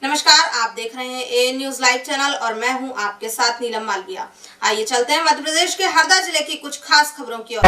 नमस्कार, आप देख रहे हैं ए न्यूज लाइव चैनल और मैं हूं आपके साथ नीलम मालविया। आइए चलते हैं मध्य प्रदेश के हरदा जिले की कुछ खास खबरों की ओर।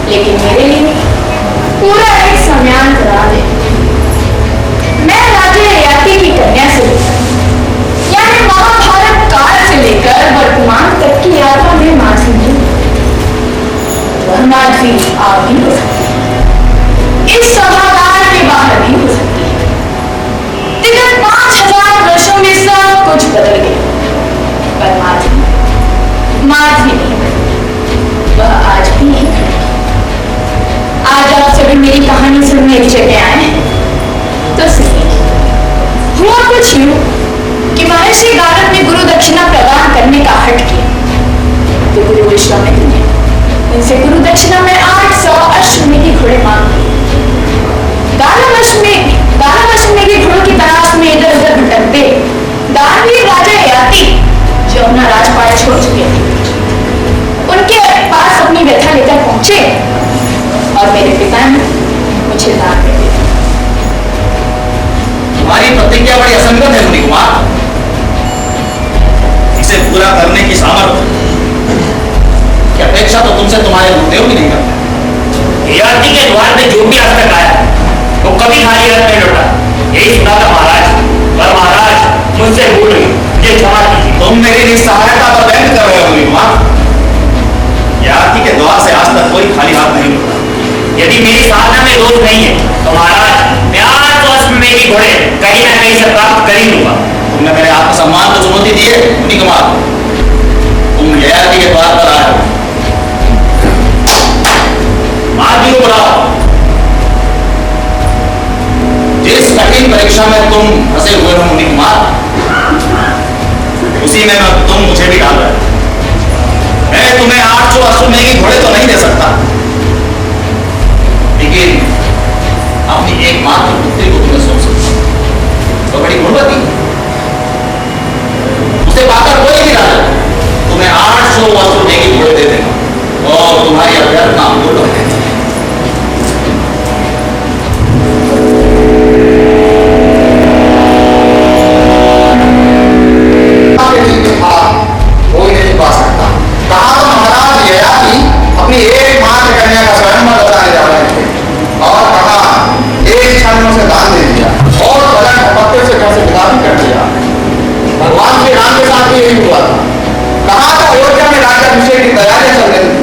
लेकिन मेरे लिए पूरा एक सम्यांत राज है। मैं राजा ययाति की कन्या से यानी महाभारत काल से लेकर वर्तमान तक की यात्रा में माझी नहीं, वह माझी आप ही हो सकती, इस सभागार के बाहर भी हो सकती है। विगत 5000 वर्षों में सब कुछ बदल गया, पर माझी नहीं, वह आज भी नहीं। आज आप सभी मेरी कहानी सुनने एक जगह आए हैं तो सुनिए। हुआ कुछ यूं कि महर्षि गारद ने गुरु दक्षिणा प्रदान करने का हट किया तो गुरु विश्वामित्र ने उनसे गुरु दक्षिणा में 800 अश्वमेघी घोड़े मांगे। गारद अश्वमेघी घोड़ों की तलाश में इधर उधर भटकते दानवीर राजा ययाति जो अपना राजपाट छोड़ चुके थे उनके पास अपनी व्यथा लेकर पहुंचे और मेरे पिता ने मुझे दान दे दिया। तुम्हारी प्रतिज्ञा बड़ी असंगत है मुनि कुमार, इसे पूरा करने की सामर्थ्य की अपेक्षा तो तुमसे तुम्हारे गुरुदेव भी नहीं करते। ययाति के द्वार में जो भी आज तक आया वो कभी खाली हाथ नहीं लौटा, यही सुना था महाराज। पर महाराज मुझसे भूल गई, मुझे क्षमा कीजिए। तुम मेरी निस्सहायता पर व्यंग कर रहे हो मुनि कुमार। ययाति के द्वार से आज तक कोई खाली हाथ नहीं लौटा। यदि मेरी साधना में दोष नहीं है तो महाराज मैं 800 अश्वमेघी घोड़े कहीं ना कहीं से प्राप्त कर ही लूंगा। तुमने मेरे आत्मसम्मान को चुनौती दी है मुनि कुमार। तुम ययाति के द्वार पर आए हो, मार्गी को बुलाओ। जिस कठिन परीक्षा में तुम फंसे हुए हो मुनि कुमार, उसी में तुम मुझे भी डाल रहे हो। मैं तुम्हें 800 अश्वमेघी घोड़े तो नहीं दे सकता, लेकिन अपनी एकमात्र पुत्री को तुम्हें सौंप सकता तो बड़ी गुणवती उसे पाकर कोई भी राजा तुम्हें 800 अश्वमेघी घोड़े दे देगा और तुम्हारी अभ्यर्थना पूर्ण हो जाएगी। कोई नहीं पा सकता। कहा तो महाराज ययाति अपनी एकमात्र कन्या का स्वयंवर बताने जा रहे थे और कहा एक क्षण में उसे दान दे दिया और बदन पत्ते से घर से विदा भी कर दिया। भगवान श्री राम के साथ भी यही हुआ था। कहा था अयोध्या में राज्याभिषेक की तैयारियां चल रही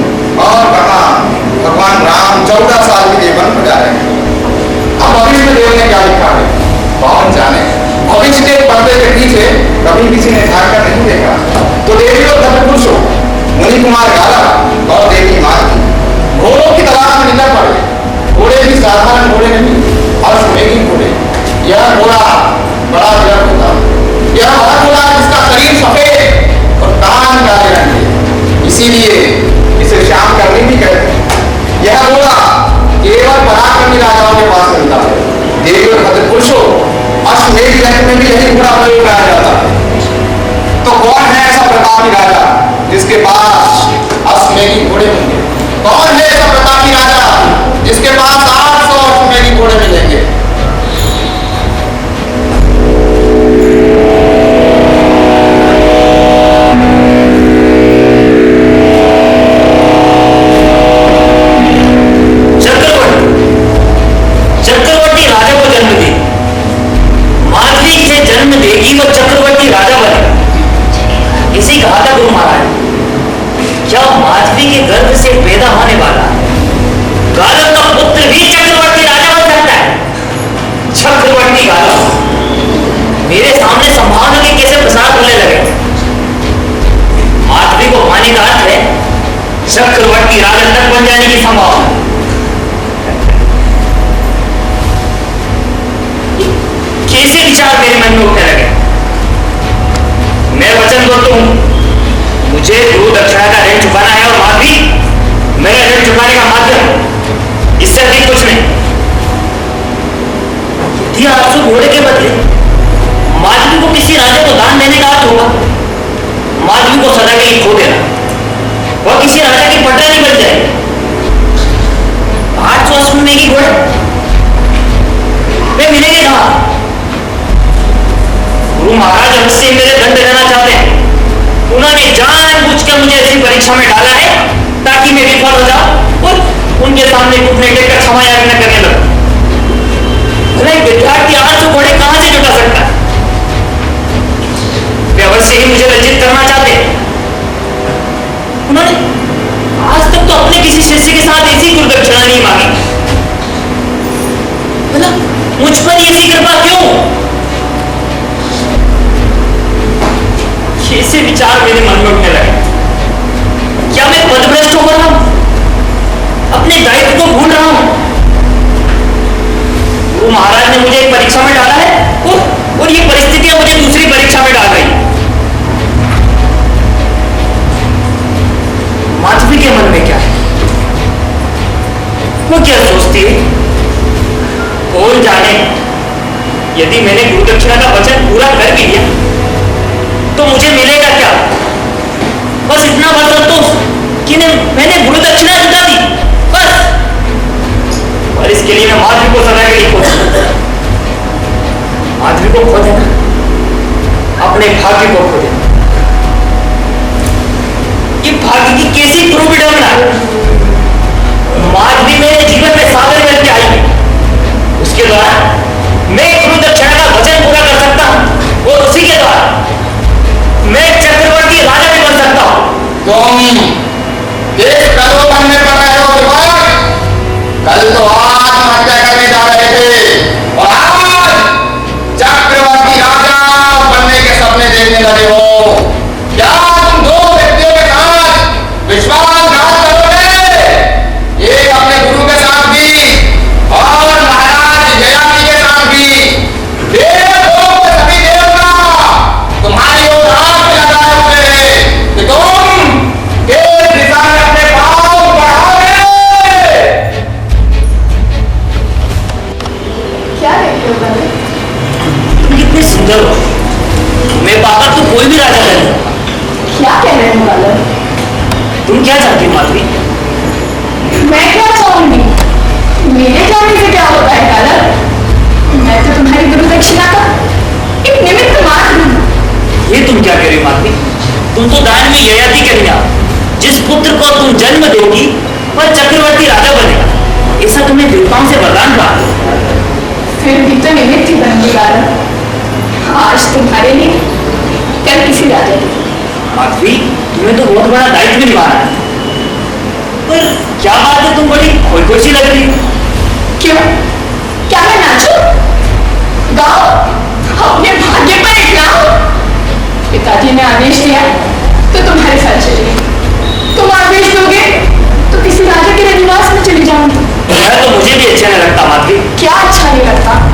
अग्नि कुमार गाला और देवी मालती घोड़ों की तलाश में निकल पड़े। घोड़े भी साधारण घोड़े नहीं, अश्वमेधी घोड़े। यह घोड़ा बड़ा विरल होता, यह वह घोड़ा जिसका शरीर सफेद और कान काले रंग के, इसीलिए इसे श्याम करनी भी कहते हैं। यह घोड़ा केवल पराक्रमी राजाओं के पास मिलता है। देवी और भद्र पुरुषों अश्वमेध यज्ञ में भी यही घोड़ा प्रयोग किया जाता है। तो कौन है ऐसा प्रतापी राजा जिसके पास अश्वमेधी घोड़े होंगे? कौन है ऐसा प्रतापी राजा जिसके पास 800 अश्वमेधी घोड़े मिलेंगे? चक्रवर्ती राजा को जन्म दी, माधवी से जन्म देगी वो चक्रवर्ती राजा बने, इसी कहा था गुरु महाराज। क्या माधवी के गर्भ से पैदा होने वाला गालव का पुत्र भी चक्रवर्ती राजा बन सकता है? चक्रवर्ती गालव मेरे सामने संभावना के कैसे प्रसाद होने लगे। माधवी को पाने का अर्थ है चक्रवर्ती राजा तक बन जाने की संभावना। कैसे विचार मेरे मन में उठने लगे। मैं वचन करता हूं, मुझे गुरु दक्षिणा का ऋण चुकाना है और माधवी मेरा ऋण चुकाने का माध्यम, इससे अधिक कुछ नहीं। यदि 800 घोड़े के बदले माधवी को किसी राजा को दान देने का अर्थ होगा माधवी को सदा के लिए खो देना, वह किसी राजा की पटरानी बन जाएगी। 800 अश्वमेधी घोड़े वे मिलेंगे कहां? गुरु महाराज हमसे मेरे दंड लेना चाहते हैं। उन्होंने जानबूझकर मुझे ऐसी परीक्षा में डाला है ताकि मैं विफल हो जाऊं और उनके सामने घुटने टेककर क्षमा याचना करने लगूं। भला एक विद्यार्थी 800 घोड़े कहां से जुटा सकता है? वे अवश्य ही मुझे लज्जित करना चाहते हैं। उन्होंने आज तक तो अपने किसी शिष्य के साथ ऐसी गुरुदक्षिणा नहीं मांगी, भला मुझ पर ऐसी कृपा क्यों? ऐसे विचार मेरे मन में उठने लगे। क्या मैं पदभ्रष्ट हो रहा हूं? अपने दायित्व को भूल रहा हूं? गुरु महाराज ने मुझे एक परीक्षा में डाला है और ये परिस्थितियां मुझे दूसरी परीक्षा में डाल रही। माधवी के मन में क्या है? वो क्या सोचती है? कौन जाने, यदि मैंने गुरु दक्षिणा का वचन पूरा कर भी दिया तो मुझे मिलेगा क्या? बस इतना बस संतोष कि मैंने गुरु दक्षिणा जुटा दी, बस। और इसके लिए मैं माधवी को सदा के लिए खो दूं। माधवी को खो देना, अपने भाग्य को खो देना, ये भाग्य की कैसी क्रूर विडंबना। माधवी मेरे जीवन में सागर करके आई, उसके द्वारा मैं गुरु दक्षिणा का वचन पूरा कर सकता हूं और उसी के द्वारा मैं चक्रवर्ती राजा भी बन सकता हूं। तुम देश प्रलोभन में पड़ रहे हो दिमाग। कल तो आत्महत्या करने जा रहे थे और आज चक्रवर्ती राजा बनने के सपने देखने लगे हो। क्या तुम दो व्यक्तियों के साथ विश्वासघात करोगे? एक अपने गुरु के साथ भी और महाराज ययाति के साथ भी। देवलोक के सभी देवता तुम्हारी ओर हाथ लगाए हुए हैं कि तुम किस दिशा में अपने पांव बढ़ाओगे। क्या कहते हो बंदे? तुम कितने सुंदर हो, मैं पाकर तो कोई भी राजा बन सकता। क्या कह रहे हो गालव? तुम क्या चाहती हो माधवी? मैं क्या चाहूंगी? मेरे जाने से क्या होता है गालव? मैं तो तुम्हारी गुरु दक्षिणा का एक निमित्त मात्र हूं। ये तुम क्या कह रही हो माधवी? तुम तो दान में ययाति कन्या, जिस पुत्र को तुम जन्म दोगी वह चक्रवर्ती राजा बनेगा, ऐसा तुम्हें देवताओं से वरदान प्राप्त। फिर भी तो निमित्त ही बनूंगी गालव। आज तुम्हारे लिए, कल किसी राजा के। माधवी, तुम्हें तो बहुत बड़ा दायित्व भी निभाना है। पर क्या बात है, तुम बड़ी खोई सी लग रही हो। क्यों? क्या मैं नाचूं? गाओ, अपने भाग्य पर एक गाओ। पिताजी ने आदेश दिया तो तुम्हारे साथ चलिए।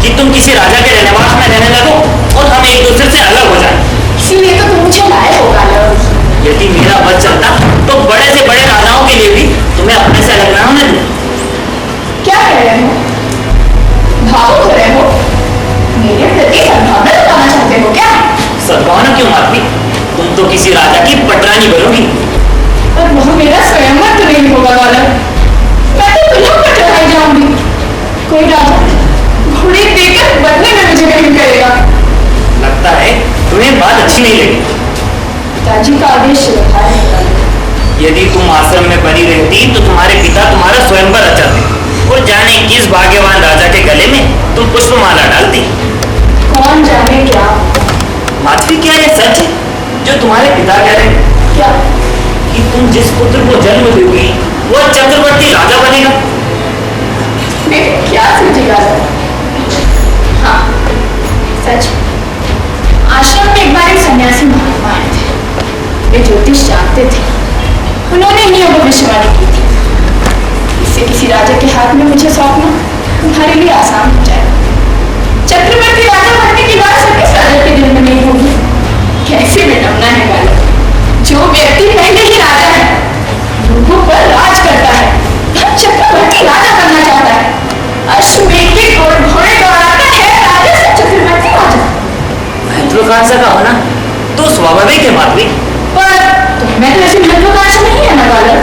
कि तुम किसी राजा के रहनेवास में रहने लगो और हम एक दूसरे से अलग हो जाएं। इसीलिए तो तुम मुझे लाए हो गालव। यदि मेरा बच चलता तो बड़े से बड़े राजाओं के लिए भी तुम्हें अपने से अलग ना होने दूं। क्या कह रहे हो? भावुक हो रहे हो? मेरे प्रति सद्भावना दिखाना चाहते हो क्या? सद्भावना क्यों माधवी? तुम तो किसी राजा की पटरानी बनोगी। पर वह मेरा स्वयंवर तो नहीं होगा गालव। मैं तो दुल्हन पर चढ़ाई जाऊंगी। कोई राजा घोड़े देकर बदले में मुझे ग्रहण करेगा। लगता है तुम्हें बात अच्छी नहीं लगी। पिताजी का आदेश रखा है। यदि तुम आश्रम में बनी रहती तो तुम्हारे पिता तुम्हारा स्वयंवर रचाते और जाने किस भाग्यवान राजा के गले में तुम पुष्पमाला डालती। कौन जाने क्या? माधवी, क्या ये सच है जो तुम्हारे पिता कह रहे हैं? क्या? कि तुम जिस पुत्र को जन्म दोगी वह चक्रवर्ती राजा बनेगा। मैं क्या सोचेगा? हाँ, सच। आश्रम में एक बार एक सन्यासी महात्मा आए थे। वे ज्योतिष जानते थे। उन्होंने नियम भविष्यवाणी की थी। इससे किसी राजा के हाथ में मुझे सौंपना तुम्हारे लिए आसान हो जाएगा। चक्रवर्ती राजा बनने की बात सब किस राजा के दिल में नहीं होगी? कैसे मिटाना है गालव? जो व्यक्ति पहले ही राजा है, लोगों पर राज करता है, वह चक्रवर्ती राजा बनना चाहता है। अश्वमेध के घोड़े दौड़ाता है राजा से चक्रवर्ती राजा। महत्वाकांक्षा का होना तो स्वाभाविक है माधवी। पर तुम्हें तो ऐसी महत्वाकांक्षा नहीं है ना गालव।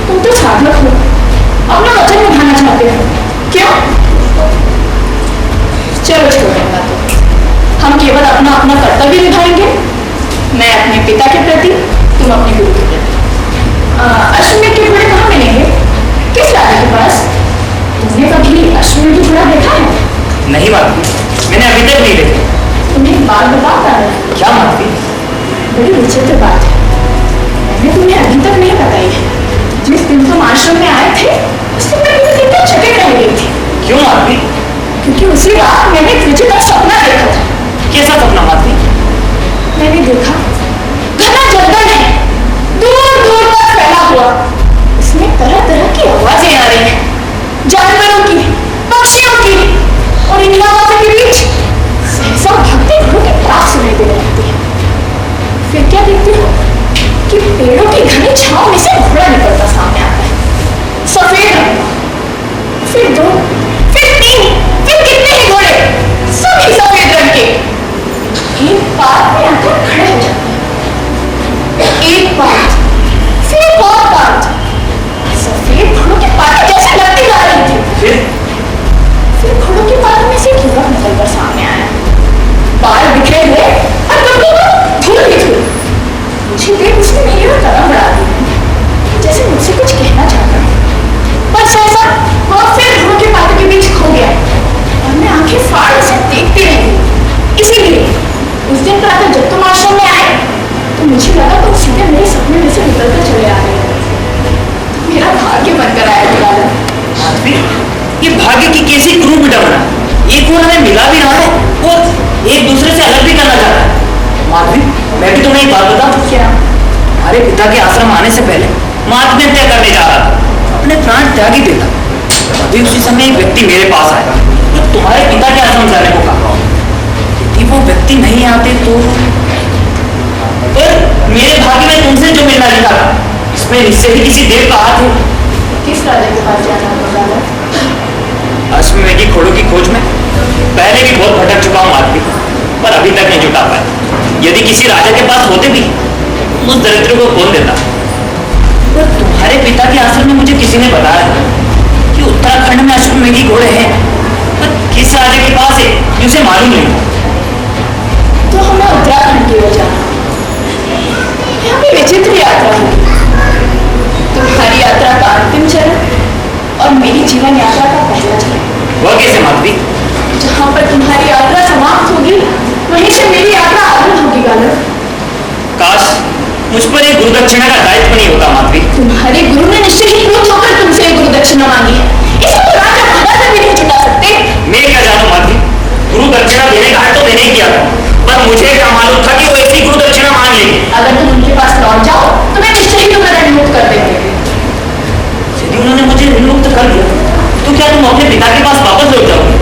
तुम तो साधक हो, अपना वचन निभाना चाहते हो। क्यों? चलो छोड़ूंगा तो हम केवल अपना अपना कर्तव्य निभाएंगे। मैं अपने पिता के प्रति, तुम अपने गुरु के प्रति। अश्वमेध के घोड़े कहाँ मिलेंगे? किस राजा के पास? तुमने कभी अश्वमेध की घोड़ा देखा है? नहीं माधवी, मैंने अभी तक नहीं देखा। तुम्हें एक बात बताता है। क्या माधवी? बड़ी विचित्र बात है, मैंने तुम्हें अभी तक नहीं बताई है। जिस दिन तुम आश्रम में आए थे उस दिन मैं तुम्हें देखकर चकित रह गई थी। क्यों माधवी? क्योंकि उसी रात मैंने एक विचित्र सपना देखा था। कैसा सपना माधवी? मैंने देखा घना जंगल है, दूर दूर तक फैला हुआ। इसमें तरह तरह की आवाजें आ रही हैं, जानवरों की, पक्षियों की, और इन आवाजों के बीच सहसा भक्ति घरों की प्राप्त सुनाई देने लगती है। फिर क्या देखती हो कि पेड़ों की घनी छांव में से घोड़ा निकलता सामने आता है, सफेद रंग का। फिर दो, फिर तीन, फिर कितने ही घोड़े, सभी सफेद रंग के, एक बात में आकर खड़े हो जाते हैं। एक बात, फिर एक और बात, सफेद घोड़ों की पानी जैसे लगती जा रही थी। फिर घोड़ों की पानी में से एक युवक निकलकर सामने आया, बाल बिखरे हुए और बिल्कुल धूल ही धूल। मुझे देख उसने मेरी ओर कदम बढ़ा दी, जैसे मुझसे कुछ कहना चाहता है। पर सहसा वह फिर घोड़ों के पातों के बीच खो गया और मैं आंखें फाड़ उसे देखती रह गई। इसीलिए उस दिन प्रातः जब तुम आश्रम में आए तो मुझे लगा तुम सीधे मेरे सपने में से निकलकर चले आ रहे हो। मेरा भाग्य बनकर आया गालव। माधवी, ये भाग्य की कैसी क्रूर विडंबना। एक वो हमें मिला भी रहा है और एक दूसरे से अलग भी करना चाहता है। माधवी, मैं भी तुम्हें एक बात बताऊं। क्या? हमारे पिता के आश्रम आने से पहले मैं आत्महत्या करने जा रहा था, अपने प्राण त्याग ही देता। अभी उसी समय एक व्यक्ति मेरे पास आया जो तुम्हारे पिता के आश्रम जाने को कहा। यदि वो व्यक्ति नहीं आते तो पर मेरे भाग्य में तुमसे जो मिलना लिखा था इसमें निश्चय ही किसी देव का हाथ है। किस राजा के पास जाना होगा गालव? अश्वमेध की घोड़ों की खोज में पहले भी बहुत भटक चुका हूँ माधवी, पर अभी तक नहीं जुटा पाया। यदि किसी राजा के पास होते भी उस दरिद्र को खोल देता। पर तुम्हारे पिता के आश्रम में मुझे किसी ने बताया कि उत्तराखंड में अश्वमेध की घोड़े हैं, पर किस राजा के पास है ये उसे मालूम नहीं। तो हमें उत्तराखंड की ओर जाना। यहाँ पे विचित्र यात्रा होगी। तुम्हारी यात्रा का अंतिम चरण और मेरी जीवन यात्रा का पहला चरण। वह कैसे माधवी? जहाँ पर तुम्हारी यात्रा समाप्त होगी वहीं से मेरी यात्रा आरंभ होगी गालव। काश मुझ पर एक गुरु दक्षिणा का दायित्व नहीं होता माधवी। तुम्हारे गुरु ने निश्चय ही क्रोध होकर तुमसे एक गुरु दक्षिणा मांगी है। इसे तो राजा महाराजा भी नहीं जुटा सकते। मैं क्या जानूं माधवी, गुरु दक्षिणा देने का है तो मैंने ही किया था, पर मुझे क्या मालूम था कि वो ऐसी गुरु दक्षिणा मांग लेंगे। अगर तुम उनके पास लौट जाओ तो मैं निश्चय ही तुम्हें ऋणमुक्त कर देंगे। यदि उन्होंने मुझे ऋणमुक्त कर दिया तो क्या तुम अपने पिता के पास वापस लौट जाओगे?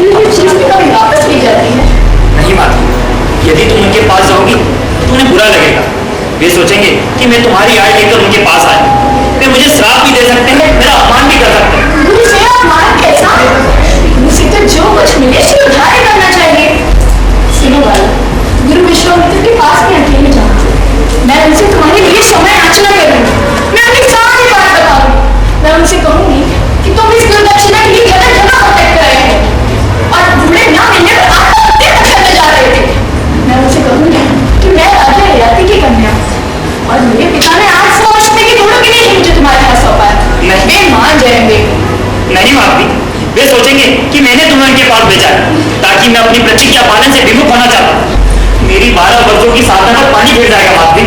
दी हुई चीज भी कभी वापस ली जाती है। नहीं माधवी, यदि तुम उनके पास जाओगी तो उन्हें बुरा लगेगा। वे सोचेंगे कि मैं तुम्हारी आय लेकर उनके पास आया। वे मुझे श्राप भी दे सकते हैं, मेरा अपमान भी कर सकते हैं। मुझे अपमान कैसा? मुझे तो जो कुछ मिले से उधार करना चाहिए। सुनो बालक, गुरु विश्वामित्र के पास में अकेले जाऊंगी। मैं उनसे तुम्हारे लिए समय याचना करूंगी। मैं उन्हें सारी बात बताऊंगी। मैं उनसे कहूंगी कि तुम इस गुरुदक्षिणा के लिए जगह जगह भटक रहे हो और बूढ़े ना मिलने पर आत्महत्या करने जा रहे थे। मैं उनसे कहूंगी कि मैं राजा ययाति की कन्या और मेरे पिता ने 800 वर्ष तक की घोड़ों के लिए मुझे तुम्हारे हाथ सौंपा है। वे मान जाएंगे। नहीं माधवी, वे सोचेंगे कि मैंने तुम्हें उनके पास भेजा है ताकि मैं अपनी प्रतिज्ञा पालन से विमुख होना चाहता हूँ। मेरी 12 वर्षों की साधना पर पानी फिर जाएगा माधवी।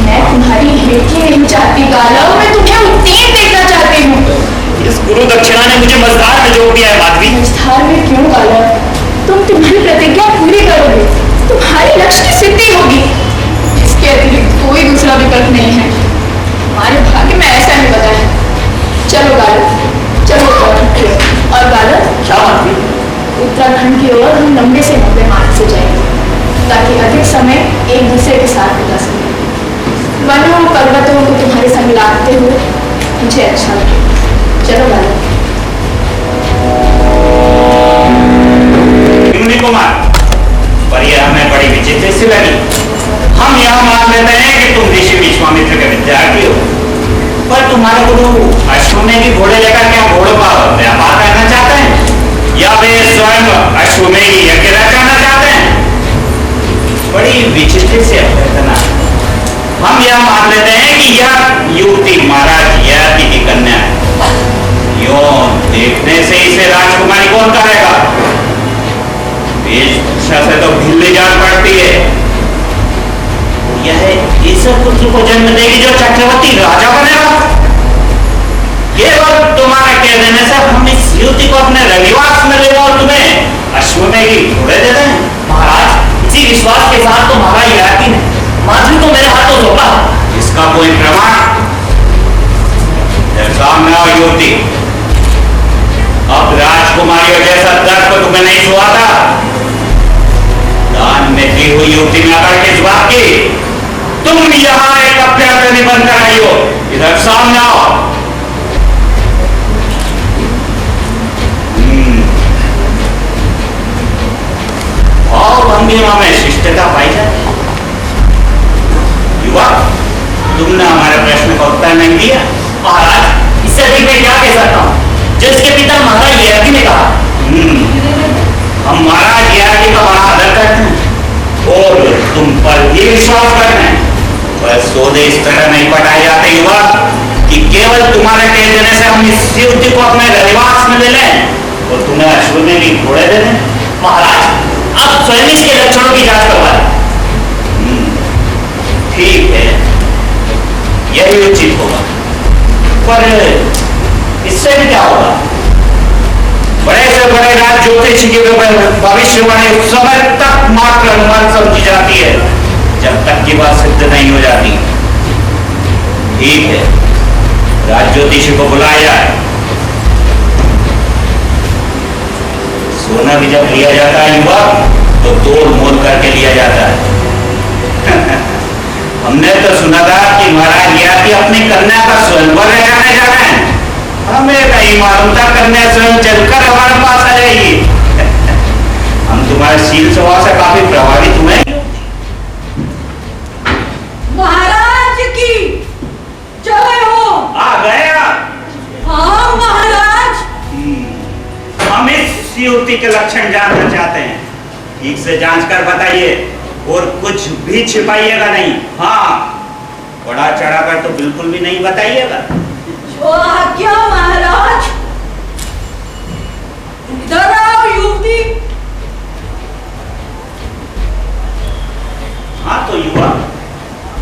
मैं तुम्हारी हेठी नहीं चाहती गालव, मैं तुम्हें उत्तीर्ण देखना चाहती हूँ। इस गुरु दक्षिणा ने मुझे मझधार में जोड़ दिया है माधवी। मझधार में क्यों गालव? तुम तुम्हारी प्रतिज्ञा पूरी करोगे, तुम्हारी लक्ष्य की सिद्धि होगी। इसके अतिरिक्त कोई दूसरा विकल्प नहीं है। हमारे भाग्य में ऐसा नहीं बता है। चलो गालव, चलो और गालव, क्या माधवी? उत्तराखंड की ओर हम लंबे से लंबे मार्ग से जाएंगे ताकि अधिक समय एक दूसरे के साथ बिता सकें। वनों पर्वतों को तुम्हारे संग लाते हुए मुझे अच्छा लगे। चलो गालव। कुमार, पर यह हमें बड़ी विचित्र सी लगी। हम यह मान लेते हैं कि तुम ऋषि विश्वामित्र के विद्यार्थी हो, पर तुम्हारे गुरु अश्वमेध की घोड़े लेकर क्या घोड़ों का व्यापार करना चाहते हैं या वे स्वयं अश्वमेध यज्ञ करना चाहते हैं? बड़ी विचित्र सी अभ्यर्थना। हम यह मान लेते हैं कि यह युवती महाराज ययाति की कन्या है। यूं देखने से इसे राजकुमारी कौन कहेगा? वेशभूषा से तो ढीली जान पड़ती है। यह इस पुत्र को जन्म देगी जो चक्रवर्ती राजा बनेगा। केवल तुम्हारे कह देने से हम इस युवती को अपने रविवास में ले और तुम्हें अश्वमेध की घोड़े दे दें। महाराज, इसी विश्वास के साथ तो महाराज ययाति ने माधवी को मेरे हाथों सौंपा। इसका कोई प्रमाण? सामने आओ युवती। अब राजकुमारियों जैसा दर्प तुम्हें नहीं हुआ था। दान में दी हुई युवती में आकर किस बात की? तुम यहाँ एक अभ्यर्थी बनकर आई हो। इधर सामने आओ। भाव भंगिमा में शिष्टता पाई जाती। युवा, तुमने हमारे प्रश्न का उत्तर नहीं दिया। महाराज, इससे अधिक मैं क्या कह सकता हूँ जो इसके पिता महाराज ययाति ने कहा। हम महाराज ययाति का बड़ा आदर करते हैं और तुम पर भी विश्वास करते हैं। बस सौदे इस तरह नहीं पटाए जाते युवा कि केवल तुम्हारे कह देने से हम इस युवती को अपने रविवास में ले लें और तुम्हें अश्वमेध की घोड़े दे दें। महाराज, आप स्वयं इसके लक्षणों की जांच करवाएं। ठीक है, यही उचित होगा, पर इससे भी क्या होगा? बड़े से बड़े राज ज्योतिषी की भविष्यवाणी उस समय तक मात्र अनुमान समझी जाती है जब तक की बात सिद्ध नहीं हो जाती। ठीक है, राज ज्योतिषी को बुलाया जाए। सोना भी जब लिया जाता है युवा तो तोड़ मोड़ करके लिया जाता है। हमने तो सुना था कि महाराज ययाति अपनी कन्या का स्वयंवर करने जा रहे हैं। हमें नहीं मालूम था कन्या स्वयं चलकर हमारे पास आ जाएगी। हम तुम्हारे शील स्वभाव से काफी प्रभावित हुए। महाराज की जय हो। आ गया। हाँ महाराज। हम इस युवती के लक्षण जानना चाहते हैं। ठीक से जांच कर बताइए और कुछ भी छिपाइएगा नहीं। हाँ, बड़ा चढ़ा कर तो बिल्कुल भी नहीं बताइएगा। जो आज्ञा महाराज। इधर आओ युवती। हाँ तो युवा,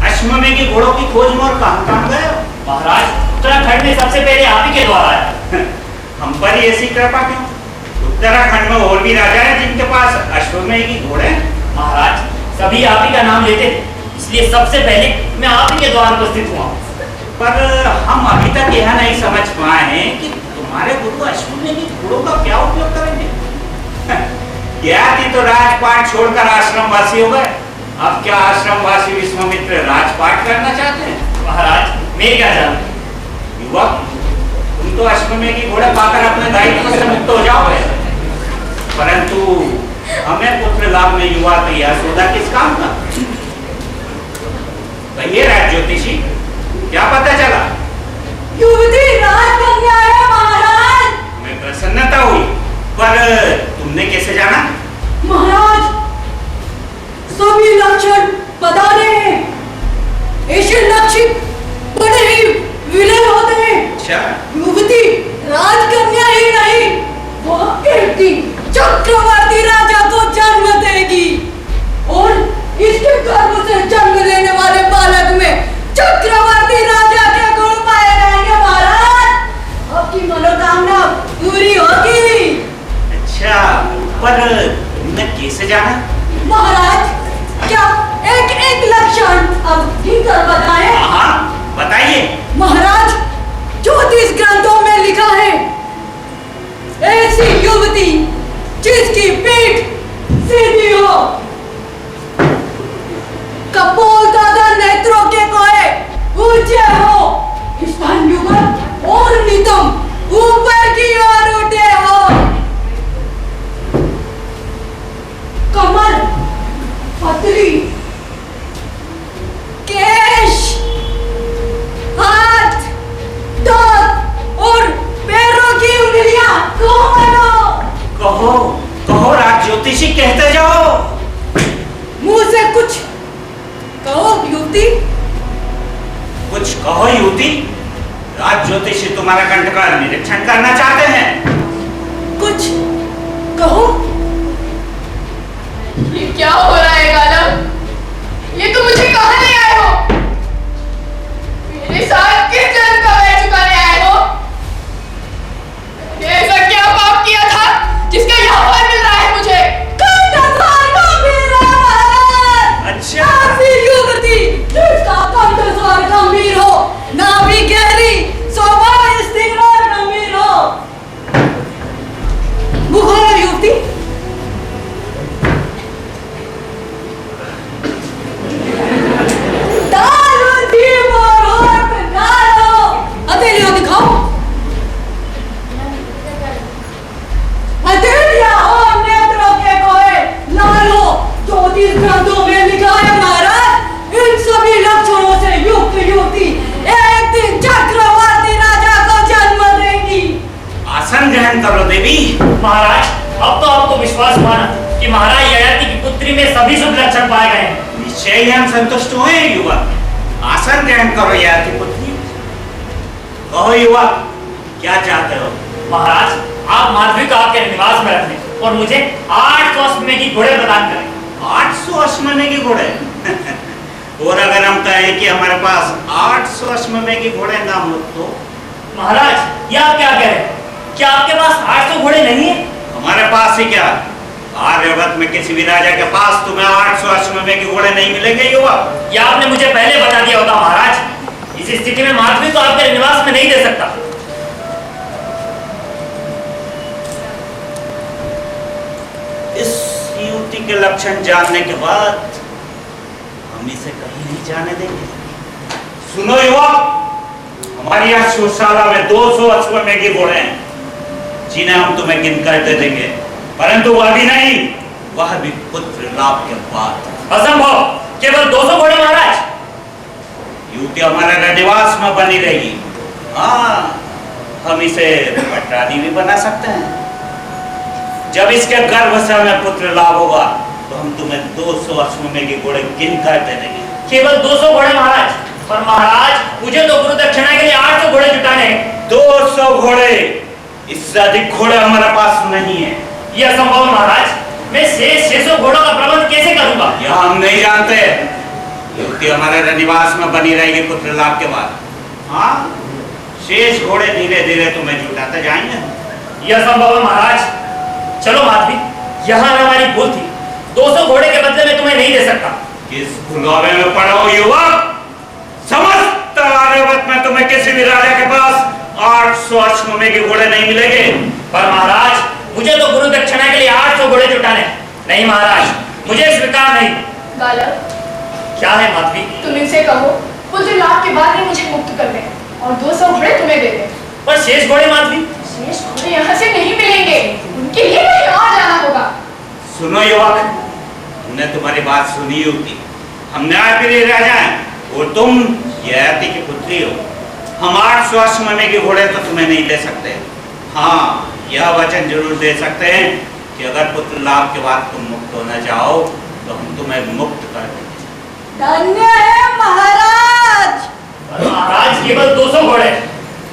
अश्वमेध की घोड़ों की खोज में और कहाँ गए? महाराज, उत्तराखंड में सबसे पहले आप ही के द्वारा है। हम पर ही ऐसी कृपा क्यों? उत्तराखंड में और भी राजा है जिनके पास अश्वमेध की घोड़े। महाराज, सभी आप ही का नाम लेते थे, इसलिए सबसे पहले मैं आप ही के द्वार उपस्थित हुआ। पर हम अभी तक यह नहीं समझ पाए हैं कि तुम्हारे गुरु अश्वमेध की घोड़ों का क्या उपयोग करेंगे। ययाति तो राजपाट छोड़कर आश्रमवासी हो गए। अब क्या आश्रमवासी विश्वामित्र राजपाट करना चाहते हैं? महाराज मैं क्या जानूं? युवक, तुम तो अश्वमेध की घोड़े पाकर अपने दायित्व से मुक्त हो जाओगे, परंतु हमें पुत्र लाभ में युवा तो यह सौदा किस काम का? कहिए राज ज्योतिषी, क्या पता चला? युवती राजकन्या है महाराज। हमें प्रसन्नता हुई, पर तुमने कैसे जाना? महाराज सभी लक्षण बता रहे हैं। ऐसे लक्षण बड़े ही विरल होते हैं। अच्छा, युवती राजकन्या ही नहीं, वह कीर्ति चक्रवर्ती राजा को जन्म देगी और इसके गर्भ से जन्म लेने वाले बालक में चक्रवर्ती राजा के गुण पाए जाएंगे। महाराज आपकी मनोकामना पूरी होगी। अच्छा, पर तुमने कैसे जाना? महाराज क्या एक एक लक्षण अब गिनकर बताएं? हाँ, बताइए। महाराज ज्योतिष ग्रंथों में लिखा है, ऐसी युवती जिसकी पीठ सीधी हो, कपोल तथा नेत्रों के कोए ऊंचे हो, स्तन युगल और नितंब ऊपर की ओर उठे हो, कमर पतली, केश, हाथ, दांत और पैरों की उंगलियां कोमल हो। कहो कहो राज ज्योतिषी, कहते जाओ। मुंह से कुछ कहो युवती। कुछ कहो युवती। राज ज्योतिषी तुम्हारा कंठ का निरीक्षण करना चाहते हैं। कुछ कहो। ये क्या हो रहा है गालव? ये तो मुझे कहाँ ले आए हो? मेरे साथ किस जन्म का वह चुकाने आए हो? मैंने ऐसा क्या पाप किया था जिसका यहाँ फल मिल रहा है मुझे? कंठस्वर गंभीर है महाराज। अच्छा। ऐसी युवती जिसका कंठस्वर गंभीर हो, नाभि गहरी, स्वभाव स्थिर और गंभीर हो। बुखार युवती। ग्रंथों में लिखा है महाराज, इन सभी लक्षणों से युक्त युवती एक दिन चक्रवर्ती राजा को जन्म देगी। आसन ग्रहण करो देवी। महाराज अब तो आपको विश्वास हुआ ना कि महाराज ययाति की पुत्री में सभी शुभ लक्षण पाए गए हैं। निश्चय ही हम संतुष्ट हुए हैं युवक। आसन ग्रहण करो ययाति पुत्री। कहो युवक, क्या चाहते हो? महाराज आप माधवी को आपके निवास में रखें और मुझे 800 अश्वमेध की घोड़े प्रदान करें। 800 अश्वमेध के घोड़े? और अगर हम कहें कि हमारे पास 800 अश्वमेध के घोड़े ना हो तो? महाराज ये आप क्या कह रहे हैं? क्या आपके पास 800 घोड़े नहीं है? हमारे पास ही क्या, आर्यवत में किसी भी राजा के पास तुम्हें 800 अश्वमेध के घोड़े नहीं मिलेंगे युवक। या आपने मुझे पहले बता दिया होता महाराज। इस स्थिति में माधवी को आपके निवास में नहीं दे सकता। इस युवती के लक्षण जानने के बाद हम इसे कहीं नहीं जाने देंगे। सुनो युवक, हमारी यहाँ शोशाला में 200 अश्वमेध के घोड़े हैं, जिन्हें हम तुम्हें गिन कर दे देंगे, परंतु वह भी नहीं, वह भी पुत्र लाभ के बाद। असंभव, केवल 200 घोड़े महाराज। युवती हमारे निवास में बनी रहेगी। हाँ, हम इसे पटरानी भी बना सकते हैं। जब इसके गर्भ से हमें पुत्र लाभ होगा तो हम तुम्हें 200 अश्वमेध के घोड़े गिन कर दे देंगे। केवल 200 घोड़े महाराज? पर महाराज मुझे तो गुरु दक्षिणा के लिए 800 घोड़े जुटाने हैं। 200 घोड़े, इससे अधिक घोड़े हमारे पास नहीं है। यह असंभव महाराज। मैं शेष 600 घोड़ों का प्रबंध कैसे करूंगा? यह हम नहीं जानते। युवती हमारे निवास में बनी रहेगी पुत्र लाभ के बाद। हाँ, शेष घोड़े धीरे धीरे तुम्हें जुटाते जाएंगे। यह संभव है महाराज। चलो माधवी, यहाँ हमारी भूल थी। 200 घोड़े के बदले में तुम्हें नहीं दे सकता। किस भुलावे में पड़े हो युवक? समस्त आर्यवत में तुम्हें किसी भी राजा के पास 800 अश्वमेध के घोड़े नहीं मिलेंगे। पर महाराज मुझे तो गुरु दक्षिणा के लिए 800 घोड़े जुटाने जाने। नहीं महाराज, मुझे स्वीकार नहीं। बालक, क्या है माधवी? तुम इनसे कहो पुत्र लाभ के बाद ही मुझे मुक्त कर दें और 200 घोड़े तुम्हें दे दें। पर शेष घोड़े माधवी? शेष घोड़े यहाँ से नहीं मिलेंगे, उनके लिए कहीं और जाना होगा। सुनो युवक, हमने तुम्हारी बात सुनी होती। हम न्यायप्रिय राजा हैं और तुम ययाति की पुत्री हो। हम 800 अश्वमेध के घोड़े तो तुम्हें नहीं दे सकते। हाँ, यह वचन जरूर दे सकते हैं कि अगर पुत्र लाभ के बाद तुम मुक्त होना चाहो तो हम तुम्हें मुक्त कर देंगे। धन्य है महाराज। पर महाराज केवल 200 घोड़े,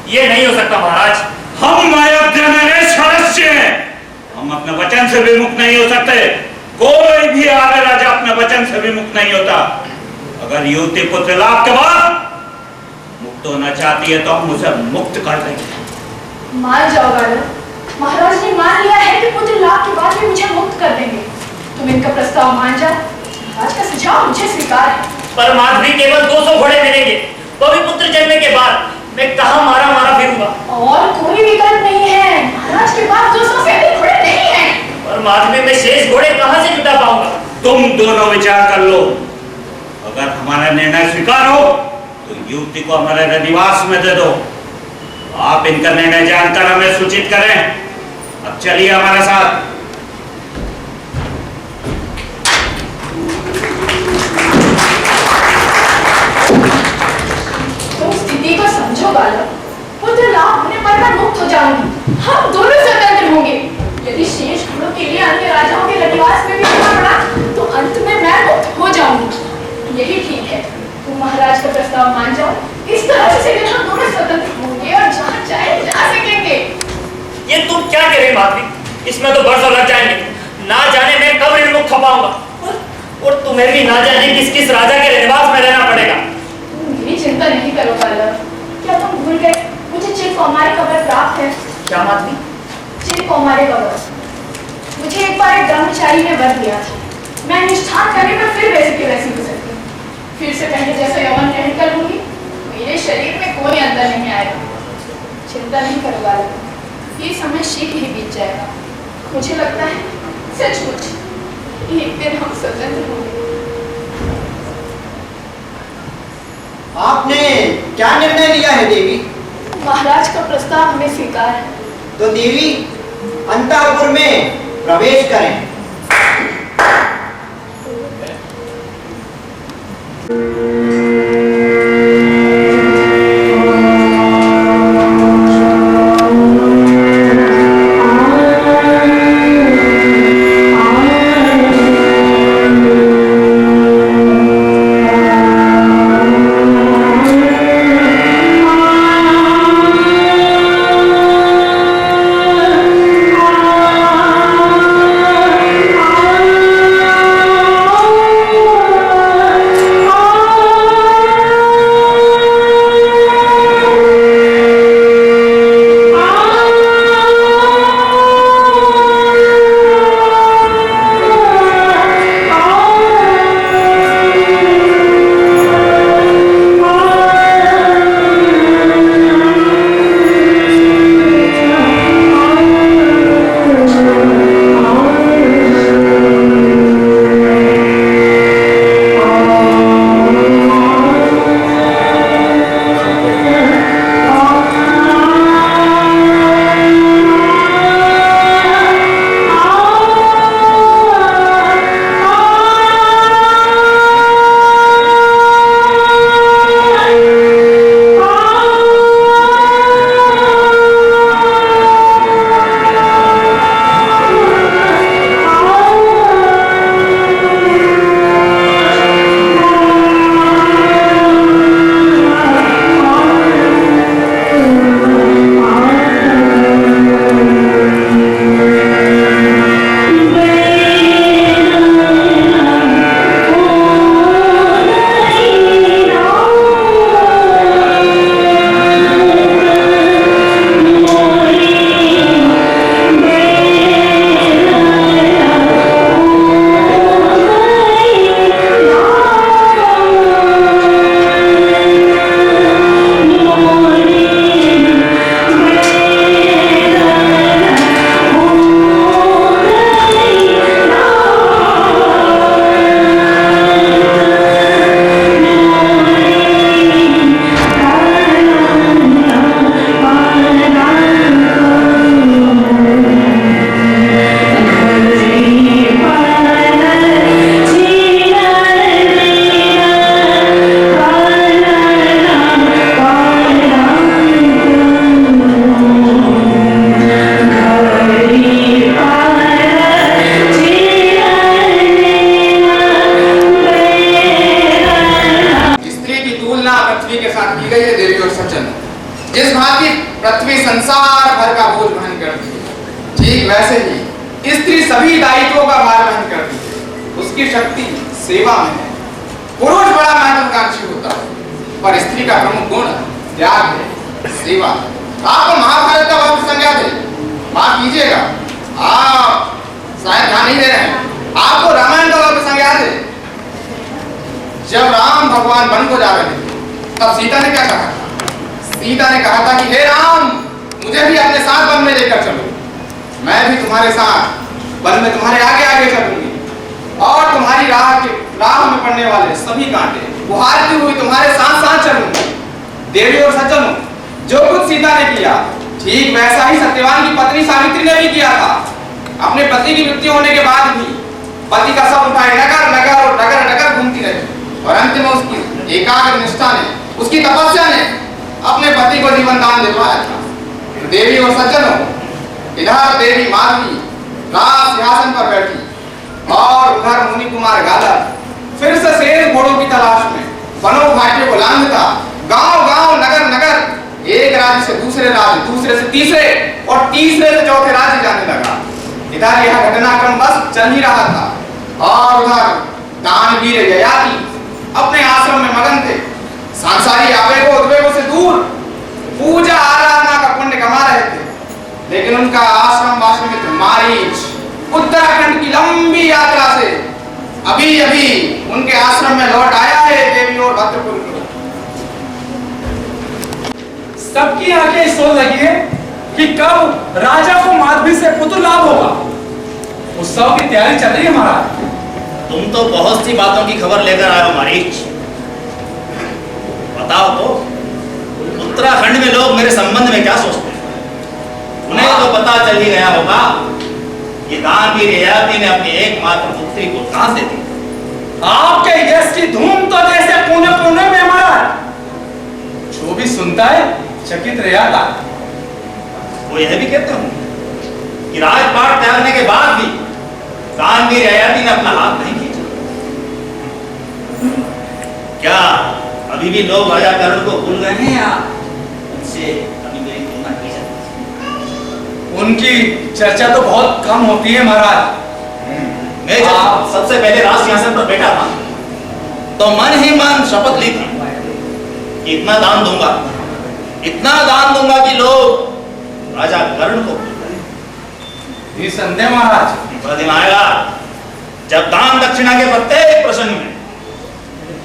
ये नहीं हो सकता महाराज। हम अयोध्या में सदस्य हैं, हम अपने वचन से भी मुक्त नहीं हो सकते। कोई भी आर्य राजा अपने वचन से भी मुक्त नहीं होता। अगर युवती पुत्र लाभ के बाद मुक्त होना चाहती है तो हम उसे मुक्त कर देंगे। मान जाओ बालक, महाराज ने मान लिया है कि पुत्र लाभ के बाद भी मुझे मुक्त कर देंगे। तुम इनका प्रस्ताव मान जाओ, महाराज का सुझाव मुझे स्वीकार है। पर माधवी केवल 200 घोड़े मिलेंगे, वो भी पुत्र जन्मे के बाद। मैं कहाँ मारा मारा फिरूंगा? और कोई विकल्प नहीं है, महाराज के पास 200 से अधिक घोड़े नहीं हैं। और माधवी में शेष घोड़े कहाँ से जुटा पाऊंगा? तुम दोनों विचार कर लो। अगर हमारा निर्णय स्वीकार हो तो युवती को हमारे रनिवास में दे दो। आप इनका निर्णय जानकर हमें सूचित करें। अब चलिए हमारे साथ। तुम स्थिति को समझो बालक, पुत्र लाभ होने पर मैं मुक्त हो जाऊंगी, हम दोनों स्वतंत्र होंगे। यदि शेष घोड़ों के लिए अन्य राजाओं के रनिवास में भी रहना पड़ा तो अंत में मैं मुक्त हो जाऊंगी। यही ठीक है, तुम महाराज का प्रस्ताव मान जाओ। इस तरह से हम दोनों स्वतंत्र होंगे और जहाँ चाहे जा सकेंगे। ये तुम क्या कह रहे माधवी? इसमें तो बरसों लग जाएंगे। ना जाने मैं कब ऋण मुक्त हो पाऊंगा, और तुम्हें भी ना जाने किस किस राजा के रनिवास में रहना पड़ेगा। तुम मेरी चिंता नहीं करो बालक। क्या तुम भूल गए मुझे चिर कौमारी खबर प्राप्त है? क्या माधवी? चिर कौमारी खबर। मुझे एक बार एक ब्रह्मचारी ने वर दिया था, मैं निष्ठान करने पर फिर वैसे की वैसी हो सकती हूँ। फिर से पहले जैसा यौवन ग्रहण कर लूंगी, मेरे शरीर में कोई अंदर नहीं आएगा। चिंता नहीं करो बालक, ये समय शीघ्र ही बीत जाएगा। मुझे लगता है सचमुच एक दिन हम स्वतंत्र होंगे। आपने क्या निर्णय लिया है देवी? महाराज का प्रस्ताव हमें स्वीकार है। तो देवी अंतःपुर में प्रवेश करें। भी संसार भर का बोझ वहन करती है, ठीक वैसे ही स्त्री सभी दायित्वों का भार वहन करती है। उसकी शक्ति सेवा में है। पुरुष बड़ा महत्वाकांक्षी होता है, पर स्त्री का प्रमुख गुण त्याग है, सेवा। आपको महाभारत का वह प्रसंग याद है? माफ कीजिएगा, आप शायद ध्यान नहीं दे रहे हैं। आपको रामायण का वह प्रसंग याद है? जब राम भगवान वन को जा रहे थे, तब सीता ने क्या कहा था? सीता ने कहा था कि हे राम, मुझे भी अपने साथ वन में लेकर चलो, मैं भी तुम्हारे साथ वन में तुम्हारे आगे आगे चलूंगी, और तुम्हारी राह में पड़ने वाले सभी कांटे उहारती हुई तुम्हारे साथ साथ चलूंगी। देवी और सज्जनों, जो कुछ सीता ने किया, ठीक वैसा ही सत्यवान की पत्नी सावित्री ने भी किया था। अपने पति की मृत्यु होने के बाद भी पति का सब उठाए नगर नगर और डगर डगर घूमती रही, और अंत में उसकी एकाग्र निष्ठा ने, उसकी तपस्या ने अपने पति को जीवन दान दिलवाया था। देवी और सज्जनों, इधर देवी माधवी राज सिंहासन पर बैठी, और उधर मुनि कुमार गाधव फिर से शेर घोड़ों की तलाश में वनों घाटियों को लांघता, गांव गांव नगर नगर, एक राज्य से दूसरे राज्य, दूसरे से तीसरे और तीसरे से चौथे राज्य जाने लगा। इधर यह घटनाक्रम बस चल ही रहा था, और उधर दानवीर ययाति अपने आश्रम में मगन थे। सांसारिक आवेगों उद्वेगों से दूर पूजा आराधना का पुण्य कमा रहे थे। लेकिन उनका आश्रम वासी मित्र मारीच उत्तराखंड की लंबी यात्रा से अभी अभी उनके आश्रम में लौट आया है। देवी और भद्रपुर सबकी आंखें इस ओर लगी है कि कब राजा को माधवी से पुत्र लाभ होगा। उत्सव की तैयारी चल रही है महाराज। तुम तो बहुत सी बातों की खबर लेकर आए हो मारीच। बताओ तो, उत्तराखंड में लोग मेरे संबंध में क्या सोचते हैं? उन्हें तो पता चल ही गया होगा कि दानवीर ययाति ने अपनी एकमात्र पुत्री को दान दे दी। आपके यश की धूम तो जैसे कोने कोने में महाराज। जो भी सुनता है चकित रह जाता। वो यह भी कहते होंगे कि राजपाट त्यागने के बाद भी दानवीर ययाति ने अपना हाथ नहीं खींचा। क्या अभी भी लोग राजा कर्ण को भूल गए हैं, या उनसे अभी मेरी तुलना की जाती? उनकी चर्चा तो बहुत कम होती है महाराज। मैं जब सबसे पहले राज सिंहासन पर बैठा था, तो मन ही मन शपथ ली थी कि इतना दान दूंगा कि लोग राजा कर्ण को भूल गए। निसंदेह महाराज। बड़ा दिन आएगा जब दान दक्षिणा के प्रत्येक प्रसंग में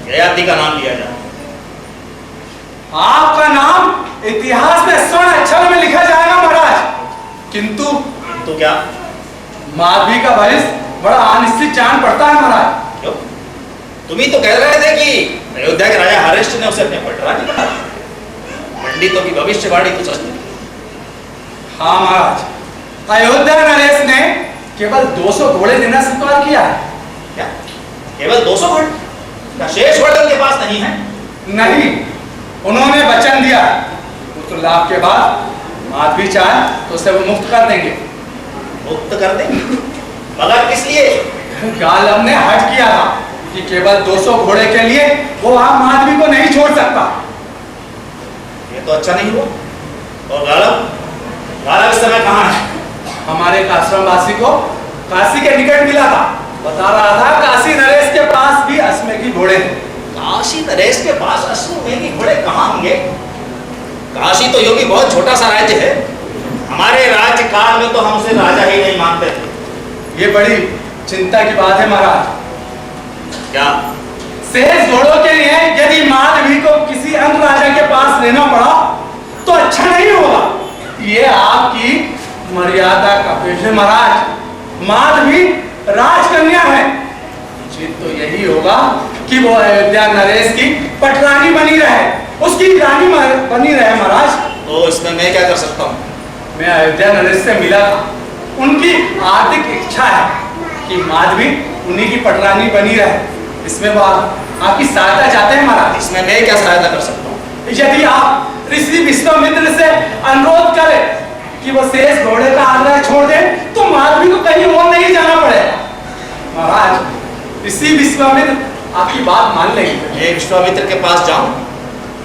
ययाति का नाम लिया जाए। आपका नाम इतिहास में स्वर्ण अक्षर में लिखा जाएगा महाराज। किंतु तो क्या? माधवी का भविष्य बड़ा अनिश्चित जान पड़ता है महाराज। क्यों? तुम ही तो कह रहे थे कि अयोध्या के राजा हरिश्चंद्र ने उसे अपने पटरानी बना दिया। पंडितों की भविष्यवाणी तो सच थी। हाँ महाराज, अयोध्या नरेश ने केवल 200 घोड़े देना स्वीकार किया है। क्या केवल 200 घोड़े? क्या शेष घोड़े उनके पास नहीं है? नहीं, उन्होंने वचन दिया पुत्र लाभ के बाद माधवी चाहे तो उसे वो मुक्त कर देंगे। मुक्त कर देंगे? मगर किस लिए? गालव ने हट किया था कि केवल 200 घोड़े के लिए वो वहां माधवी को नहीं छोड़ सकता। ये तो अच्छा नहीं हुआ। और गालव इस समय कहाँ है? हमारे आश्रमवासी को काशी के निकट मिला था। बता रहा था काशी नरेश के पास भी अश्वमेघी घोड़े हैं। काशी नरेश के पास अश्वमेघी घोड़े कहाँ होंगे? काशी तो योगी बहुत छोटा सा राज्य है। हमारे राज्य काल में तो हम उसे राजा ही नहीं मानते थे। ये बड़ी चिंता की बात है महाराज। क्या? शेष घोड़ों के लिए यदि माधवी को किसी अन्य राजा के पास रहना पड़ा तो अच्छा नहीं होगा। ये आपकी मर्यादा का पेश है महाराज। माधवी राजकन्या है। उचित तो यही होगा कि वो अयोध्या नरेश की पटरानी बनी रहे, उसकी रानी बनी रहे महाराज। तो इसमें मैं क्या कर सकता हूँ? मैं अयोध्या नरेश से मिला था। उनकी आर्थिक इच्छा है कि माधवी उन्हीं की पटरानी बनी रहे। इसमें वो आपकी सहायता चाहते हैं महाराज। इसमें मैं क्या सहायता कर सकता हूँ? यदि आप ऋषि विश्वामित्र से अनुरोध करें कि वो शेष घोड़े का आग्रह छोड़ दे तो माधवी को कहीं और नहीं जाना पड़ेगा। महाराज, ऋषि विश्वामित्र आपकी बात मान लेंगे। मैं विश्वामित्र के पास जाऊं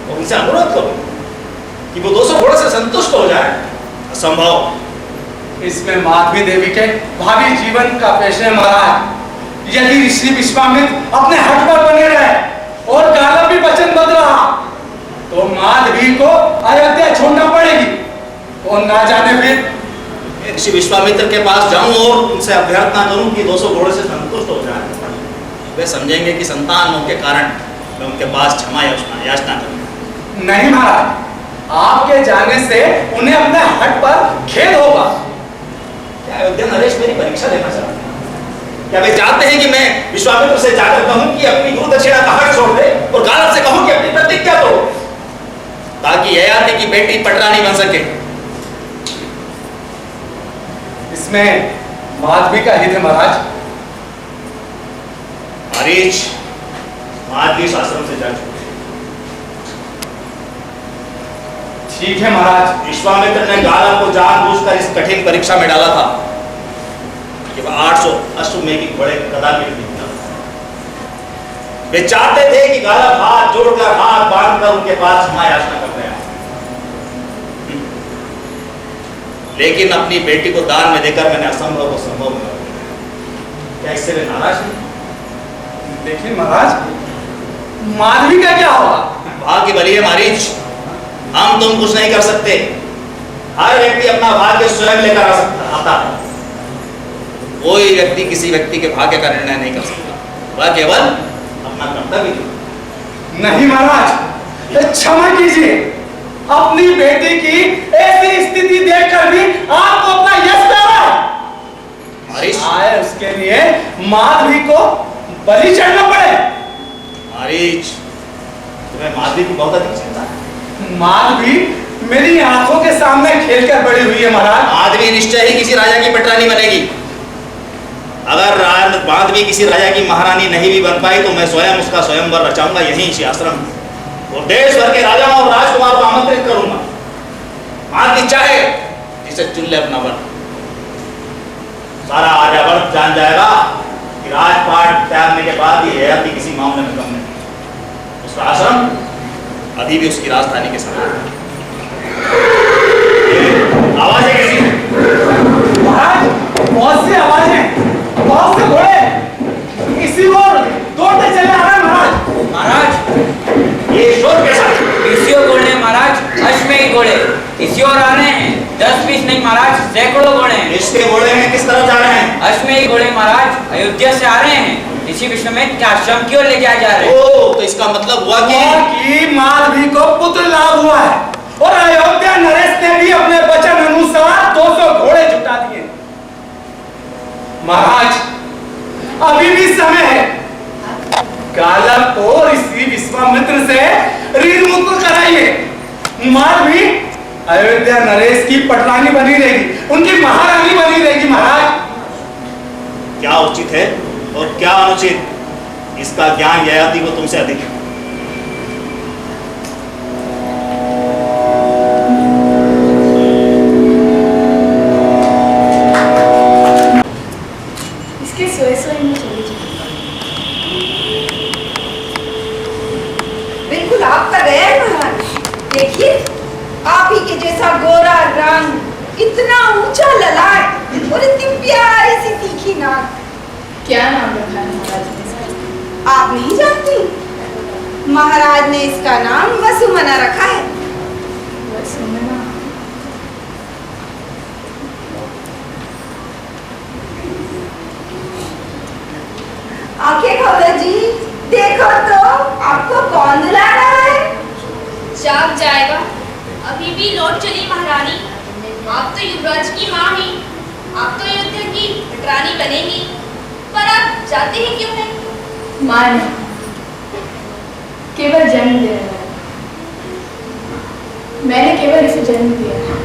और उनसे अनुरोध करूं? कि वो 200 घोड़े से संतुष्ट हो जाए, असंभव। इसमें माधवी देवी के भावी जीवन का प्रश्न है महाराज। यदि ऋषि विश्वामित्र अपने हट पर बने रहे और गाला भी वचनबद्ध रहा तो माधवी को अयोध्या छोड़ना पड़ेगी, और ना जाने फिर ऋषि विश्वामित्र के पास जाऊं और उनसे अभ्यर्थना करूं कि 200 घोड़े से संतुष्ट हो जाए, वे समझेंगे कि संतान होने के कारण मैं उनके पास क्षमा याचना करूंगा। नहीं महाराज, आपके जाने से उन्हें अपने हट पर खेद होगा। क्या अयोध्या नरेश मेरी परीक्षा लेना चाहते हैं? क्या वे चाहते हैं कि मैं विश्वामित्र से जाकर कहूं कि अपनी गुरु दक्षिणा का हट छोड़ दे और गालब से कहूं कि अपनी प्रतिज्ञा तोड़ो, ताकि ययाति की बेटी पटरानी बन सके? इसमें माधवी का हित है महाराज। मारीच, माधवी इस आश्रम से जा चुके। ठीक है महाराज। विश्वामित्र ने गालब को जानबूझकर इस कठिन परीक्षा में डाला था कि वह 800 अश्वमेघी घोड़े कदापि नहीं था। वे चाहते थे कि गालब हाथ जोड़कर हाथ बांधकर उनके पास क्षमा याचना कर रहे हैं, लेकिन अपनी बेटी को दान में देकर मैंने असंभव को संभव कर दिया। क्या इससे वे नाराज हैं? देखिए महाराज, माधवी का क्या होगा? भाग्य बली है मारीच, हम तुम कुछ नहीं कर सकते। हर व्यक्ति अपना भाग्य स्वयं लेकर आता है। कोई व्यक्ति किसी व्यक्ति के भाग्य का निर्णय नहीं कर सकता, वह केवल अपना कर्तव्य। नहीं महाराज, क्षमा कीजिए, अपनी बेटी की ऐसी स्थिति देखकर भी आपको अपना यश प्यारा है। शायद उसके लिए माधवी को बलि चढ़ना पड़े। मारीच, तुम्हें माधवी की बहुत अधिक चिंता है। माधवी मेरी आंखों के सामने खेलकर बड़ी हुई है महाराज। माधवी निश्चय ही किसी राजा की पटरानी बनेगी। अगर माधवी किसी राजा की महारानी नहीं भी बन पाई तो मैं स्वयं उसका स्वयंवर रचाऊंगा यहीं इसी आश्रम में, और देश भर के राजाओं और राजकुमार को आमंत्रित करूंगा। माधवी चाहे जिसे चुन ले अपना वन। सारा आर्यावर्त जान जाएगा कि राजपाट त्यागने के बाद ये ययाति किसी मामले में कम नहीं। उसका आश्रम अभी भी उसकी राजधानी के समान है। आवाजें कैसी हैं? महाराज, बहुत सी आवाजें, बहुत से घोड़े इसी ओर दौड़ते चले आ रहे हैं महाराज। महाराज, ये शोर कैसा है? इसी ओर घोड़े महाराज, अश्वमेघी घोड़े इसी ओर आ रहे हैं। 10-20 नहीं महाराज, सैकड़ों घोड़े हैं। इसके घोड़े हैं, किस तरफ जा रहे हैं? अश्वमेघी घोड़े महाराज अयोध्या से आ रहे हैं, ऋषि विश्वामित्र के आश्रम की ओर ले जाए जा रहे हैं। ओ, तो इसका मतलब हुआ कि माधवी को पुत्र लाभ हुआ है, और अयोध्या नरेश ने भी अपने वचन अनुसार 200 घोड़े जुटा दिए। महाराज, अभी भी समय है, गालब को ऋषि विश्वामित्र से ऋण मुक्त कराइए। माधवी अयोध्या नरेश की पटरानी बनी रहेगी, उनकी महारानी बनी रहेगी। महाराज, क्या उचित है और क्या अनुचित, इसका ज्ञान ययाति को तुमसे अधिक है। इसके सोए में चली जाए। बिल्कुल आपका गया है महाराज। देखिए, आप ही के जैसा गोरा रंग, इतना ऊंचा ललाट और इतनी प्यारी सी तीखी नाक। क्या नाम रखा है महाराज ने इसका? आप नहीं जानती? महाराज ने इसका नाम वसुमना रखा है। वसुमना? आंखें खोलो जी, देखो तो आपको कौन दुला रहा है। जाग जाएगा, अभी भी लौट चली महारानी। आप तो युवराज की माँ हैं, आप तो अयोध्या की पटरानी बनेंगी, पर आप जाते हैं क्यों नहीं? माँ ने केवल जन्म दे रहा है, मैंने केवल इसे जन्म दिया है।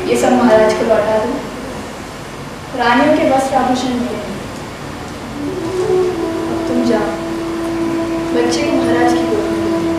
ये सब महाराज को लौटा दो। रानियों के वस्त्र आभूषण मेरे हैं। अब तुम जाओ, बच्चे को महाराज की गोद में दो।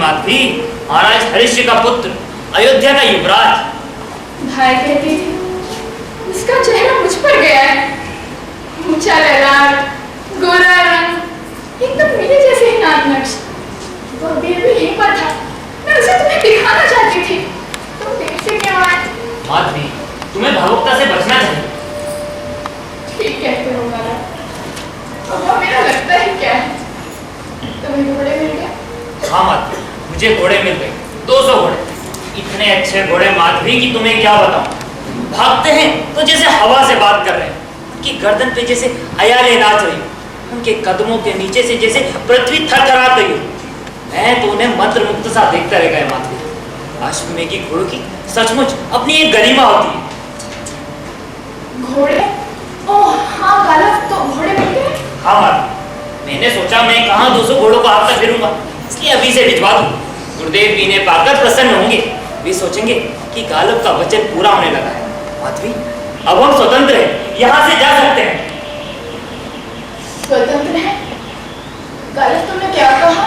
माधवी, महाराज हरिश्य का पुत्र, अयोध्या का युवराज। भाई कहती थी उसका चेहरा मुझ पर गया है, ऊंचा ललाट, गोरा रंग, एकदम मेरे जैसे ही नाक नक्श। वो अभी यहीं पर था, मैं उसे तुम्हें दिखाना चाहती थी, तुम देर से क्यों आए? माधवी, तुम्हें भावुकता से बचना चाहिए। ठीक कहते हो माला, अब मेरा लगता है क्या है? तुम्हें घोड़े मिल गए? हाँ माधवी, मुझे घोड़े मिल गए, 200 घोड़े, इतने अच्छे घोड़े माधवी की तुम्हें क्या बताऊं। भागते हैं तो जैसे हवा से बात कर रहे हैं, उनकी गर्दन पे जैसे अयाले नाच रही, उनके कदमों के नीचे से जैसे पृथ्वी थरथरा गई हो। मैं तो उन्हें मंत्र मुक्त सा देखता रह गया माधवी। अश्वमेघ की घोड़ों की सचमुच अपनी एक गरिमा होती है। घोड़े? ओह हाँ गालव, तो घोड़े मिल गए? हाँ माधवी, मैंने सोचा मैं कहाँ 200 घोड़ों को आप तक फिरूंगा, इसलिए अभी से भिजवा दूं। गुरुदेव भी ने पाकर प्रसन्न होंगे, वे सोचेंगे कि गालब का वचन पूरा होने लगा है। माधवी, अब हम स्वतंत्र हैं, यहाँ से जा सकते हैं। स्वतंत्र है? गालब तुमने क्या कहा?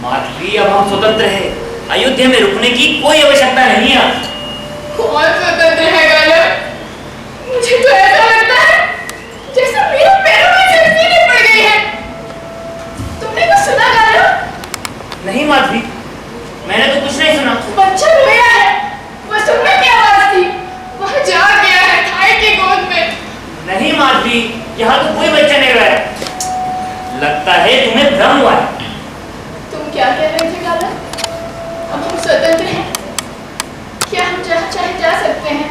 माधवी, अब हम स्वतंत्र हैं, अयोध्या में रुकने की कोई आवश्यकता नहीं है। कौन स्वतंत्र है गालब? मुझे तो ऐसा लगता है जैसे मेरे पैरों में जंजीरें पड़ गई हैं। तुमने कुछ सुना गालब? नहीं माधवी, मैंने तो कुछ नहीं सुना। बच्चा रोया है, वह सुनने की आवाज थी, वह जाग गया है थाई की गोद में। नहीं माधवी, यहाँ तो कोई बच्चा नहीं रोया, लगता है तुम्हें भ्रम हुआ है। तुम क्या कह रहे थे गालब? अब हम स्वतंत्र हैं, क्या हम जहाँ चाहे जा सकते हैं?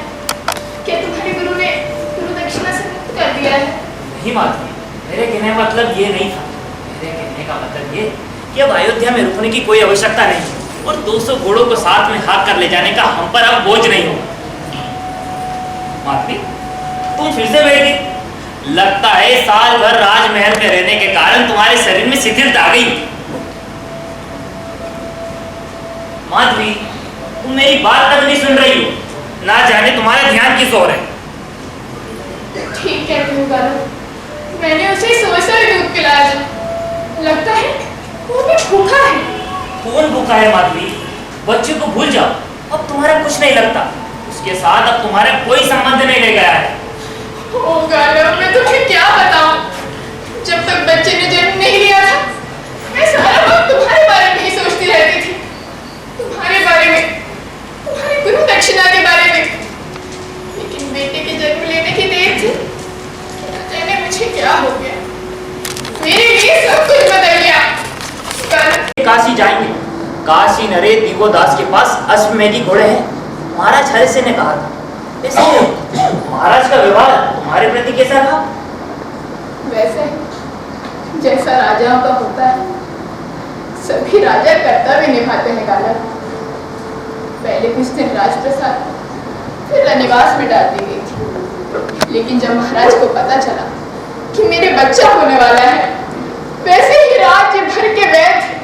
क्या तुम्हारे गुरु ने गुरु दक्षिणा से मुक्त कर दिया है? नहीं माधवी, मेरे कहने का मतलब ये नहीं था। मेरे कहने का मतलब ये कि अब अयोध्या में रुकने की कोई आवश्यकता नहीं और 200 घोड़ों को साथ में हाथ कर ले जाने का हम पर अब बोझ नहीं होगा। माधवी, तुम फिर से बैठ गई। लगता है साल भर राजमहल में रहने के कारण तुम्हारे शरीर में शिथिलता आ गई। माधवी, तुम मेरी बात तक नहीं सुन रही हो, ना जाने तुम्हारा ध्यान किस ओर है। ठीक कहती हूँ गालब, मैंने उसे सोच दूध पिलाया था। लगता है वो भी भूखा है। कौन भूखा है माधवी? बच्चे को भूल जाओ, अब तुम्हारा कुछ नहीं लगता, उसके साथ अब तुम्हारा कोई संबंध नहीं रह गया है। ओ गालब, मैं तुम्हें क्या बताऊं? जब तक बच्चे ने जन्म नहीं लिया था, मैं सारा वक्त तुम्हारे बारे में ही सोचती रहती थी, तुम्हारे बारे में, तुम्हारी गुरु दक्षिणा के बारे में। लेकिन बेटे के जन्म लेने की देर थी, न जाने मुझे क्या हो गया, मेरे लिए सब कुछ बदल गया। काशी जाएंगे, काशी नरेश दिवोदास के पास अश्वमेघी घोड़े हैं, महाराज हरिश्य ने कहा था। ऐसे महाराज का व्यवहार तुम्हारे प्रति कैसा रहा? वैसे जैसा राजाओं का होता है, सभी राजा कर्तव्य निभाते हैं गालब। पहले कुछ दिन राजप्रसाद, फिर रनिवास में डाल दी गई थी। लेकिन जब महाराज को पता चला कि मेरे बच्चा होने वाला है, वैसे ही राज्य भर के वैद्य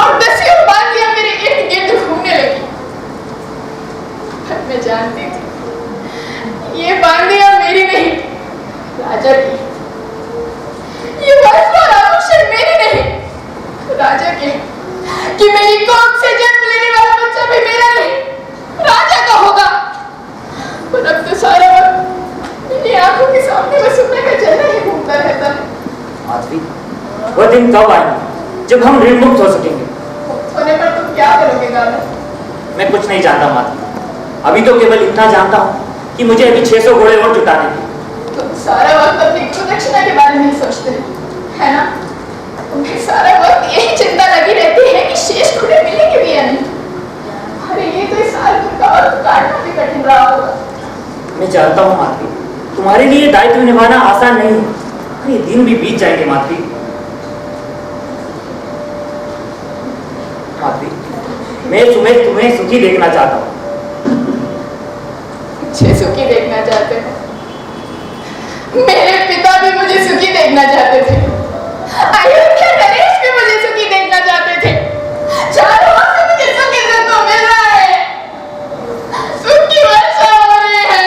और दसियों बांदियां मेरे इर्द गिर्द घूमने लगी। मैं जानती थी ये बांदियां मेरी नहीं, राजा की। ये वस्त्र और आभूषण मेरे नहीं, राजा के। कि मेरी कोख से जन्म लेने वाला बच्चा भी मेरा नहीं, राजा का होगा। पर अब तो सारा वक्त मेरी आंखों के सामने बस सुनने का चेहरा ही घूमता रहता है। माधवी, वह दिन कब आएगा जब हम ऋण मुक्त हो सकेंगे? होने पर तुम क्या करोगे गालब? मैं कुछ नहीं जानता माधवी, अभी तो केवल इतना जानता हूँ कि मुझे अभी 600 घोड़े और जुटाने हैं। तुम सारा वक्त अपनी गुरु दक्षिणा के बारे में ही सोचते हो, है ना? तुम्हें सारा वक्त यही चिंता लगी रहती है कि शेष घोड़े मिलेंगे भी या नहीं। अरे ये तो इस साल भर का वक्त काटना भी कठिन रहा होगा। मैं जानता हूँ माधवी, तुम्हारे लिए दायित्व निभाना आसान नहीं है। ये दिन भी बीत जाएंगे माधवी। माधवी, मैं तुम्हें सुखी देखना चाहता हूँ। मुझे सुखी देखना चाहते हो? मेरे पिता भी मुझे सुखी देखना चाहते थे, अयोध्या नरेश भी मुझे सुखी देखना चाहते थे। चारों ओर से मुझे सुख ही सुख तो मिल रहा है, सुख की वर्षा हो रही है।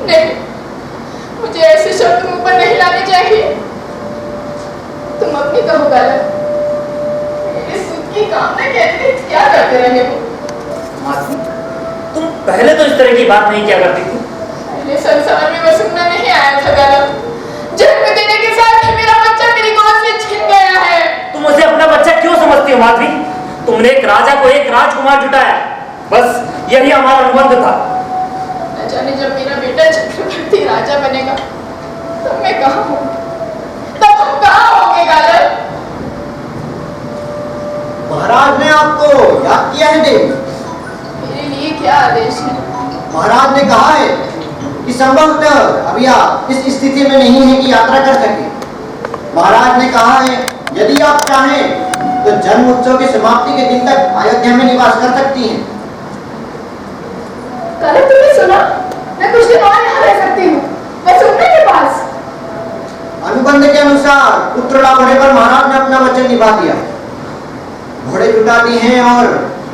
नहीं, मुझे ऐसे शब्द मुंह पर नहीं लाने चाहिए। तुम अपनी कहो गालब, मेरे सुख की कामना क्या तरह की बात नहीं किया करती थी। पहले संसार में मैं सुनना नहीं आया था गलत। जन्म देने के साथ ही मेरा बच्चा मेरी गोद से छिन गया है। तुम उसे अपना बच्चा क्यों समझती हो माधवी? तुमने एक राजा को एक राजकुमार जुटाया, बस यही हमारा अनुबंध था। न जाने जब मेरा बेटा चक्रवर्ती राजा बनेगा तब मैं कहाँ हूँ, तब हम कहाँ होंगे गालव? महाराज ने आपको याद किया है देवी। मेरे लिए क्या आदेश है? महाराज ने कहा है कि संभवतः अभी आप इस स्थिति में नहीं है कि यात्रा कर सके। महाराज ने कहा है यदि आप चाहें तो जन्म उत्सव की समाप्ति के दिन तक अयोध्या में निवास कर सकती हैं। कल तुमने सुना? मैं कुछ दिन और यहाँ रह सकती हूँ, मैं सुनने के पास। अनुबंध के अनुसार पुत्र लाभ होने पर महाराज ने अपना वचन निभा दिया, घोड़े जुटा दिए हैं और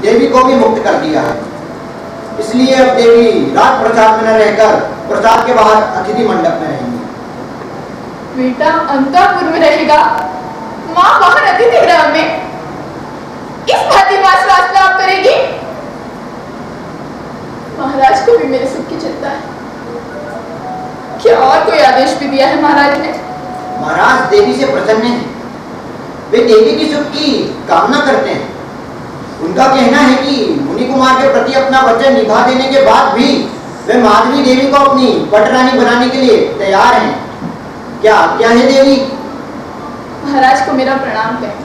देवी को भी मुक्त कर दिया है। इसलिए अब देवी राज प्रसाद में न रहकर प्रसाद के बाहर अतिथि मंडप में रहेंगी। बेटा अंतःपुर में रहेगा, माँ बाहर अतिथि गृह में। इस भांति वास लाभ करेगी। महाराज को भी मेरे सुख की चिंता है। क्या और कोई आदेश भी दिया है महाराज ने? महाराज देवी से प्रसन्न हैं। वे देवी की सुख की कामना करते हैं। उनका कहना है कि मुनि कुमार के प्रति अपना वचन निभा देने के बाद भी वे माधवी देवी को अपनी पटरानी बनाने के लिए तैयार हैं। क्या आज्ञा है देवी? महाराज को मेरा प्रणाम कहें।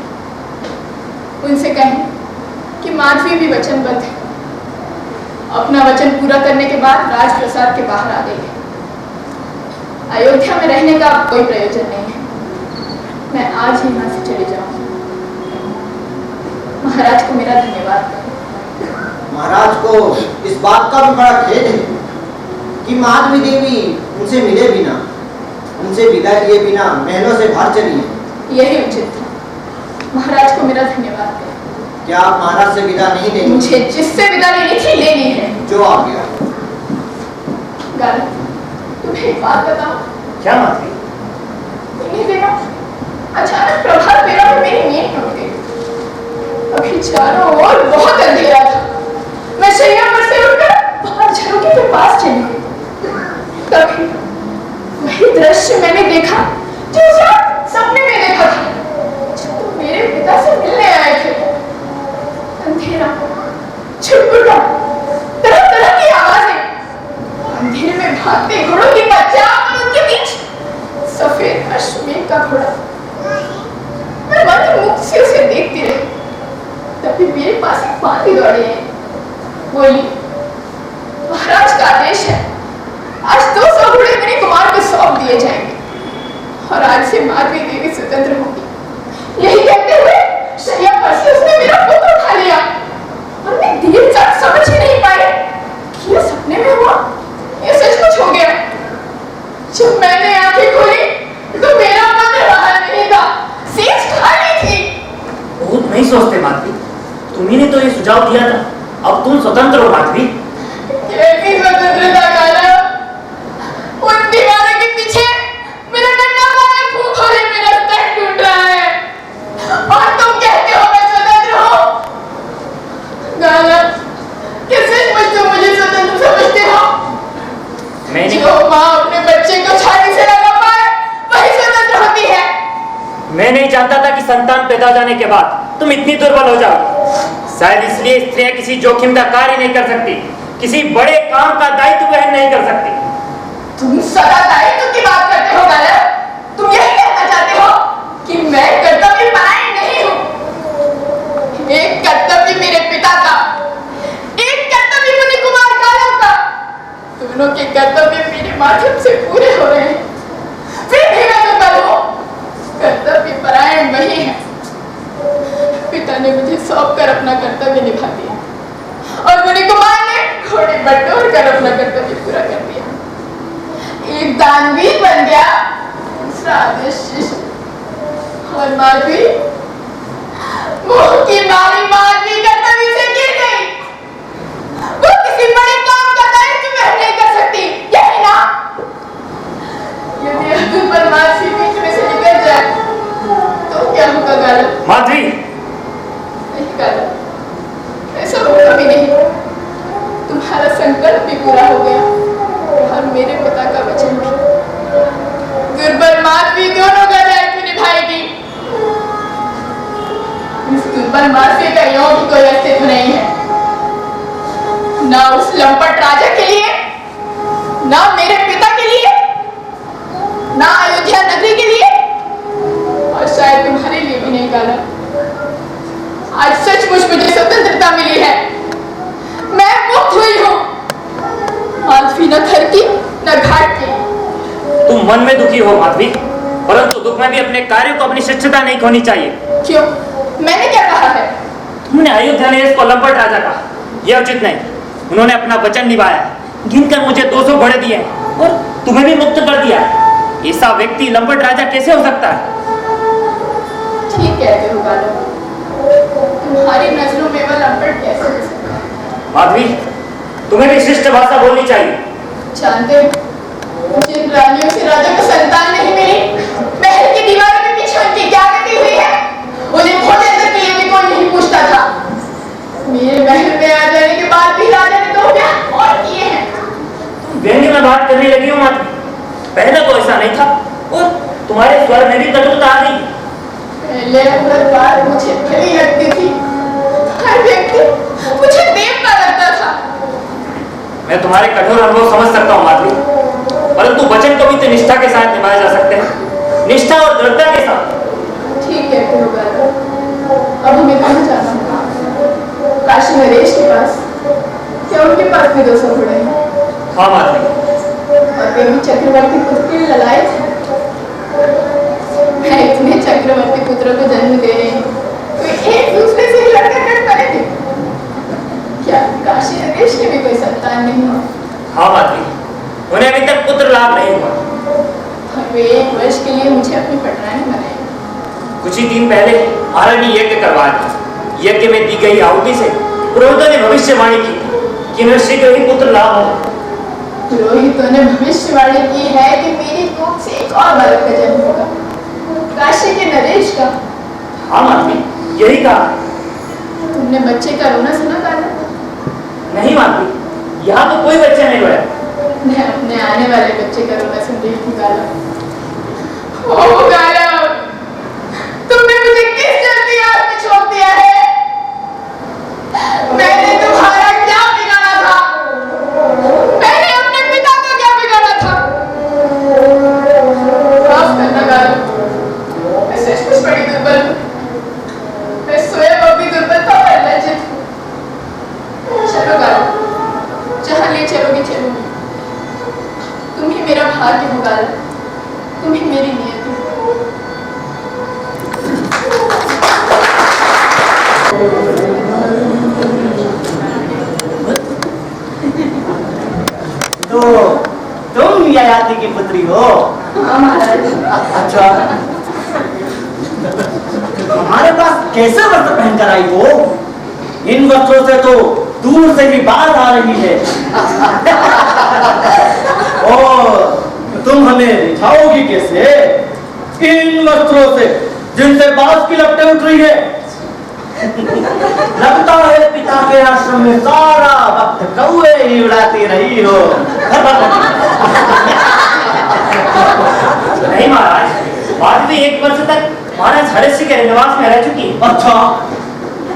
उनसे कहें कि माधवी भी वचनबद्ध है। अपना वचन पूरा करने के बाद राजप्रसाद के बाहर आ गई है। अयोध्या में रहने का कोई प्रयोजन नहीं है। मैं आज ही यहाँ से चली जाऊंगी। महाराज को मेरा धन्यवाद करें। महाराज को इस बात का भी बड़ा खेद है कि माधवी देवी उनसे मिले बिना, उनसे विदा लिए बिना महलों से बाहर चली है। यही उचित था। महाराज को मेरा धन्यवाद करें। क्या आप महाराज से विदा नहीं देंगे? मुझे जिससे विदा लेनी थी ले ली है। जो आ गया। गारद, तुम्हें एक बात बताओ। क्या माधवी? इन्हीं दिनों अचानक प्रभात बेला में मेरी नींद टूट गई। अभी चारों ओर बहुत अंधेरा था। मैं शैया पर से उठकर बाहर झरोखे के पास चली गई। तभी वही दृश्य मैंने देखा जो उस रात सपने में देखा था, जब तुम मेरे पिता से मिलने आए थे। अंधेरा, छुटपुटा, तरह तरह की आवाजें, अंधेरे में भागते घोड़ों की पहचान और उनके बीच सफेद अश्वमेध का घोड़ा। मैं मंद मुख से उसे देखती रही। तभी मेरे पास एक पांति दौड़ी है। बोली, महाराज का आदेश है, आज 200 घोड़े मेरे कुमार को सौंप दिए जाएंगे और आज से माधवी देवी स्वतंत्र होगी। यही कहते हुए शैया पर से उसने मेरा पुत्र उठा लिया और मैं देर तक समझ ही नहीं पाई कि ये सपने में हुआ, ये सचमुच हो गया। जब मैंने आंखें खोली तो मेरा पुत्र बाहर नहीं था, सेज खाली थी। बहुत नहीं सोचते माधवी, तुम्ही ने तो ये सुझाव दिया था, अब तुम स्वतंत्र हो माधवी। कैसी स्वतंत्रता गाला? उन दीवारों के पीछे मेरा नन्हा वाला भूख और मेरा सर टूट रहा है और तुम कहते हो मैं स्वतंत्र हूँ। गाला, कैसे तुम मुझे स्वतंत्र समझते हो? मैंने जो माँ अपने बच्चे को छाती से लगा पाए वही स्वतंत्र होती है। मैं नहीं जानता था कि संतान पैदा हो जाने के बाद तुम इतनी दुर्बल हो जाओ। शायद इसलिए स्त्रियां किसी जोखिम का कार्य नहीं कर सकती, किसी बड़े काम का दायित्व वहन नहीं कर सकती। तुम सदा दायित्व की बात करते हो गाला। तुम यही कहना चाहते हो कि मैं कर्तव्य परायण नहीं हूँ। एक कर्तव्य मेरे पिता का, एक कर्तव्य मुनि कुमार गालव का। दोनों के कर्तव्य मेरे माध्यम से पूरे हो रहे हैं। फिर भी मैं दुर्बल हूँ। कर्तव्य परायण वही है। पिता ने मुझे सौंप कर अपना कर्तव्य निभा दिया और मुनि कुमार ने घोड़े बटोर कर अपना कर्तव्य पूरा कर दिया। एक दानवीर बन गया, दूसरा आदेश शिष्य। और माधवी, मोह की मारी माधवी कर्तव्य से गिर गई। वो किसी बड़े काम का दायित्व वहन नहीं कर सकती, यही ना? यदि अब्दुल परमात्मा बीच में से निकल जाए तो क्या होगा गाला? माधवी, नहीं गाला, ऐसा होगा भी नहीं। तुम्हारा संकल्प भी पूरा लंपट राजा के लिए, ना मेरे पिता के लिए, ना अयोध्या नगरी के लिए, और शायद तुम्हारे लिए भी नहीं काला। आज सचमुच मुझे स्वतंत्रता मिली है, मैं मुक्त हुई हूँ। माधवी न घर की न घाट की। तुम मन में दुखी हो माधवी, परंतु दुख में भी अपने कार्यों को, अपनी शिष्टता नहीं खोनी चाहिए। क्यों? मैंने क्या कहा है? तुमने अयोध्या ने इसको लंपट राजा कहा, यह उचित नहीं। उन्होंने अपना वचन निभाया, गिनकर मुझे 200 घोड़े दिए और तुम्हें भी मुक्त कर दिया। ऐसा व्यक्ति लंपट राजा कैसे हो सकता है? ठीक कहते हो बालक, तुम्हारी नजरों में वह लंपट कैसे हो सकता है? माधवी, तुम्हें भी शिष्ट भाषा बोलनी चाहिए। जानते हो, जिन रानियों से राजा को संतान नहीं मिली, महल की दीवारों के पीछे उनकी क्या गति हुई है? उन्हें भोजन तक के लिए भी कोई नहीं पूछता था। मेरे महल में आ जाने के बाद भी राजा ने 2 ब्याह और किए हैं। व्यंग्य में बात करने लगी हो माधवी, पहले तो ऐसा नहीं था और तुम्हारे स्वर में भी कटुता आ गई। पहले हर बात मुझे भली लगती थी, हर व्यक्ति मुझे देवता लगता था। मैं तुम्हारे कठोर अनुभव समझ सकता हूँ माधवी, परंतु वचन को भी तो निष्ठा के साथ निभाए जा सकते हैं, निष्ठा और दृढ़ता के साथ। ठीक है अब हमें कहाँ जाना होगा? काशी नरेश के पास? क्या उनके पास भी 200 घोड़े हैं? हाँ माधवी। और वे भी चक्रवर्ती पुत्र के ललायत हैं। मैं इतने चक्रवर्ती पुत्रों को जन्म दे रही हूँ, कोई एक दूसरे से ही लड़कर कट पड़ेंगे। क्या काशी नरेश की भी कोई संतान नहीं है? हाँ माधवी, उन्हें अभी तक पुत्र लाभ नहीं हुआ। और वे 1 वर्ष के लिए मुझे अपनी पटरानी बनाएंगे। कुछ ही दिन पहले महारानी यज्ञ करवा दी। यज्ञ में दी गई आहुति से पुरोहितों ने भविष्यवाणी की कि मैं शीघ्र ही पुत्र लाभ होगा। पुरोहितों ने भविष्यवाणी की है कि मेरी कोख से एक और बालक का जन्म होगा, काशी के नरेश का। हाँ माधवी, यही कहा। तुमने बच्चे का रोना सुना काला? नहीं माधवी, यहाँ तो कोई बच्चा नहीं रोया। मैं अपने आने वाले बच्चे का रोना सुन रही थी काला। ओ काला, तुमने मुझे किस जल्दी आग में छोड़ दिया है? मैंने तुम्हारा क्या बिगाड़ा था? मैंने अपने पिता का क्या बिगाड़ा था? माफ करना काला, मैं सचमुच बड़ी दुर्बल हूँ। मैं स्वयं अपनी दुर्बलता पर लज्जित हूँ। चलो काला, जहाँ ले चलोगे चलोगे। तुम ही मेरा भाग्य हो काला, तुम ही मेरी नियति हो। तो तुम ययाति की पुत्री हो? हाँ महाराज। अच्छा, हमारे पास कैसे वस्त्र पहनकर आई हो? इन वस्त्रों से तो दूर से ही बात आ रही है। और तुम हमें रिझाओगी कैसे इन वस्त्रों से जिनसे बात की लपटें उठ रही है? लगता है पिता के आश्रम में सारा वक्त कौवे ही उड़ाती रही हो। नहीं महाराज, माधवी 1 वर्ष तक महाराज हरिश्री के निवास में रह चुकी। अच्छा,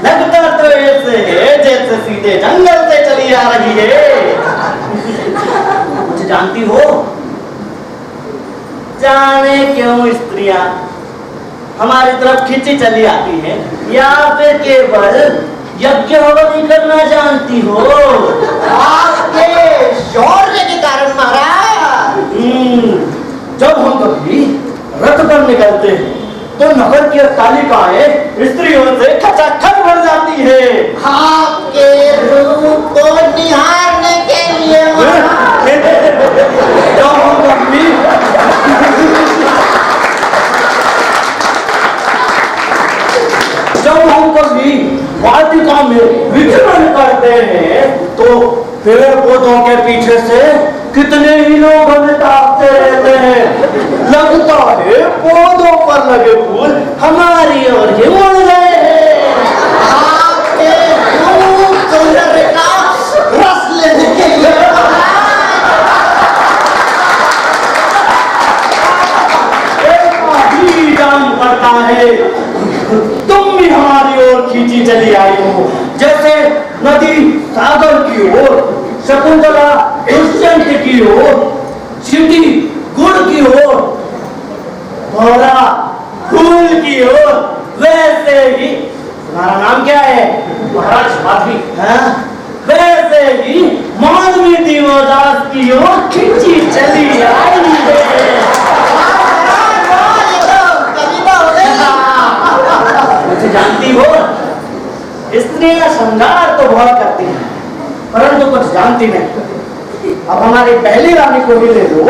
लगता तो ऐसे है जैसे सीधे जंगल से चली आ रही है। मुझे जानती हो, जाने क्यों स्त्रियां हमारी तरफ खींची चली आती है, या फिर केवल यज्ञ हवन करना जानती हो? आपके शौर्य के कारण महाराज। जब हम कभी रथ पर निकलते हैं तो नगर की अट्टालिकाएं स्त्रियों से खचाखच भर जाती है। आपके रूप को निहारने के लिए जब हम कभी वाटिका में विचरण करते हैं तो पेड़ पौधों के पीछे से कितने ही लोग हमें ताकते रहते हैं। लगता है पौधों पर लगे फूल हमारी ओर ही मुड़ गए हैं। आपके रूप सौंदर्य का रस लेने के लिए ही जान पड़ता है। तुम भी हमारी ओर खींची चली आई हो, जैसे नदी सागर की ओर शकुंतला दुष्यंत की ओर, चींटी गुड़ की ओर, भौरा फूल की ओर, वैसे ही तुम्हारा नाम क्या है? महाराज माधवी। हाँ? वैसे ही माधवी दीवादास की ओर खिंची चली आई है। मुझे जानती हो, स्त्रियां श्रृंगार तो बहुत करती हैं, परंतु कुछ जानती नहीं। अब हमारी पहली रानी को भी ले लो।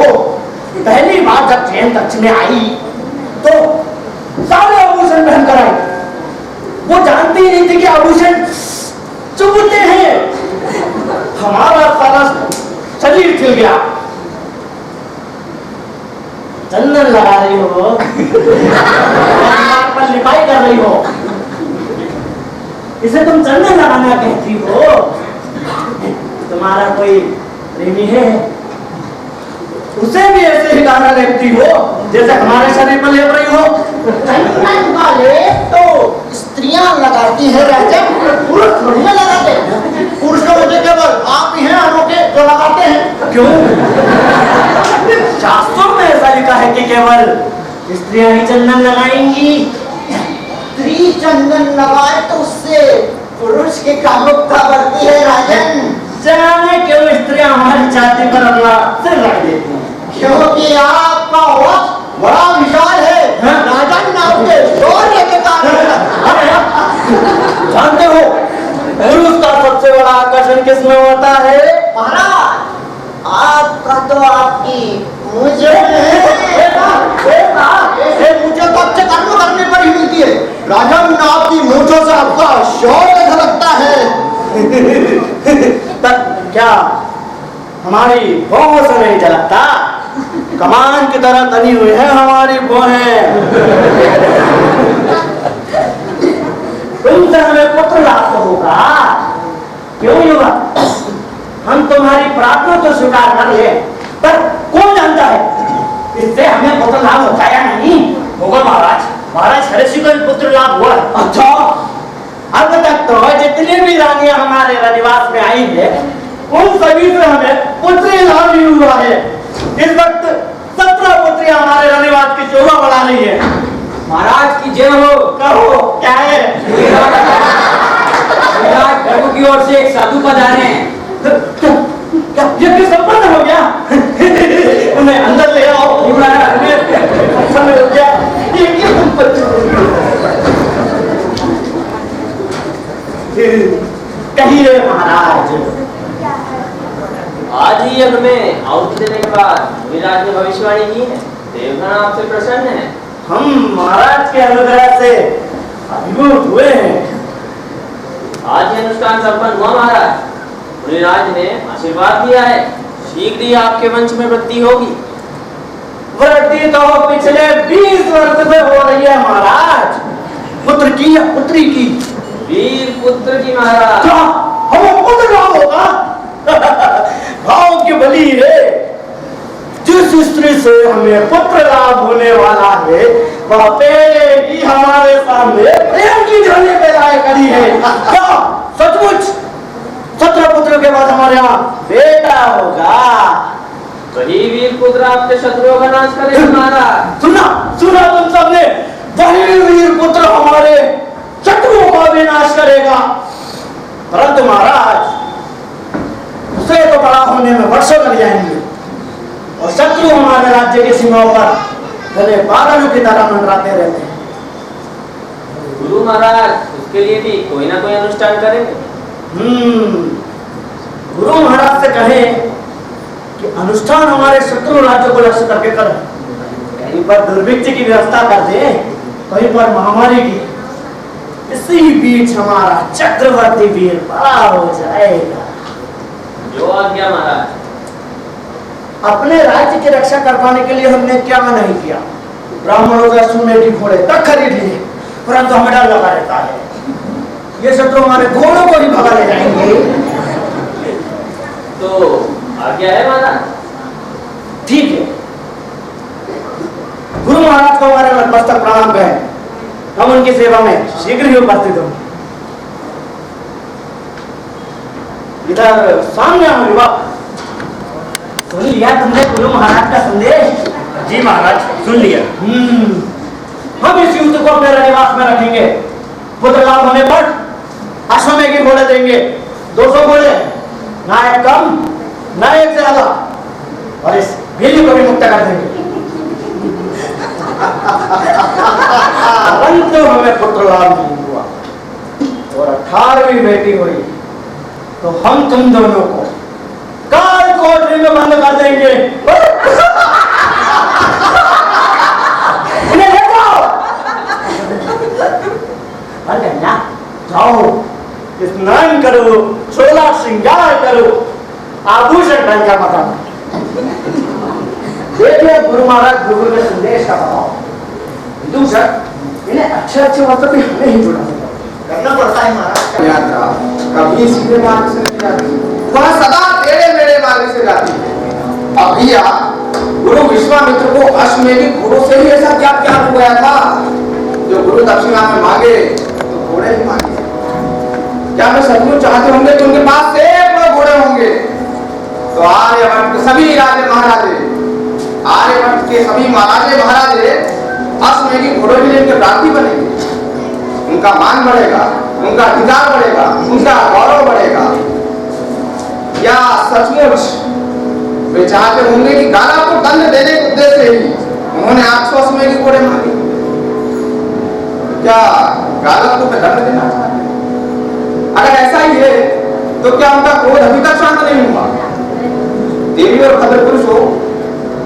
पहली बार जब ट्रेन कक्ष में आई तो सारे आभूषण पहनकर आई। वो जानती ही नहीं थी कि आभूषण चुभते हैं। हमारा सारा शरीर खिल गया। चंदन लगा रही हो, पर लिपाई कर रही हो, इसे तुम चंदन लगाना कहती हो? तुम्हारा कोई प्रेमी है? उसे भी ऐसे ही गाना लेपती हो जैसे हमारे शरीर पर लेप रही हो। चंदन का लेप तो स्त्रियां लगाती है राजन, पुरुष थोड़ी ना लगाते। पुरुषों में केवल आप ही हैं अनोखे जो लगाते हैं। क्यों? शास्त्रों में ऐसा लिखा है कि केवल स्त्रियां ही चंदन लगाएंगी। स्त्री चंदन लगाए तो उससे पुरुष की कामुकता बढ़ती है राजन। जाने क्यों स्त्रियां हमारी छाती पर अपना सिर रख देती हैं? क्योंकि आपका वक्त बड़ा विशाल है। राजन आपके शौर्य के कारण। जानते हो पुरुष का सबसे बड़ा आकर्षण किसमें होता है? महाराज, आपका तो आपकी मुझे मुझे तो अच्छे कर्म करने पर ही मिलती है। राजन आपकी मूंछों से आपका शौर्य झलकता है। तब क्या हमारी भौहों से नहीं झलकता? कमान की तरह तनी हुई है हमारी भौहें। तुमसे हमें पुत्र लाभ तो होगा। क्यों युवा? हम तुम्हारी प्रार्थना तो स्वीकार कर ले, पर कौन जानता है इससे हमें पुत्र लाभ होता या नहीं? होगा महाराज। महाराज हर्षि को भी पुत्र लाभ हुआ। अच्छा, अब तक तो जितनी भी रानियां हमारे रनिवास में आई है उन सभी से हमें पुत्री लाभ ही हुआ है। इस वक्त 17 पुत्रियां हमारे रनिवास की शोभा बढ़ा रही है। महाराज की जय हो। कहो क्या है? महाराज प्रभु की ओर से एक साधु पधारे हैं। क्या ये संपन्न हो गया? उन्हें अंदर ले आओ। समय हो गया। ये कहिए महाराज। आज ही यज्ञ में आहुति देने के बाद विराज ने भविष्यवाणी की है, देवगण आपसे प्रसन्न है। हम महाराज के अनुग्रह से अभिभूत हुए हैं। आज ही अनुष्ठान संपन्न हुआ महाराज। मुनिराज ने आशीर्वाद दिया है, शीघ्र ही आपके वंश में वृद्धि होगी। वृद्धि तो पिछले 20 वर्ष से हो रही है महाराज। पुत्र की या पुत्री की? वीर पुत्र की महाराज। क्या हमें पुत्र लाभ होगा? भाव की बलि है। जिस स्त्री से हमें पुत्र लाभ होने वाला है वह पहले ही हमारे सामने प्रेम की झोली फैलाए खड़ी है। क्या सचमुच 17 पुत्र के बाद हमारे यहाँ बेटा होगा? वही वीर पुत्र आपके शत्रुओं का नाश करेगा महाराज। सुना सुना तुम सबने, वही वीर पुत्र हमारे शत्रुओं का विनाश करेगा। परंतु महाराज उसे तो बड़ा होने में वर्षों लग जाएंगे और शत्रु हमारे राज्य की सीमाओं पर गले बादलों की तरह मंडराते रहते हैं। गुरु महाराज उसके लिए भी कोई ना कोई अनुष्ठान करेंगे। गुरु महाराज से कहें कि अनुष्ठान हमारे शत्रु राज्यों को लक्ष्य करके करें। कहीं पर दुर्भिक्ष की व्यवस्था कर दे, कहीं पर महामारी की। इसी बीच हमारा चक्रवर्ती वीर बड़ा हो जाएगा। जो आज्ञा महाराज। अपने राज्य की रक्षा कर पाने के लिए हमने क्या नहीं किया। ब्राह्मणों का सोने की घोड़े तक खरीद लिए, परंतु हमें डर लगा रहता है ये शत्रु हमारे घोड़ों को ही भगा ले जाएंगे। तो आज्ञा है महाराज। ठीक है, गुरु महाराज को हमारे नतमस्तक प्रणाम कहें। हम उनकी सेवा में शीघ्र ही उपस्थित होंगे। इधर सामने आओ युवा। सुन लिया तुमने गुरु महाराज का संदेश? जी महाराज, सुन लिया। हम इस युद्ध को अपने रनिवास में रखेंगे। पुत्र लाभ होने पर अश्वमेघ की घोड़े देंगे, 200 घोड़े, ना एक कम ना एक ज्यादा, और इस बिल्ली को भी मुक्त कर देंगे। परंतु हमें पुत्र लाभ नहीं हुआ और 18वीं बेटी हुई तो हम तुम दोनों को काल कोठरी में बंद कर देंगे। इन्हें ले जाओ। जाओ, स्नान करो, 16 श्रृंगार करो, आभूषण पहन कर मत आना। देखिए गुरु महाराज गुरु के संदेश का भाव। दूसरा, इन्हें अच्छे अच्छे वस्त्र भी हमें ही जुड़ा करना पड़ता है महाराज। यात्रा कभी सीधे मार्ग से नहीं जाती, वह सदा टेढ़े मेढ़े मार्ग से जाती है। अभी गुरु विश्वामित्र को अश्वमेघी घोड़ों से ही ऐसा क्या प्यार हुआ था जो गुरु दक्षिणा में मांगे तो घोड़े ही मांगे। क्या वे सचमुच चाहते होंगे कि उनके पास सैकड़ों घोड़े होंगे तो आर्यभट्ट के सभी राजे महाराजे, आर्यभट्ट के सभी महाराजे महाराजे अश्वमेघी घोड़ों के लिए इनके प्रार्थी बनेंगे। उनका मान बढ़ेगा, उनका अधिकार बढ़ेगा, उनका गौरव बढ़ेगा। या सचमुच वे चाहते होंगे कि गाला को दंड देने के उद्देश्य से ही उन्होंने 800 अश्वमेघी घोड़े मांगे? क्या गाला को दंड देना चाहते? अगर ऐसा ही है तो क्या उनका क्रोध अभी तक शांत नहीं हुआ? देवी और भद्र पुरुष हो,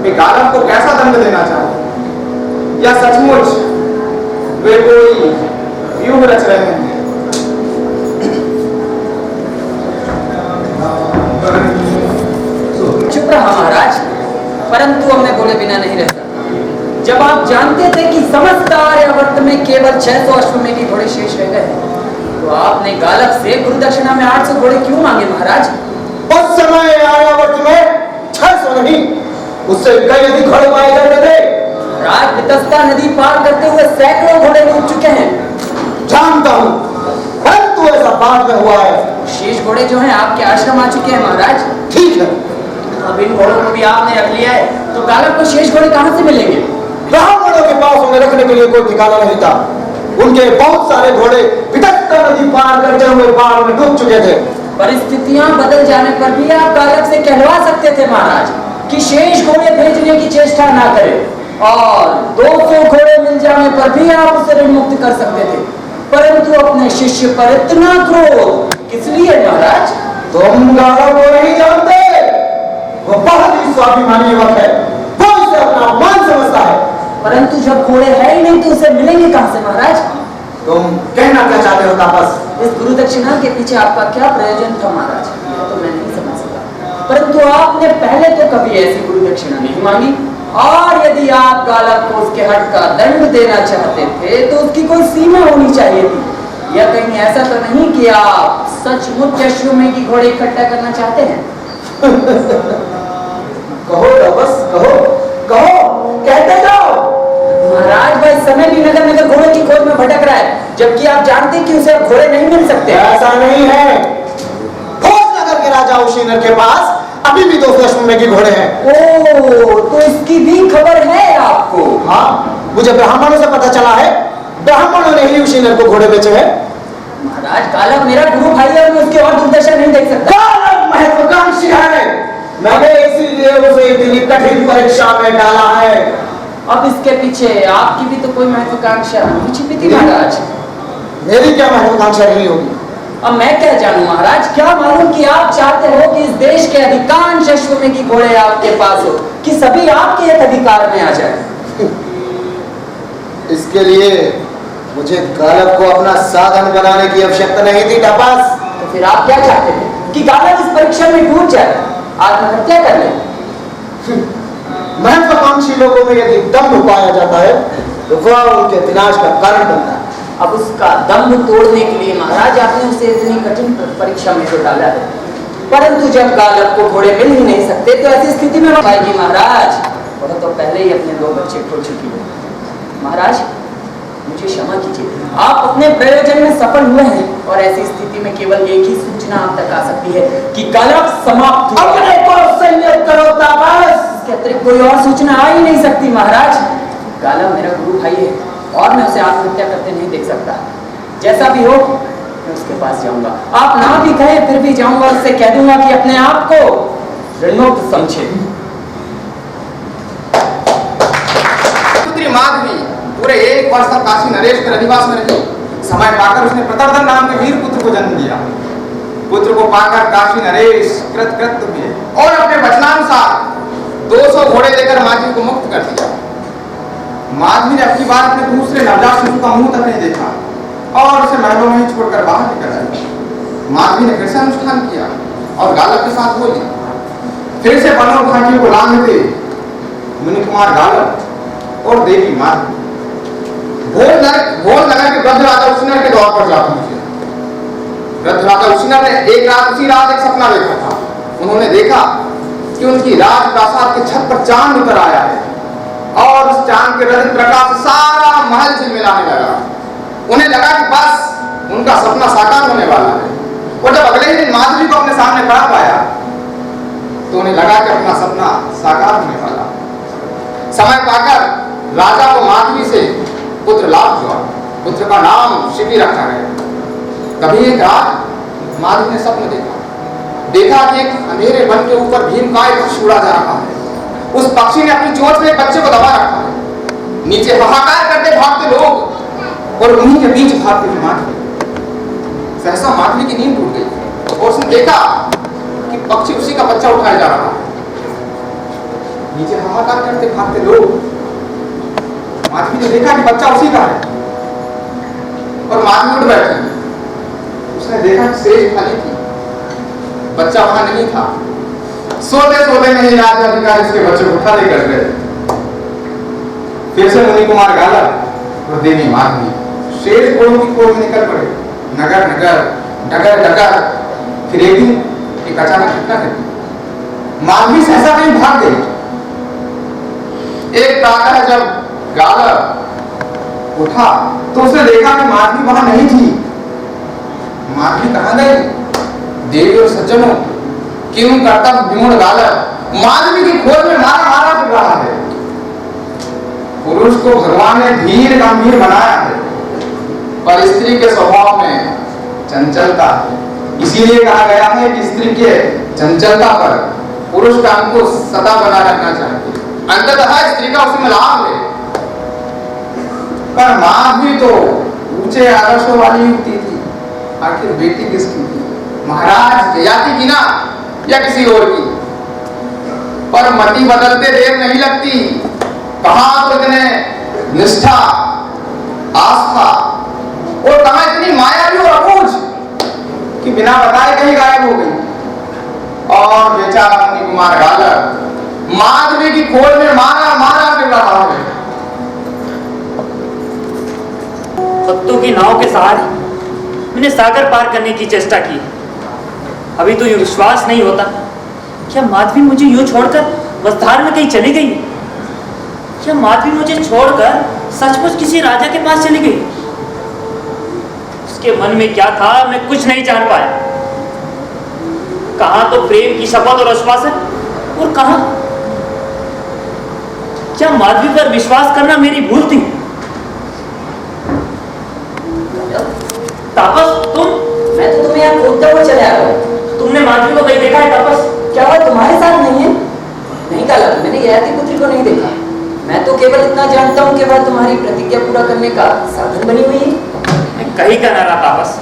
वे गाला को कैसा दंड देना चाहते? या सचमुच वे कोई व्यूह रच रहे हैं? चुप रहा महाराज, परंतु अब मैं बोले बिना नहीं रहता। जब आप जानते थे कि समस्त आर्यावर्त में केवल 600 अश्वमेघी घोड़े शेष रह गए, तो आपने गालक से गुरु दक्षिणा में 800 घोड़े क्यों मांगे महाराज? उस समय आर्यावर्त में 600 नहीं, उससे कई अधिक घोड़े पाए जाते थे। राज वितस्ता नदी पार करते हुए सैकड़ों घोड़े लूट चुके हैं। जानता हूं, परंतु ऐसा बाद में हुआ है। शेष घोड़े जो हैं आपके आश्रम आ चुके हैं महाराज। ठीक है, अब इन घोड़ों को भी आपने रख लिया है, तो गालक को शेष घोड़े कहां से मिलेंगे? ब्राह्मणों के पास उन्हें रखने के लिए कोई ठिकाना नहीं था। उनके बहुत सारे घोड़े वितस्ता नदी पार करते हुए बाढ़ में डूब चुके थे। परिस्थितियां बदल जाने पर भी आप गालक से कहलवा सकते थे महाराज कि शेष घोड़े भेजने की चेष्टा ना करें, और 200 घोड़े मिल जाने पर भी आप उसे ऋण मुक्त कर सकते थे। परंतु अपने शिष्य पर इतना क्रोध किस लिए महाराज? तुम गालक को नहीं जानते, वो बहुत ही स्वाभिमानी युवक है, वो इसे अपना मान समझता है। परंतु जब घोड़े है ही नहीं तो उसे मिलेंगे कहां से महाराज? तुम कहना क्या चाहते हो तापस? इस गुरु दक्षिणा के पीछे आपका क्या प्रयोजन था महाराज? यह तो मैं नहीं समझ सका। परंतु आपने पहले तो कभी ऐसी गुरु दक्षिणा नहीं मांगी, और यदि आप गालक को उसके हट का दंड देना चाहते थे तो उसकी कोई सीमा होनी चाहिए थी। या कहीं ऐसा तो नहीं कि आप सचमुच अश्वमेघी घोड़े इकट्ठा करना चाहते हैं? कहो तापस, कहो कहो, कहते जाओ। महाराज भाई समय भी नगर नगर घोड़े की खोज में भटक रहा है, जबकि आप जानते हैं कि उसे अब घोड़े नहीं मिल सकते। ऐसा नहीं है, भोजनगर के राजा उशीनर के पास अभी भी 200 अश्वमेघी घोड़े हैं। ओह, तो इसकी भी खबर है आपको? हाँ, मुझे ब्राह्मणों से पता चला है, ब्राह्मणों ने ही उशीनर को घोड़े बेचे हैं। महाराज गालक मेरा गुरु भाई है, मैं उसकी और दुर्दशा नहीं देख सकता। गालक महत्वाकांक्षी है, मैंने इसीलिए उसे इतनी कठिन परीक्षा में डाला है। अब इसके पीछे आपकी भी तो कोई महत्वाकांक्षा नहीं छिपी थी महाराज? मेरी क्या महत्वाकांक्षा नहीं होगी? अब मैं क्या जानूं महाराज, क्या मालूम कि आप चाहते हो कि इस देश के अधिकांश अश्वमेघी घोड़े आपके पास हो, कि सभी आपके एक अधिकार में आ जाए। इसके लिए मुझे गालक को अपना साधन बनाने की आवश्यकता नहीं थी तापस। तो फिर आप क्या चाहते थे? कि गालक इस परीक्षा में टूट जाए, आत्महत्या कर ले? महत्वाकांक्षी लोगों में यदि दम्भ पाया जाता है तो वह उनके विनाश का कारण बनता है। अब उसका दम्भ तोड़ने के लिए महाराज आपने उसे इतनी कठिन परीक्षा में तो डाला है, परंतु जब गालक को घोड़े मिल ही नहीं सकते तो ऐसी स्थिति में पाएगी महाराज। वह तो पहले ही अपने 2 बच्चे खो चुकी है। महाराज मुझे क्षमा कीजिए। आप अपने प्रयोजन में सफल हुए हैं और ऐसी स्थिति में केवल एक ही सूचना आप तक आ सकती है कि कलह समाप्त हुआ। अपने को संयत करो ताबस। इसके अतिरिक्त कोई और सूचना आ ही नहीं सकती महाराज। गालव मेरा गुरु भाई है और मैं उसे आत्महत्या करते नहीं देख सकता। जैसा भी हो मैं उसके पास जाऊंगा। आप ना भी कहें फिर भी जाऊंगा, उससे कह दूंगा कि अपने आप को ऋणमुक्त समझे। पुत्री माधवी पूरे 1 वर्ष तक काशी नरेश के रनिवास में रही। समय पाकर उसने प्रतापधन नाम के वीर पुत्र को जन्म दिया। पुत्र को पाकर काशी नरेश कृतकृत्य हुए और अपने वचनानुसार 200 घोड़े लेकर माधवी को मुक्त कर दिया। माधवी ने अपनी बात अपने दूसरे नवजात शिशु का मुंह तक नहीं देखा और उसे महलों में ही छोड़कर बाहर निकल आई। माधवी ने फिर से अनुष्ठान किया और गालव के साथ बोली। फिर से बनों घाटियों को लांघते मुनि कुमार गालव और देवी माधवी भोल नगर के वृद्ध राजा उसिनर के दौर पर जा पहुंचे। वृद्ध राजा उसिनर ने एक रात एक सपना देखा था। उन्होंने देखा कि उनकी राज प्रासाद के छत पर चांद उतर आया है और उस चांद के रजत प्रकाश से सारा महल झिलमिलाने लगा। उन्हें लगा कि बस उनका सपना साकार होने वाला है। और जब अगले ही दिन माधवी को अपने सामने खड़ा पाया तो उन्हें लगा कि अपना सपना साकार होने वाला। समय पाकर राजा को माधवी से पुत्र लाभ हुआ। पुत्र का नाम शिवी रखा गया। कभी एक रात माधवी ने स्वप्न देखा कि एक अंधेरे वन के ऊपर भीमकाय पक्षी उड़ा जा रहा है। उस पक्षी ने अपनी चोंच में एक बच्चे को दबा रखा है। नीचे हाहाकार करते भागते लोग और उन्हीं के बीच भागती हुई माधवी। सहसा माधवी की नींद टूट गई और उसने देखा कि पक्षी उसी का बच्चा उठाया जा रहा है। नीचे हाहाकार करते भागते लोग, माधवी ने देखा कि बच्चा उसी का है और माधवी उठ बैठी। उसने देखा कि सेज खाली थी, बच्चा वहां नहीं था। सोते सोते में ही राजा अधिकारी उसके बच्चे को उठा लेकर गए। फिर से मुनि कुमार गालव और देवी माधवी शेष घोड़ों की खोज में निकल पड़े। नगर नगर डगर डगर। फिर एक दिन एक अचानक घटना घटी। माधवी सहसा कहीं भाग गई। एक प्रातः जब गालव उठा तो उसने देखा कि माधवी वहां नहीं थी। माधवी कहां गई? देवी और सज्जनों, क्यों कर्तव्य विमूढ़ गालव माधवी की खोज में मारा मारा फिर रहा है। पुरुष को भगवान ने धीर गंभीर बनाया है पर स्त्री के स्वभाव में चंचलता है। इसीलिए कहा गया है कि स्त्री के चंचलता पर पुरुष का अंकुश सदा बना रखना चाहिए। अंततः स्त्री का उसमें लाभ है। पर माधवी तो ऊंचे आदर्शों वाली युक्ति थी। आखिर बेटी किसकी थी? महाराज ययाति की ना, या किसी और की? पर मति बदलते देर नहीं लगती। कहां तो इतने निष्ठा, आस्था और कहां इतनी मायावी और अबूझ कि बिना बताए कहीं गायब हो गई। और बेचारा मुनि कुमार गालव माधवी की खोज में मारा मारा फिर रहा है। पत्तों की नाव के सहारे मैंने सागर पार करने की चेष्टा की। अभी तो ये विश्वास नहीं होता, क्या माधवी मुझे यूं छोड़कर वसधार में कहीं चली गई? क्या माधवी मुझे छोड़कर सचमुच किसी राजा के पास चली गई? उसके मन में क्या था मैं कुछ नहीं जान पाया। कहां तो प्रेम की शपथ और आश्वासन और कहां क्या माधवी पर विश्वास करना मेरी भूल थी? तापस तुम? मैं तो तुम्हें यहाँ खोदते हुए चले आ रहा हूँ। तुमने माधवी को कहीं देखा है तापस? क्या वो तुम्हारे साथ नहीं है? नहीं गालव, मैंने ययाति पुत्री को नहीं देखा। मैं तो केवल इतना जानता हूँ कि वह तुम्हारी प्रतिज्ञा पूरा करने का साधन बनी हुई है। कहीं का ना रहा तापस।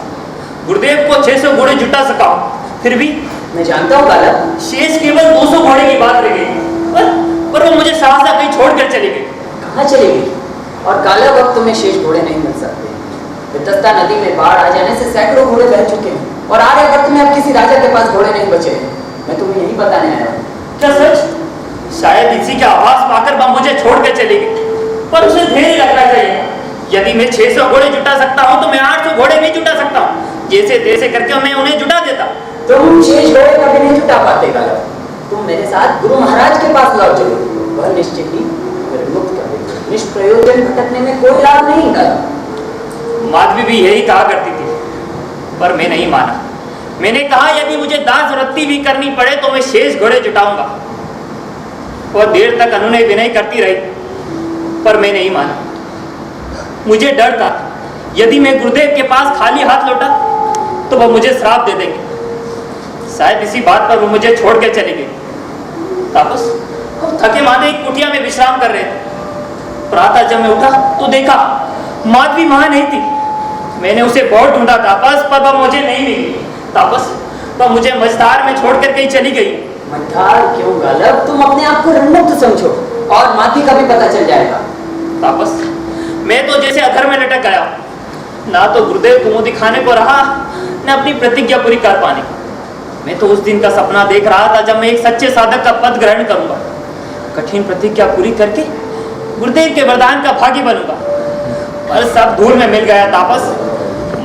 गुरुदेव को 600 घोड़े जुटा सका हूं, फिर भी मैं जानता हूँ गालव, शेष केवल 200 घोड़े की बात रह गई। पर वो मुझे सहसा कहीं छोड़कर चली गई। कहाँ चली गई? और गालव अब तुम्हें शेष घोड़े नहीं मिल सकते। वितस्ता नदी में बाढ़ आ जाने से सैकड़ों घोड़े बह चुके हैं और आर्यवर्त में अब किसी राजा के पास घोड़े नहीं बचे हैं। मैं तुम्हें यही बताने आया हूँ। क्या सच? शायद इसी का आभास पाकर वह मुझे छोड़कर चली गई। पर उसे धैर्य रखना चाहिए। यदि मैं 600 घोड़े जुटा सकता हूँ तो मैं 800 घोड़े भी जुटा सकता हूँ। जैसे तैसे करके मैं उन्हें जुटा देता। तुम शेष घोड़े कभी नहीं जुटा पाते गालव। तुम मेरे साथ गुरु महाराज के पास लौट चलो, वह निश्चित ही मुक्त कर देगा। निष्प्रयोजन भटकने में कोई लाभ नहीं था। माधवी भी यही कहा करती थी, पर मैं नहीं माना। मैंने कहा यदि मुझे दास रत्ती भी करनी पड़े तो मैं शेष घोड़े जुटाऊंगा। और देर तक अनुनय विनय करती रही, पर मैं नहीं माना। मुझे डर था यदि मैं गुरुदेव के पास खाली हाथ लौटा तो वह मुझे श्राप दे देंगे। शायद इसी बात पर वो मुझे छोड़ के चली गई। तापस हम थके मांदे एक कुटिया में विश्राम कर रहे थे। प्रातः जब मैं उठा तो देखा माधवी वहां नहीं थी। मैंने उसे बहुत ढूंढा तापस, पर वह मुझे नहीं मिली। तापस वह मुझे मझधार में छोड़कर कहीं चली गई। मझधार क्यों गालब? तुम अपने आप को रणमुक्त समझो और माधवी का भी पता चल जाएगा। तापस मैं तो जैसे अधर में लटक गया, ना तो गुरुदेव को मुंह दिखाने को रहा, न अपनी प्रतिज्ञा पूरी कर पाने। मैं तो उस दिन का सपना देख रहा था जब मैं एक सच्चे साधक का पद ग्रहण करूंगा, कठिन प्रतिज्ञा पूरी करके गुरुदेव के वरदान का भागी बनूंगा। पर सब धूल में मिल गया तापस।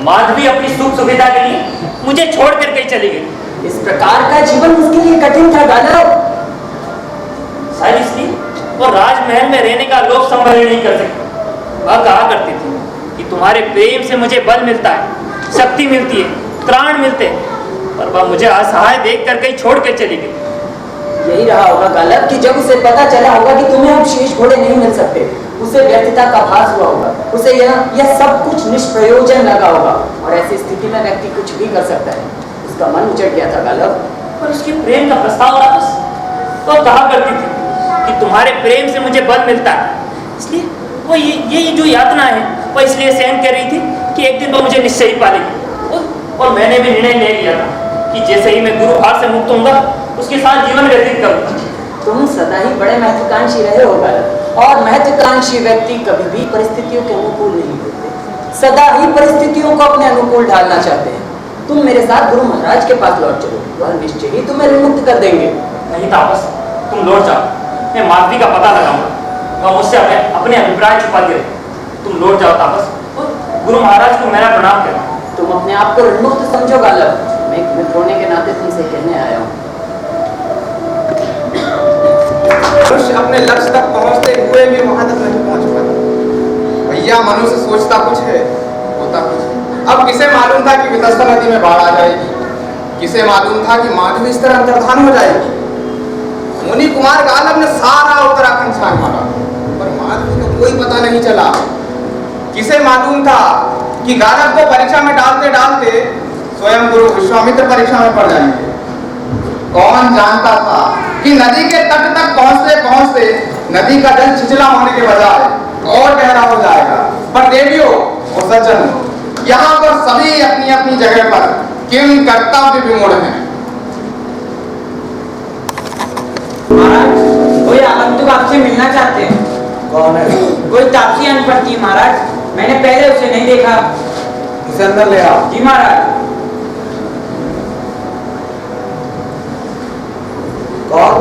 माधवी अपनी सुख सुविधा के लिए मुझे छोड़ कर कहीं चली गई। इस प्रकार का जीवन उसके लिए कठिन था गालब। शायद इसलिए वो राजमहल में रहने का लोभ संभल नहीं कर सकती। वह कहा करती थी कि तुम्हारे प्रेम से मुझे बल मिलता है, शक्ति मिलती है, प्राण मिलते हैं। पर वह मुझे असहाय देख कर कहीं छोड़ के चली गई। यही रहा होगा गालब कि जब उसे पता चला होगा कि तुम्हें अब शेष घोड़े नहीं मिल सकते, उसे व्यर्थता का भास हुआ होगा। उसे यह सब कुछ निष्प्रयोजन लगा होगा और ऐसी स्थिति में व्यक्ति कुछ भी कर सकता है। उसका मन उचट गया था गालब। और उसके प्रेम का प्रस्ताव वापस तो कहा करती थी कि तुम्हारे प्रेम से मुझे बल मिलता है। इसलिए वो ये जो यातना है वो इसलिए सहन कर रही थी कि एक दिन वो मुझे निश्चय ही पालेगी। और मैंने भी निर्णय ले लिया था कि जैसे ही मैं गुरु भार से मुक्त होऊंगा उसके साथ जीवन व्यतीत करूंगा। तुम सदा ही बड़े महत्वाकांक्षी रहे हो गालब, और महत्वाकांक्षी व्यक्ति कभी भी परिस्थितियों के अनुकूल नहीं होते, सदा ही परिस्थितियों को अपने अनुकूल ढालना चाहते हैं। तुम मेरे साथ गुरु महाराज के पास लौट चलो, वह निश्चय ही तुम्हें विमुक्त कर देंगे। नहीं तापस, तुम लौट जाओ, मैं माधवी का पता लगाऊंगा। वह मुझसे अपने अभिप्राय छुपा दे। तुम लौट जाओ तापस, गुरु महाराज को मेरा प्रणाम करो। तुम अपने आप को रणमुक्त समझो गालब। मैं एक मित्र होने के नाते तुमसे कहने आया हूँ। मनुष्य अपने लक्ष्य तक पहुंचते हुए भी वहां तक नहीं पहुंच पाता। भैया मनुष्य सोचता कुछ है, होता कुछ है। अब किसे मालूम था कि वितस्ता नदी में बाढ़ आ जाएगी, किसे मालूम था कि माधवी इस तरह अंतर्धान हो जाएगी। मुनि कुमार गालब ने सारा उत्तराखंड छान मारा, पर माधवी को कोई पता नहीं चला। किसे मालूम था कि गालब को परीक्षा में डालते डालते स्वयं गुरु विश्वामित्र परीक्षा में पड़ जाएंगे। कौन जानता था कि नदी के तट तक पहुंचते पहुंचते नदी का जल छिछला होने के बजाय और गहरा हो जाएगा। पर देवियों और सज्जनों, यहाँ पर सभी अपनी अपनी जगह पर किम कर्तव्य विमूढ़ हैं। महाराज, कोई आगंतुक आपसे मिलना चाहते हैं। कौन है? कोई तापसी अनपढ़ महाराज, मैंने पहले उसे नहीं देखा। उसे अंदर ले आओ। जी महाराज। कौन?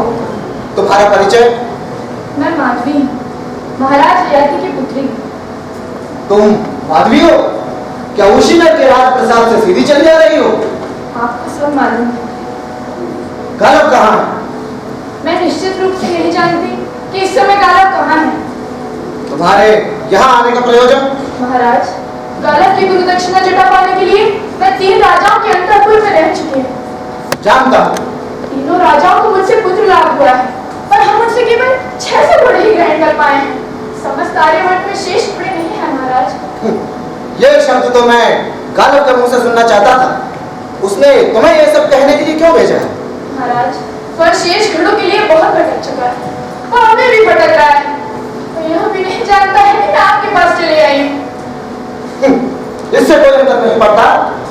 तुम्हारा परिचय? मैं माधवी हूँ, महाराज ययाति की पुत्री। तुम माधवी हो? क्या उसी नगर के राज प्रसाद से सीधी चली आ रही हो? आपको सब मालूम है। गालब कहाँ है? मैं निश्चित रूप से नहीं जानती कि इस समय गालब कहाँ है। तुम्हारे यहाँ आने का प्रयोजन? महाराज, गालब की गुरु दक्षिणा जुटा पाने के लिए मैं 3 राजाओं के अंतःपुर में रह चुकी हूँ। जानता हूँ। तीनों राजाओं को मुझसे पुत्र लाभ हुआ है, पर हम उनसे केवल 600 घोड़े ही ग्रहण कर पाए हैं। समस्त आर्यभट्ट में शेष घोड़े नहीं है महाराज। ये शब्द तो मैं गालब के मुंह से सुनना चाहता था। उसने तुम्हें ये सब कहने के लिए क्यों भेजा है? महाराज, पर शेष घोड़ों के लिए बहुत भटक चुका है, और हमें भी भटक रहा है। तो यह भी नहीं जानता है कि मैं आपके पास चले आई हूँ। इससे कोई अंतर नहीं पड़ता।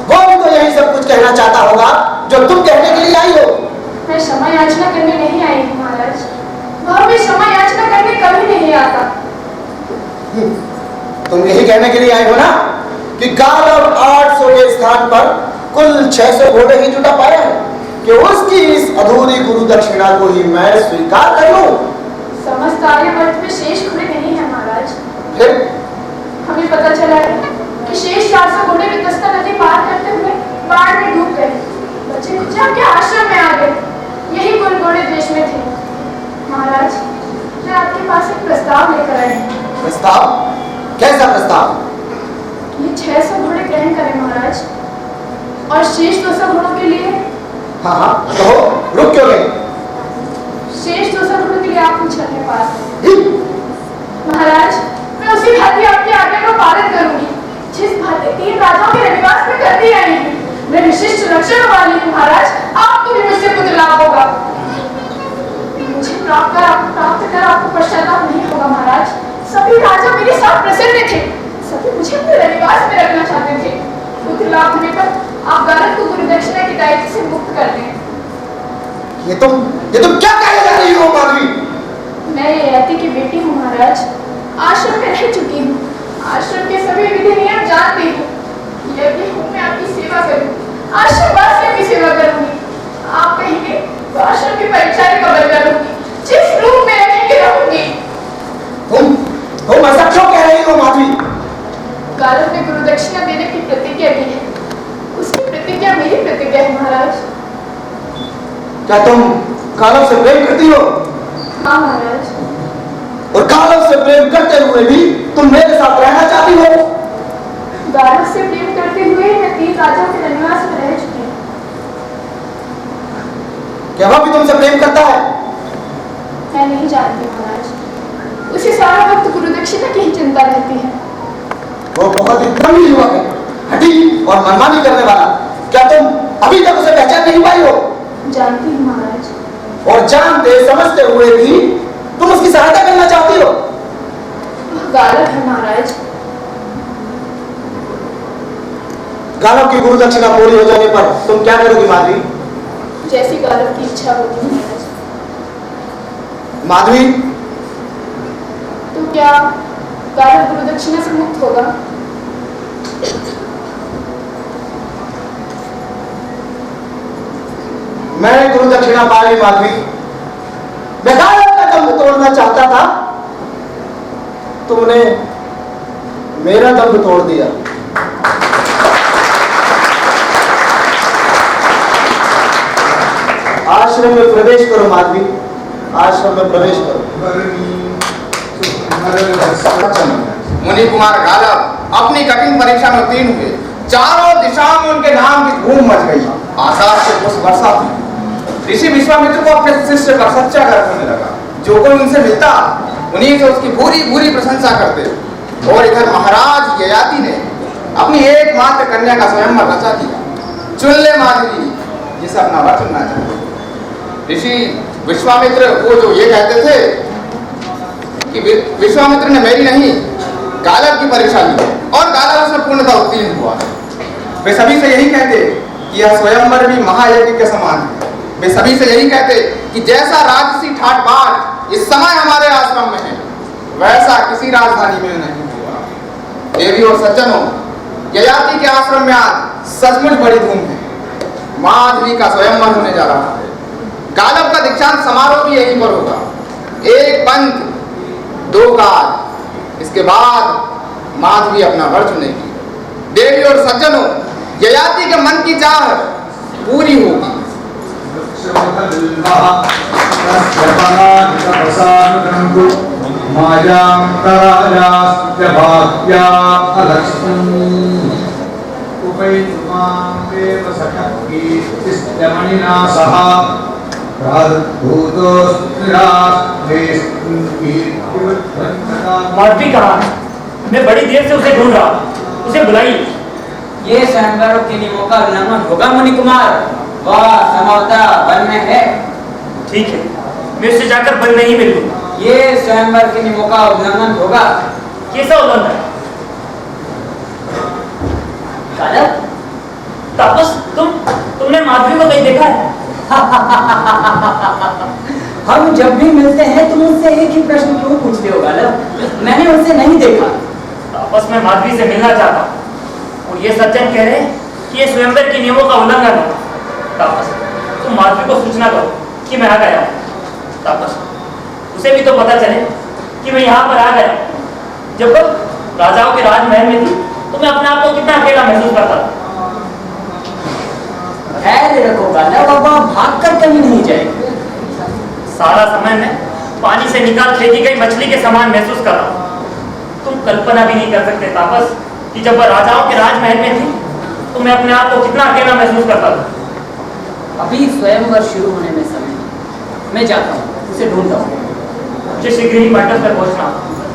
वो भी तो यही सब कुछ कहना चाहता होगा जो तुम कहने के लिए आई हो। मैं क्षमा याचना करने नहीं आई हूँ महाराज। वह भी क्षमा याचना करने कभी नहीं आता। तुम यही कहने के लिए आई हो ना कि गालब 800 के स्थान पर कुल 600 घोड़े ही जुटा पाया है, कि उसकी इस अधूरी गुरु दक्षिणा को ही मैं स्वीकार कर लूं। समस्त आर्यभट्ट में शेष घोड़े नहीं है महाराज। फिर हमें पता चला है कि शेष 400 घोड़े वितस्ता नदी पार करते हुए बाढ़ में डूब गए। बच्चे कुछ आपके आश्रम में आ गए। यही कुल घोड़े देश में थे। महाराज, मैं आपके पास एक प्रस्ताव लेकर आई हूँ। प्रस्ताव? कैसा प्रस्ताव? ये 600 घोड़े ग्रहण करें महाराज, और शेष 200 घोड़ों के लिए? हाँ हाँ कहो, रुक क्यों गए? शेष 200 घोड़ों के लिए आप मुझे अपने पास महाराज, मैं उसी भांति आपकी आज्ञा का पालन करूंगी जिस भांति 3 राजाओं के रविवास में करती आई हूँ। मैं विशिष्ट लक्षणों वाली हूँ महाराज, आपको भी मुझसे पुत्र लाभ होगा। मुझे प्राप्त कर आपको पश्चाताप नहीं होगा महाराज। सभी राजा मेरे साथ प्रसन्न थे, सभी मुझे अपने रविवास में रखना चाहते थे। पुत्र लाभ होने पर आप गारद को गुरु दक्षिणा की दायित्व से मुक्त कर दें। ये तुम क्या कहने जा रही हो माधवी? मैं ययाति की बेटी हूँ महाराज, आश्रम में रह चुकी हूँ, आश्रम के सभी विधि नियम जानती हूँ। यदि हूँ मैं आपकी सेवा करूँ, आश्रम वासियों की सेवा करूँगी। आप कहेंगे तो आश्रम की परिचारिका का बन करूँगी, जिस रूप में रहेंगे रहूँगी। तुम ऐसा क्यों कह रही हो माधवी? गारद ने गुरु दक्षिणा देने की प्रतिज्ञा की है, उसकी प्रतिज्ञा मेरी प्रतिज्ञा है महाराज। क्या तुम गालव से प्रेम करती हो? हाँ महाराज। और गालव से प्रेम करते हुए भी तुम मेरे साथ रहना चाहती हो? गारद से प्रेम करते हुए मैं 3 राजाओं के रनिवास में रह चुकी हूँ। क्या वह भी तुमसे प्रेम करता है? मैं नहीं जानती महाराज, उसे सारा वक्त गुरु दक्षिणा की ही चिंता रहती है। वो बहुत ही कमी युवक है, हठी और मनमानी करने वाला। क्या तुम अभी तक उसे पहचान नहीं पाई हो? जानती हूँ महाराज। और जानते समझते हुए भी तुम उसकी सहायता करना चाहती हो? वह गालव है महाराज। गालव की गुरु दक्षिणा पूरी हो जाने पर तुम क्या करोगी माधवी? जैसी गालव की इच्छा होगी महाराज। माधवी, तो क्या गालव गुरु दक्षिणा से मुक्त होगा? मैं गुरु दक्षिणा पाली माधवी, मैं गालव का दंभ तोड़ना चाहता था, तुमने मेरा दंभ तोड़ दिया। आश्रम में प्रवेश करो माधवी, आश्रम में प्रवेश करो। मुनि कुमार गालव अपनी कठिन परीक्षा में उत्तीर्ण हुए। चारों दिशाओं में उनके नाम की धूम मच गई। आकाश से पुष्प वर्षा हुई। ऋषि विश्वामित्र को अपने शिष्य पर सच्चा गर्व होने लगा। जो कोई उनसे मिलता उन्हीं से उसकी पूरी पूरी प्रशंसा करते। और इधर महाराज ययाति ने अपनी एकमात्र कन्या का स्वयंवर रचा दिया। चुन ले माधवी जिसे अपना वर चुनना चाहते। ऋषि विश्वामित्र वो जो ये कहते थे कि विश्वामित्र ने मेरी नहीं गालव की परीक्षा ली और गालव उसमें पूर्णतः उत्तीर्ण हुआ। वे सभी से यही कहते कि यह स्वयंवर भी महायज्ञ के समान है। वे सभी से यही कहते कि जैसा राजसी ठाट बाट इस समय हमारे आश्रम में है, वैसा किसी राजधानी में नहीं हुआ। देवी और सज्जनों, ययाति के आश्रम में आज सचमुच बड़ी धूम है। माधवी का स्वयंवर होने जा रहा है। गालव का दीक्षांत समारोह भी यहीं पर होगा। 1 पंथ 2 काज, इसके बाद माधवी अपना वर चुनेगी। देवी और सज्जनों, ययाति के मन की चाह पूरी होगी। माधवी कहाँ है? मैं बड़ी देर से उसे ढूंढ रहा हूँ, उसे बुलाइए। ये स्वयंवर के नियमों का उल्लंघन होगा मुनि कुमार। वह संभवतः वन में है। ठीक है, मैं उससे जाकर वन में ही मिलूंगा। ये स्वयंवर के नियमों का उल्लंघन होगा। कैसा उल्लंघन? गालव, तापस, तुमने माधवी को कहीं देखा है? हम जब भी मिलते हैं तुम उनसे एक ही प्रश्न क्यों पूछते हो गालव? मैंने उनसे नहीं देखा। तापस, मैं माधवी से मिलना चाहता हूँ और ये सज्जन कह रहे हैं कि ये स्वयंवर के नियमों का उल्लंघन है। तापस, तुम माधवी को सूचना करो कि मैं आ गया हूँ। तापस, उसे भी तो पता चले कि मैं यहाँ पर आ गया। जब राजाओं के राजमहल में थी तो मैं अपने आप को कितना अकेला महसूस करता था। धैर्य रखो गालव, अब भाग कर कहीं नहीं जाएगी। सारा समय मैं पानी से निकाल फेंकी गई मछली के समान महसूस कर रहा हूँ। तुम कल्पना भी नहीं कर सकते तापस कि जब वह राजाओं के राजमहल में थी तो मैं अपने आप को कितना अकेला महसूस करता था। अभी स्वयंवर शुरू होने में समय है। मैं जाता हूँ, उसे ढूंढता हूँ। मुझे शीघ्र ही क्वार्टर्स पर पहुंचना।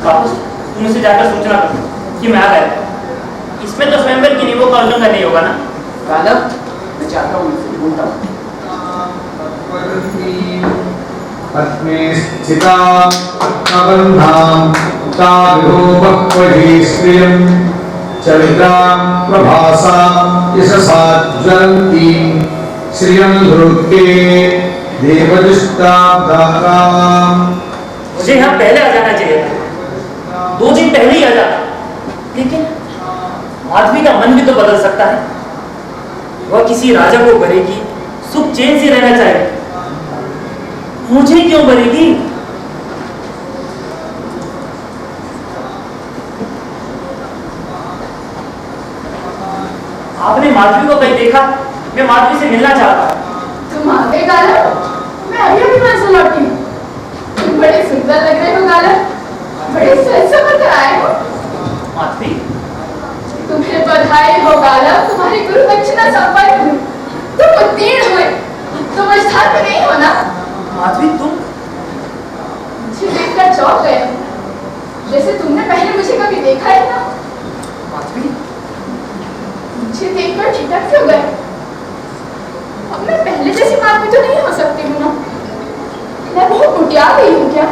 तापस तुम उसे जाकर सूचना कर कि मैं आ गया। इसमें तो स्वयंवर की नियमों का उल्लंघन नहीं होगा ना? गालव, मैं जाता हूँ, उसे ढूंढता हूँ। अस्मे स्थिता नवन्धाम ताविरोपक्वहि श्रियं चरित्रां प्रभासा यशसाज्वलन्ती श्रियं धृत्ते देवदुष्टाब्दाकाम। मुझे यहाँ पहले आ जाना चाहिए था, 2 दिन पहले ही आ जाता। लेकिन माधवी का मन भी तो बदल सकता है। वह किसी राजा को भरेगी, सुख चैन से रहना चाहेगी। मुझे क्यों भरेगी? आपने माधवी को कहीं देखा? मैं माधवी से मिलना चाहता हूँ। तुम आ गए गालव? मैं अभी वहां से लौटी। तुम बड़े सुंदर लग रहे हो गालव, बड़े सज संवर कर आए हो। माधवी, तुम्हें बधाई हो गालव, तुम्हारी गुरु दक्षिणा संपन्न हुई, तुम उत्तीर्ण हुए। तुम अष्टांग तो नहीं हो ना? माधवी तुम? मुझे देखकर चौंक गए, जैसे तुमने पहले मुझे कभी देखा ही ना। माधवी, मुझे देखकर ठिठक क्यों गए? अब मैं पहले जैसी माधवी तो नहीं हो सकती हूँ ना? मैं बहुत कुटिया गई हूँ क्या?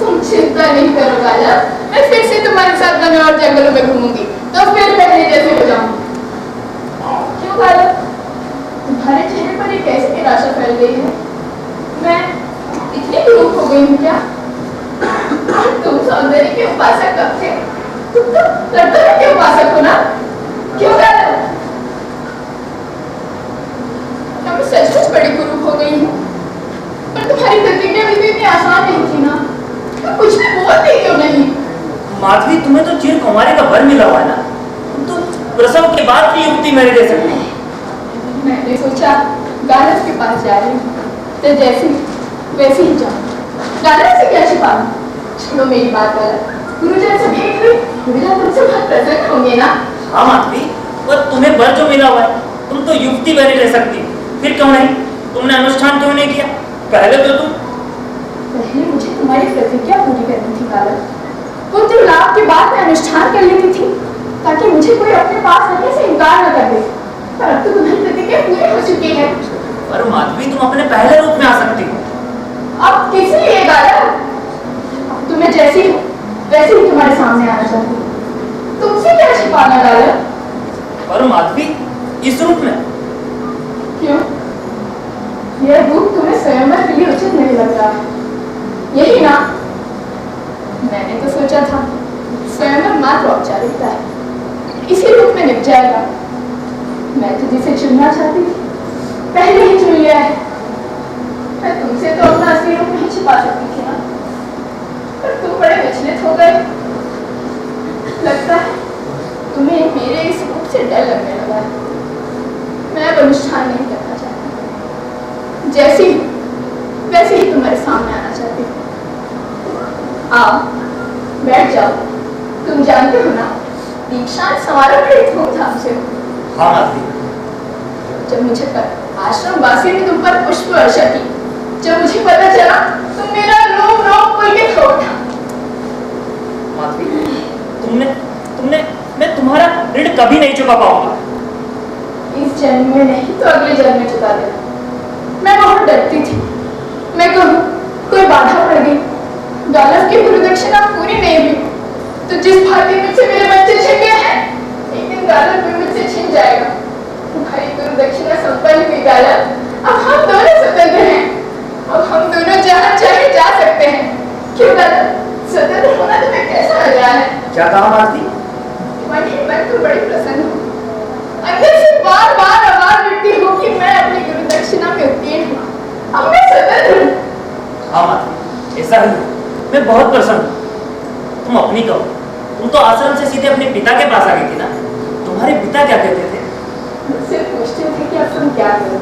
तुम चिंता नहीं करो गालव, मैं फिर से तुम्हारे साथ वनों और जंगलों में घूमूंगी, तो फिर पहले जैसे हो जाऊंगी। क्यों गालव? तुम्हारे चेहरे पर एक कैसी निराशा फैल गई है? मैं इतनी विरूप हो गई हूँ क्या? तुम सौंदर्य के उपासक कब थे? तुम तो कर्तव्य के उपासक हो ना? क्यों गालव? मैं सचमुच बड़ी कुरूप हो गई हूँ, पर तुम्हारी प्रतिज्ञा भी इतनी आसान नहीं थी ना। तुम कुछ भी बोलती क्यों नहीं? माधवी, तुम्हें तो चिर कुमारी का वर मिला हुआ है ना? तुम तो प्रसव के बाद की युक्ति मेरे दे सकती है। मैंने सोचा गालव के पास जा रही हूँ, तो जैसी वैसे ही जाऊँ। गालव से क्या छिपाऊँ? छोड़ो मेरी बात गालव, गुरुजन से भेंट हुई, गुरुजन तुमसे बहुत प्रसन्न होंगे ना? हाँ माधवी, पर तुम्हें वर जो मिला हुआ है, तुम तो युक्ति बनी रह सकती। फिर क्यों नहीं? तुमने अनुष्ठान क्यों नहीं किया? पहले मुझे तुम्हारी प्रतिज्ञा पूरी करनी थी गालव। पुत्र लाभ के बाद मैं अनुष्ठान कर लेती थी, ताकि मुझे कोई अपने पास रहने से इनकार न कर दे। पर अब तो तुम्हारी प्रतिज्ञा पूरी हो चुकी है। पर माधवी, तुम अपने पहले रूप में आ सकती हो। अब किस लिए गालव? तुम्हें जैसी वैसे ही तुम्हारे सामने आना चाहती हूँ। तुमसे क्या छिपाना गालव? पर माधवी, इस रूप में? क्यों? यह रूप तुम्हें स्वयंवर के लिए उचित नहीं लग रहा, यही ना? मैंने तो सोचा था स्वयंवर मात्र औपचारिकता है, इसी रूप में निप जाएगा। मैं तो जिसे चुनना चाहती थी पहले ही चुन लिया है। मैं तुमसे तो अपना असली रूप नहीं छिपा सकती थी ना, पर तुम बड़े विचलित हो गए। लगता है तुम्हें मेरे इस रूप से डर लगने लगा है। मैं अब अनुष्ठान नहीं करना चाहती, जैसी वैसे ही तुम्हारे सामने आना चाहती हूँ। आओ बैठ जाओ। तुम जानते हो ना, दीक्षांत समारोह बड़ी धूमधाम से हो। हाँ माधवी। जब मुझे आश्रम वासी ने तुम पर पुष्प वर्षा की, जब मुझे पता चला तो मेरा रोम रोम पुलकित हो उठा। माधवी, तुमने मैं तुम्हारा ऋण कभी नहीं चुका पाऊंगा। इस जन्म में नहीं तो अगले जन्म में चुका देना। मैं बहुत डरती थी, मैं कहूँ कोई बाधा पड़ गई, गालव की गुरु दक्षिणा पूरी नहीं हुई, तो जिस भांति मुझसे मेरे बच्चे छिन गए हैं, एक दिन गालव भी मुझसे छिन जाएगा। तुम्हारी गुरु दक्षिणा संपन्न हुई गालव, अब हम दोनों स्वतंत्र हैं। अब हम दोनों जहाँ चाहे जा सकते हैं। क्यों गालव, स्वतंत्र होना तुम्हें कैसा लग रहा है? क्या कहा माधवी? मैं तो बड़ी प्रसन्न हूँ। अंदर से बार बार आवाज उठती हो कि मैं अपनी गुरु दक्षिणा में उत्तीर्ण हूँ। अब मैं स्वतंत्र हूँ। हाँ माधवी, ऐसा ही मैं बहुत प्रसन्न हूँ। तुम अपनी कहो, तुम तो आश्रम से सीधे अपने पिता के पास आ गई थी ना? तुम्हारे पिता क्या कहते थे? मुझसे पूछते थे कि अब तुम क्या करो।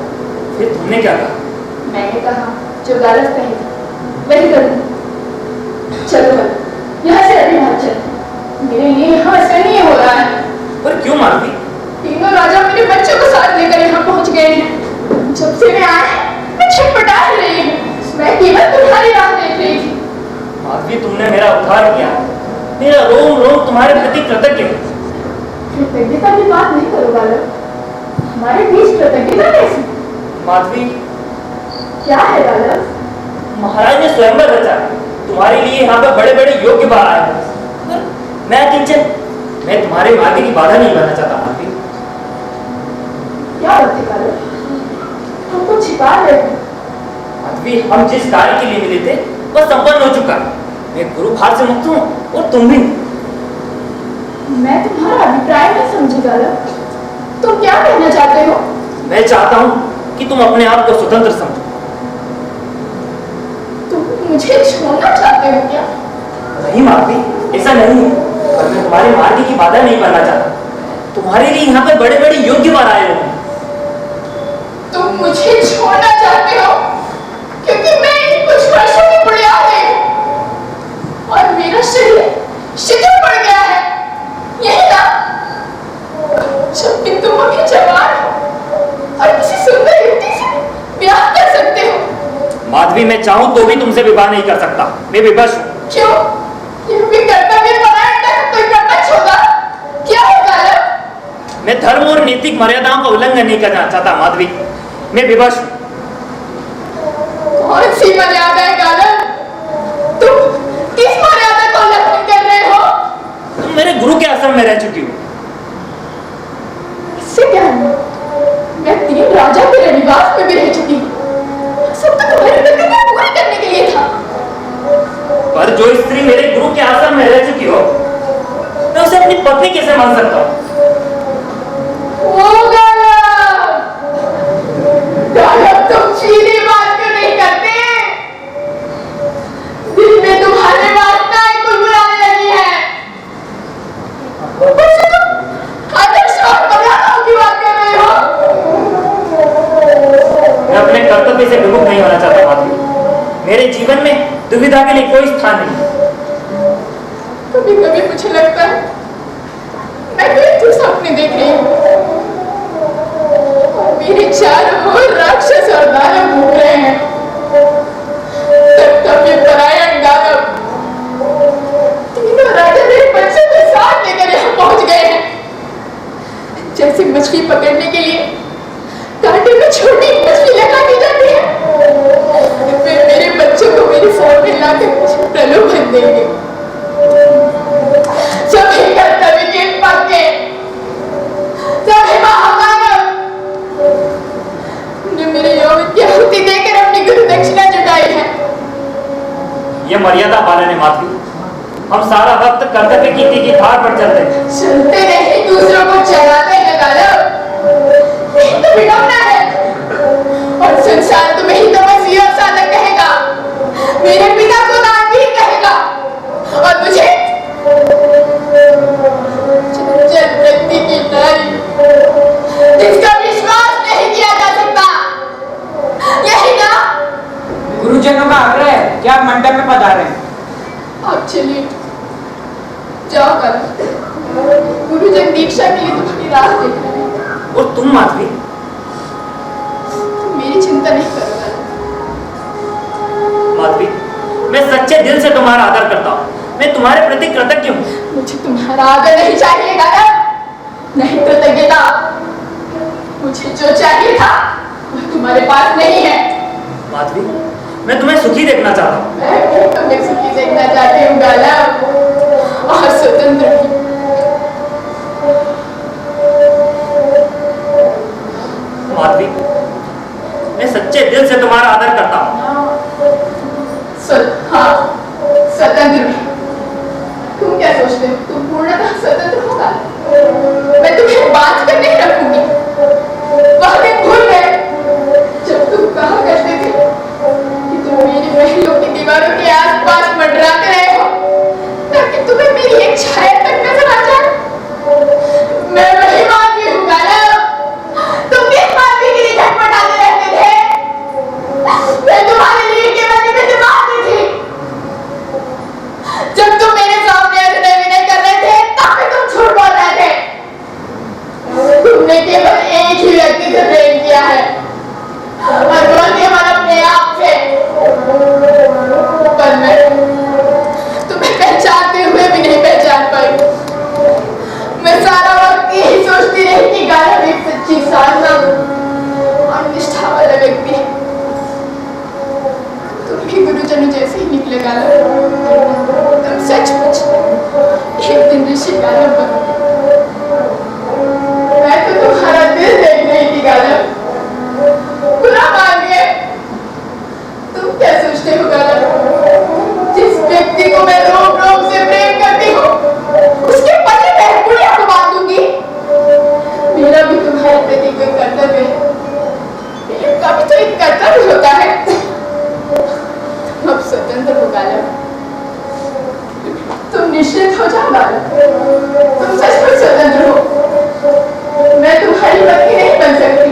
फिर तुमने क्या कहा? मैंने कहा जो गालव कहे वही करूँ। चलो यहाँ से अभी बाहर चलो। पर क्यों माधवी? तीनों राजा मेरे बच्चों को साथ लेकर यहाँ पहुँच गए हैं। जब से मैं आए मैं छटपटा ही रही हूँ। मैं केवल तुम्हारी राह देख रही थी। माधवी, तुमने मेरा उद्धार किया। मेरा रोम रोम तुम्हारे प्रति कृतज्ञ है। कृतज्ञता की बात नहीं करो बालक। हमारे बीच कृतज्ञता कैसी? माधवी, क्या है बालक? महाराज ने स्वयंवर रचा। तुम्हारे लिए यहाँ पर बड़े बड़े योग्य बार आए हैं। मैं किंचन, मैं तुम्हारे मार्ग की बाधा नहीं बनना चाहता माधवी। क्या बातें बालक? हमको छिपा रहे हो। माधवी, हम जिस कार्य के लिए मिले थे वह संपन्न हो चुका। मैं गुरु भार से मुक्त हूँ और तुम भी। मैं तुम्हारा अभिप्राय नहीं समझी बालक। तुम क्या कहना चाहते हो? मैं चाहता हूँ कि तुम अपने आप को स्वतंत्र समझो। तुम मुझे छोड़ना चाहते हो क्या? नहीं माधवी, ऐसा नहीं है। पर मैं तुम्हारे मार्ग की बाधा नहीं बनना चाहता। तुम्हारे लिए यहाँ पर बड़े बड़े योग्य बार आए हुए हैं। तुम मुझे छोड़ना चाहते हो क्योंकि मैं इन कुछ वर्षों की बुढ़िया हूँ और मेरा शरीर शिथिल पड़ गया है। यही ना? जबकि तुम अभी जवान हो और किसी सुंदर युवती से ब्याह कर सकते हो। माधवी, मैं चाहूँ तो भी तुमसे विवाह नहीं कर सकता। मैं विवश हूँ। क्यों? यह भी कर्तव्य परायणता का कोई प्रपंच होगा? क्या है बालक? मैं धर्म और नैतिक मर्यादाओं का उल्लंघन नहीं करना चाहता माधवी। मैं विवश हूँ। कौन सी मर्यादा है बालक? तुम किस मर्यादा का उल्लंघन कर रहे हो? तुम मेरे गुरु के आश्रम में रह चुकी हो। इससे क्या है? मैं 3 राजा के रनिवास में भी रह चुकी हूँ। सब तो तुम्हारी प्रतिज्ञा पूरी करने के लिए था। पर जो स्त्री मेरे गुरु के आश्रम में रह चुकी हो, मैं उसे अपनी पत्नी कैसे मान सकता हूँ? तुम सीधी बात क्यों नहीं करते? दिल में तुम्हारे वासनाएं कुलबुलाने लगी है। आदर्श और मर्यादाओं की बात कर रहे हो? मैं अपने कर्तव्य से विमुख नहीं होना चाहता माधवी। मेरे जीवन में दुविधा के लिए कोई स्थान नहीं। कभी कभी मुझे लगता है मैं कोई सपने देख रही हूँ और मेरे चारों ओर राक्षस और दानव घूम रहे हैं। कर्तव्य परायण दानव तीनों राजा मेरे बच्चे को साथ लेकर यहाँ पहुंच गए हैं। जैसे मछली पकड़ने के लिए कांटे में छोटी मछली लगा दी जाती है, वे मेरे बच्चों को मेरी फोन में लाकर प्रलोभन देंगे। सभी कर्तव्य के पक्के, सभी महामानव ने मेरे यौवन की आहुति देकर अपनी गुरु दक्षिणा जुटाई है। यह मर्यादा पालन है माधवी। हम सारा वक्त कर्तव्य की धार पर चलते हैं। सुनते नहीं, दूसरों को चलाते हैं गालव। यही तो विडंबना है। और संसार तुम्हें ही तो मसीह और साधक कहेगा, मेरे पिता को नानवीर कहेगा, और मुझे चंचल वृत्ति की नारी जिसका विश्वास नहीं किया जा सकता। यही ना? गुरुजनों का आग्रह है कि आप मंडप में पधारें। आप चलिए, जाओ कर। गुरुजन दीक्षा के लिए तुम्हारी राह देख रहे हैं। और तुम माधवी? मेरी चिंता नहीं करोगा माधवी, मैं सच्चे दिल से तुम्हारा आदर करता हूँ। मैं तुम्हारे प्रति कृतज्ञ हूँ। मुझे तुम्हारा आदर नहीं चाहिए गाना, नहीं कृतज्ञता। मुझे जो चाहिए था वो तुम्हारे पास नहीं है। माधवी, मैं तुम्हें सुखी देखना चाहता हूँ। मैं भी तुम्हें सुखी देखना चाहती हूँ गाला, और स्वतंत्र भी। माधवी, मैं सच्चे दिल से तुम्हारा आदर करता हूँ। हाँ, स्वतंत्र भी। तुम क्या सोचते हो? तुम पूर्णतः स्वतंत्र होगा। मैं तुम्हें बांध कर नहीं रखूंगी। वह दिन भूल गए जब तुम कहा करते थे कि तुम मेरी महलों की दीवारों के आसपास मंडराते रहे तुमने केवल एक ही व्यक्ति से प्रेम किया है और वो केवल अपने आप से। पर मैं तुम्हें पहचानते हुए भी नहीं पहचान पाई। मैं सारा वक्त यही सोचती रही कि गायब एक सच्ची साधना और निष्ठा वाला व्यक्ति है। तुम भी गुरुजनों जैसे ही निकले गायब। तुम सचमुच एक दिन ऋषि गायब बनो। मैं तो तुम्हारा दिल देख रही थी गायब। बुरा मानिए, तुम क्या सोचते हो गायब? जिस व्यक्ति को मैं रोक रोक से प्रेम करती हूँ उसके पति मैं गुड़िया को बांध दूंगी। मेरा भी तुम्हारे प्रति कोई कर्तव्य है। प्रेम का भी तो एक कर्तव्य होता है। अब स्वतंत्र हो गायब। तुम निश्चित हो जाओ गायब। तुम सचमुच स्वतंत्र हो। मैं तुम्हारी पत्नी नहीं बन सकती।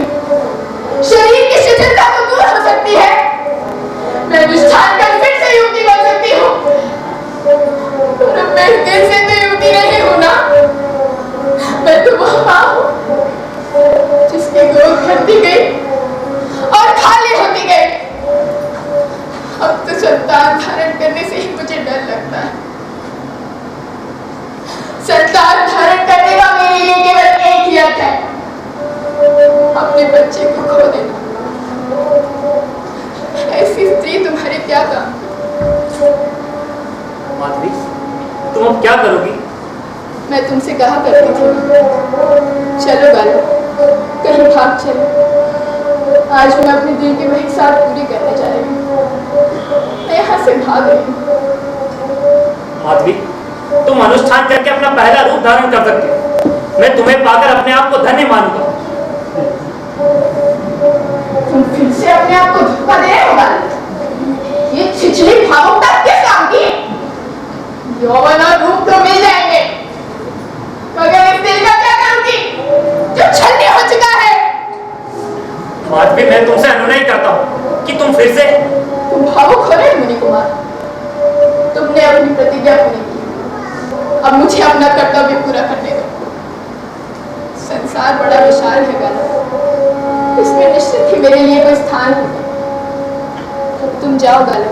शरीर की शिथिलता तो दूर हो सकती है। मैं निष्ठान कर फिर से युवती बन सकती हूँ। पर मैं दिल से तो युवती नहीं हूँ ना। मैं तो वह माँ हूँ जिसकी गोद भरती गई और खाली होती गई। अब तो संतान धारण करने से ही मुझे डर लगता है। संतान धारण करने का मेरे लिए केवल एक ही अर्थ है, अपने बच्चे को खो देना। ऐसी स्त्री तुम्हारे क्या काम? माधवी, तुम अब क्या करोगी? मैं तुमसे कहा करती थी चलो गालो, कहीं भाग चलो। आज मैं अपने दिल की वही साथ पूरी करने जा रही हूँ। मैं यहाँ से भाग रही हूँ। माधवी, तुम अनुष्ठान करके अपना पहला रूप धारण कर सकती हो। मैं तुम्हें पाकर अपने आप को धन्य मानूंगा। तुम फिर से अपने आप को धोखा दे रहे हो। ये छिछली भावुकता किस काम की? यौवन और रूप तो मिल जाएंगे, मगर इस दिल का क्या करूंगी जो छलनी हो चुका है? माधवी, मैं तुमसे अनुनय करता हूँ कि तुम फिर से। तुम भावुक हो रहे मुनि कुमार। तुमने अपनी प्रतिज्ञा पूरी की, अब मुझे अपना कर्तव्य पूरा करने दो। संसार बड़ा विशाल है गालो, इसमें निश्चित ही मेरे लिए कोई स्थान होगा। अब तुम जाओ गालो,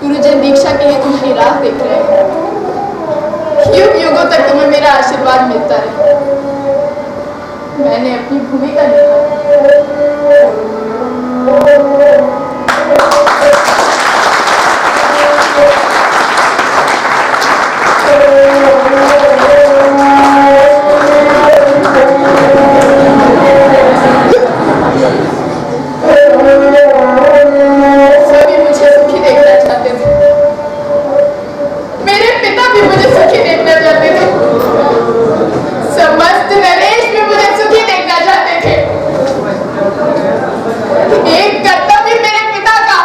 गुरुजन दीक्षा के लिए तुम्हारी राह देख रहे हैं। युग युगों तक तुम्हें मेरा आशीर्वाद मिलता रहे। मैंने अपनी भूमिका निभाई। सभी मुझे सुखी देखना चाहते थे। मेरे पिता भी मुझे सुखी देखना चाहते थे। समस्त नरेश भी मुझे सुखी देखना चाहते थे। एक कर्तव्य मेरे पिता का,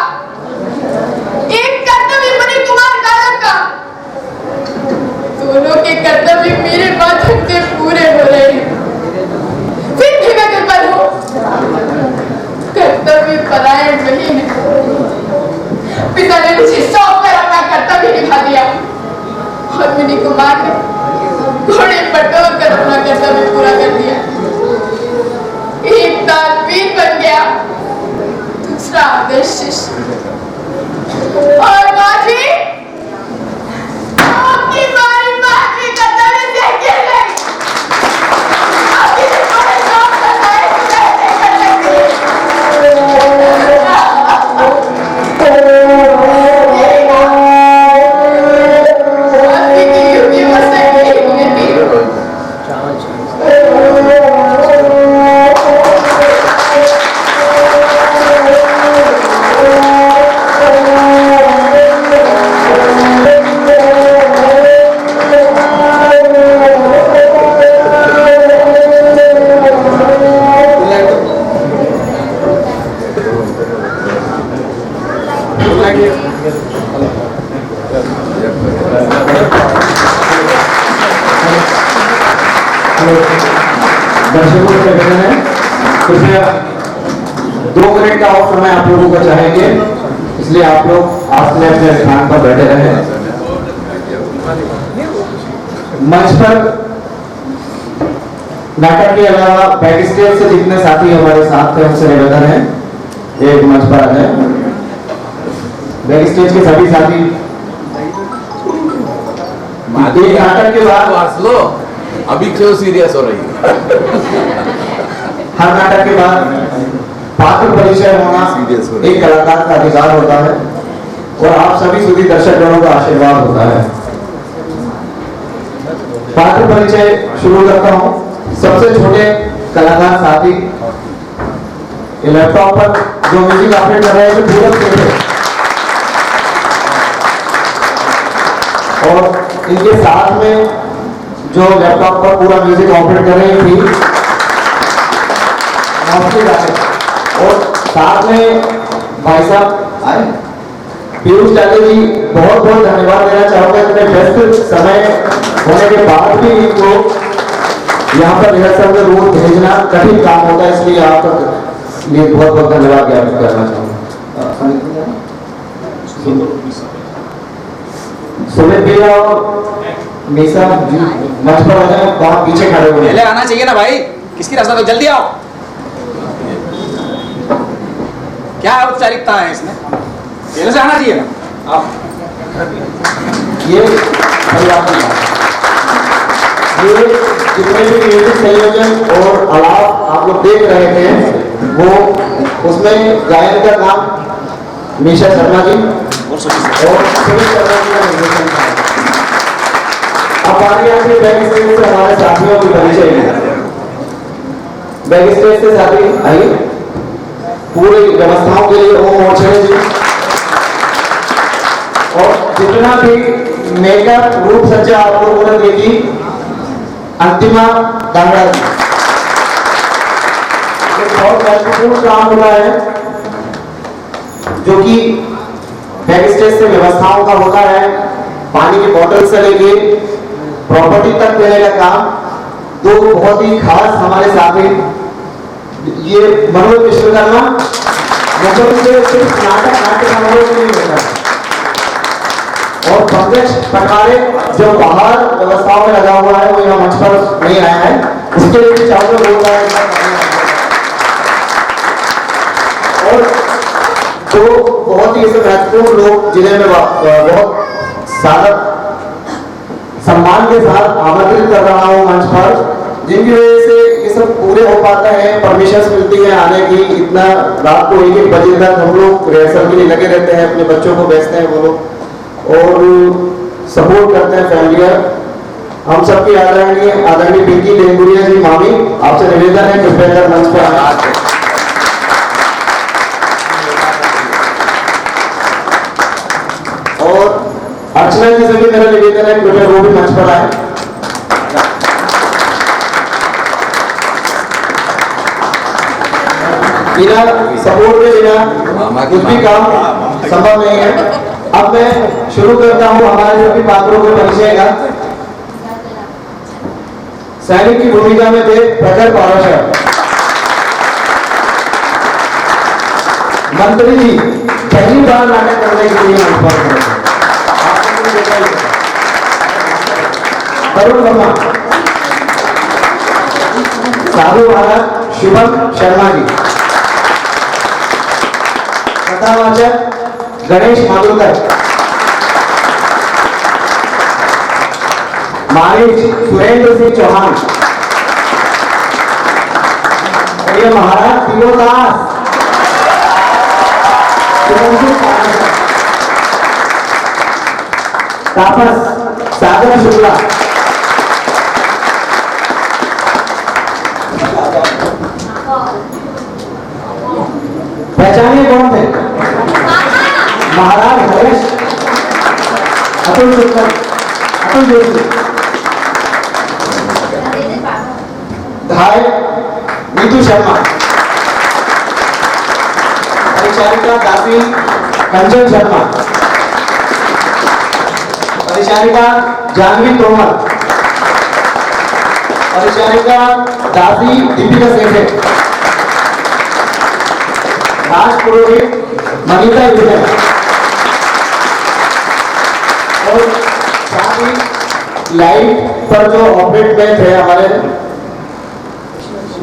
एक कर्तव्य मुनि कुमार गायब का। दोनों के कर्तव्य मेरे माध्यम से पूरे हो रहे हैं। फिर भी मैं विफल हूँ। कर्तव्य परायण वही है। पिता ने मुझे सौंप कर अपना कर्तव्य निभा दिया और मुनि कुमार ने घोड़े पटोर कर अपना कर्तव्य पूरा कर दिया। एक दानवीर बन गया, दूसरा आदर्श शिष्य। और माधवी, आपकी बारी माधवी कर्तव्य से गिर गई। आपकी तुम्हारे शौक करता है कि कैसे कर सकती आपकी की युक्ति मुझसे नहीं मिलती। दर्शकों से निवेदन है, कृपया 2 मिनट का और समय आप लोगों को चाहेंगे, इसलिए आप लोग अपने अपने स्थान पर बैठे रहे। मंच पर नाटक के अलावा बैक स्टेज से जितने साथी हमारे साथ थे उनसे निवेदन है एक मंच पर आ जाए। बैक स्टेज के सभी साथी एक नाटक के बाद लो अभी क्यों सीरियस हो रही है? हर नाटक के बाद पात्र परिचय होना एक कलाकार का अधिकार होता है और आप सभी सुधी दर्शक गणों का आशीर्वाद होता है। पात्र परिचय शुरू करता हूं। सबसे छोटे कलाकार साथी ये लैपटॉप पर जो म्यूजिक ऑपरेट कर रहे हैं पूरब से और इनके साथ में जो लैपटॉप पर पूरा म्यूजिक ऑपरेट कर रही थी और साथ में भाई साहब आए पीयूष चाचा जी बहुत बहुत धन्यवाद देना चाहूंगा। इतने व्यस्त समय होने के बाद भी इनको यहाँ पर रिहर्सल में रोज भेजना कठिन काम होता है, इसलिए आप लिए बहुत बहुत धन्यवाद ज्ञापित करना चाहूंगा। सुमित भैया और मीसा जी मंच पर आ जाए, बहुत पीछे खड़े हुए पहले आना चाहिए ना भाई, किसकी रास्ता तो जल्दी आओ। क्या औपचारिकता है इसमें, पहले से आना चाहिए ना। आओ ये जितने भी म्यूजिक संयोजन और आलाप आप लोग देख रहे थे वो उसमें गायन का काम मीशा शर्मा जी और सुमित शर्मा जी का निर्देशन था। अब बारी आती है बैक स्टेज से हमारे साथियों की परिचय है। बैक स्टेज से साथी आइए, पूरी व्यवस्थाओं के लिए ओम मोर्चे जी और जितना भी मेकअप रूप सज्जा आप लोगों ने देखी अंतिमा कांगड़ा जी, बहुत महत्वपूर्ण काम हो रहा है जो कि बैक स्टेज से व्यवस्थाओं का होता है। पानी की बोतल से लेके प्रॉपर्टी तक देने का काम दो बहुत ही खास हमारे साथी ये मनोज विश्वकर्मा मुंबई से सिर्फ नाट्य समारोह नहीं होता है और पंकज पटवारे जो बाहर व्यवस्थाओं में लगा हुआ है वो यहाँ मंच पर नहीं आया है, उसके लिए भी चारों लोग और जो बहुत ही ऐसे महत्वपूर्ण लोग जिन्हें मैं बहुत सारा सम्मान के साथ आमंत्रित कर रहा हूँ मंच पर, जिनकी वजह से ये सब पूरे हो पाता है, परमिशन मिलती है आने की। इतना रात को 1-1 बजे तक हम लोग रिहर्सल के लिए लगे रहते हैं, अपने बच्चों को भेजते हैं वो लोग और सपोर्ट करते हैं फैमिलियां। हम सबकी आदरणीय पिंकी डेंगुरिया जी मामी, आपसे निवेदन है कृपया कर मंच पर आए। और अर्चना जी से भी मेरा निवेदन है कृपया वो भी मंच पर आए। बिना सपोर्ट के बिना कुछ भी काम संभव नहीं है। अब मैं शुरू करता हूं हमारे सभी पात्रों के परिचय का। सैनिक की भूमिका में थे प्रखर पाराशर, मंत्री जी पहली बार नाटक करने के लिए मंच पर थे, तरुण वर्मा, साधु महाराज शुभम शर्मा जी, कथावाचक गणेश माधुकर, मारिच सुरेंद्र सिंह चौहान और ये महाराज तिलोदास तापस सागर शुक्ला, पहचानिए कौन थे? महाराज हरेश, अतुल शुक्ला, अतुल जोशी, धाय नीतू शर्मा, परिचारिका दासी कंचन शर्मा, परिचारिका जानवी तोमर, परिचारिका दासी दीपिका सेठे, राज पुरोहित मनीता विजय और साथ ही लाइट पर जो ऑपरेट में थे हमारे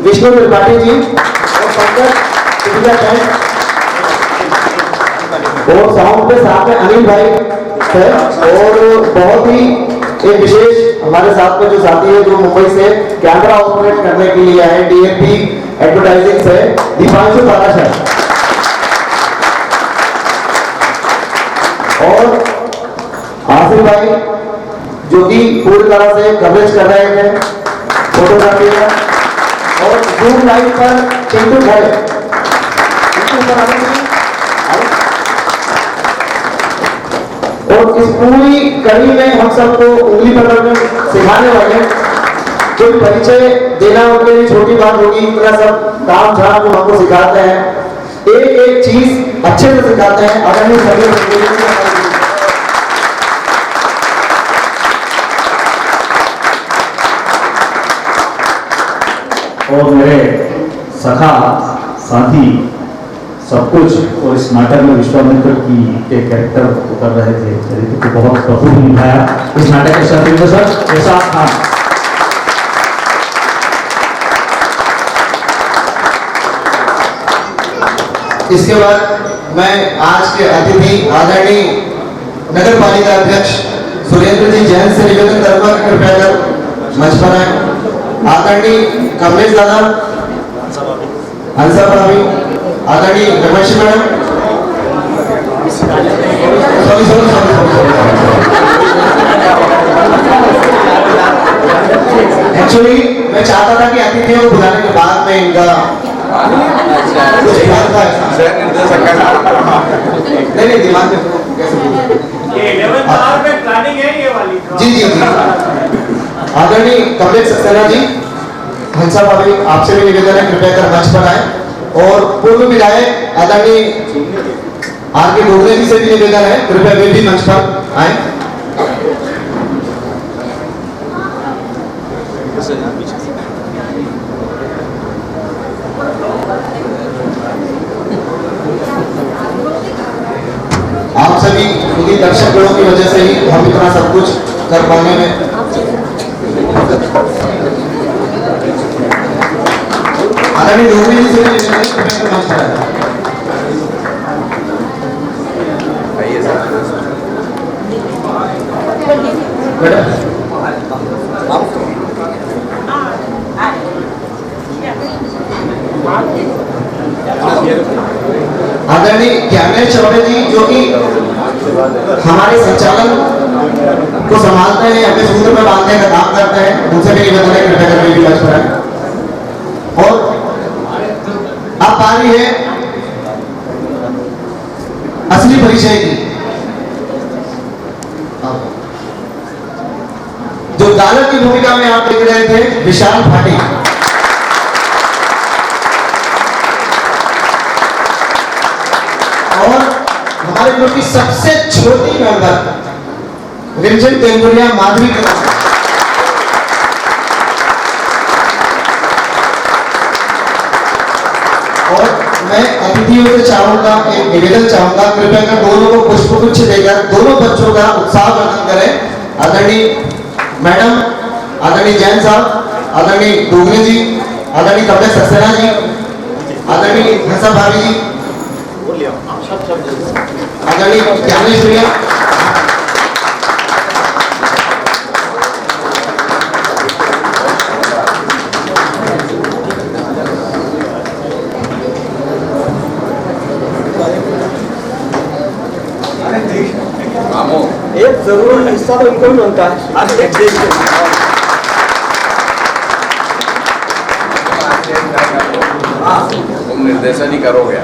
विष्णु त्रिपाठी जी और पंकज और साउंड पे साथ में अनिल भाई है। और बहुत ही एक विशेष हमारे साथ में जो साथी है जो मुंबई से कैमरा ऑपरेट करने के लिए आए डीएपी एडवर्टाइजिंग से दीपांशु पाराश है। और आसिफ भाई जो कि पूरी तरह से कवरेज कर रहे हैं फोटोग्राफी में। और जूम लाइव पर चिंटू भाई और इस पूरी कड़ी में हम सबको उंगली पकड़कर सिखाने वाले जो परिचय देना उनके लिए छोटी बात होगी। इतना सब काम झाम जो हमको सिखाते हैं एक एक चीज अच्छे से सिखाते हैं। अगर नहीं सभी और मेरे सखा साथी सब कुछ और इस नाटक में विश्वामित्र की के कैरेक्टर को कर रहे थे, चरित्र को बहुत प्रभुत्व निभाया इस नाटक के साथ सर एहसास खान। इसके बाद मैं आज के अतिथि आदरणीय नगर पालिका अध्यक्ष सुरेंद्र जी जैन से निवेदन करूंगा कि कृपया कर मंच पर आए। आदरणीय कमलेश दादा, हंसा भाभी, आदरणीय रमेश मैडम, एक्चुअली मैं चाहता था कि अतिथियों को बुलाने के बाद में इनका कुछ ख्याल था नहीं दिमाग में कैसे प्लानिंग है ये वाली। जी जी जी आदरणीय कमलेश सक्सेना जी, हंसा भाभी आपसे भी निवेदन है कृपया कर मंच पर आए। और पूर्व विधायक आदरणीय आर के डोगरे जी से भी निवेदन है कृपया वे भी मंच पर आए। आप सभी खुदी दर्शकों की वजह से ही हम इतना सब कुछ कर पाने में आदरणीय डोगरे जी से आदरणीय ज्ञानेश चौबे जी जो कि हमारे संचालन को संभालते हैं, हमें सूत्र में बांधने का काम करते हैं, उनसे भी निवेदन है कृपया करके भी मंच पर आए। और अब बारी है असली परिचय की। जो गालक की भूमिका में आप देख रहे थे विशाल भाटी, और हमारे ग्रुप की सबसे छोटी मेंबर रिंचन तेंदुलिया माधवी। और मैं अतिथियों से चाहूंगा एक निवेदन चाहूंगा कृपया कर दोनों को पुष्पगुच्छ देकर दोनों बच्चों का उत्साह वर्धन करें। आदरणीय मैडम, आदरणीय जैन साहब, आदरणीय डोगरे जी, आदरणीय कमलेश सक्सेना जी, आदरणीय हंसा भाभी जी, आदरणीय ज्ञानेश भैया, एक जरूर हिस्सा तो इनको भी बनता है। तुम निर्देशन ही करोगे।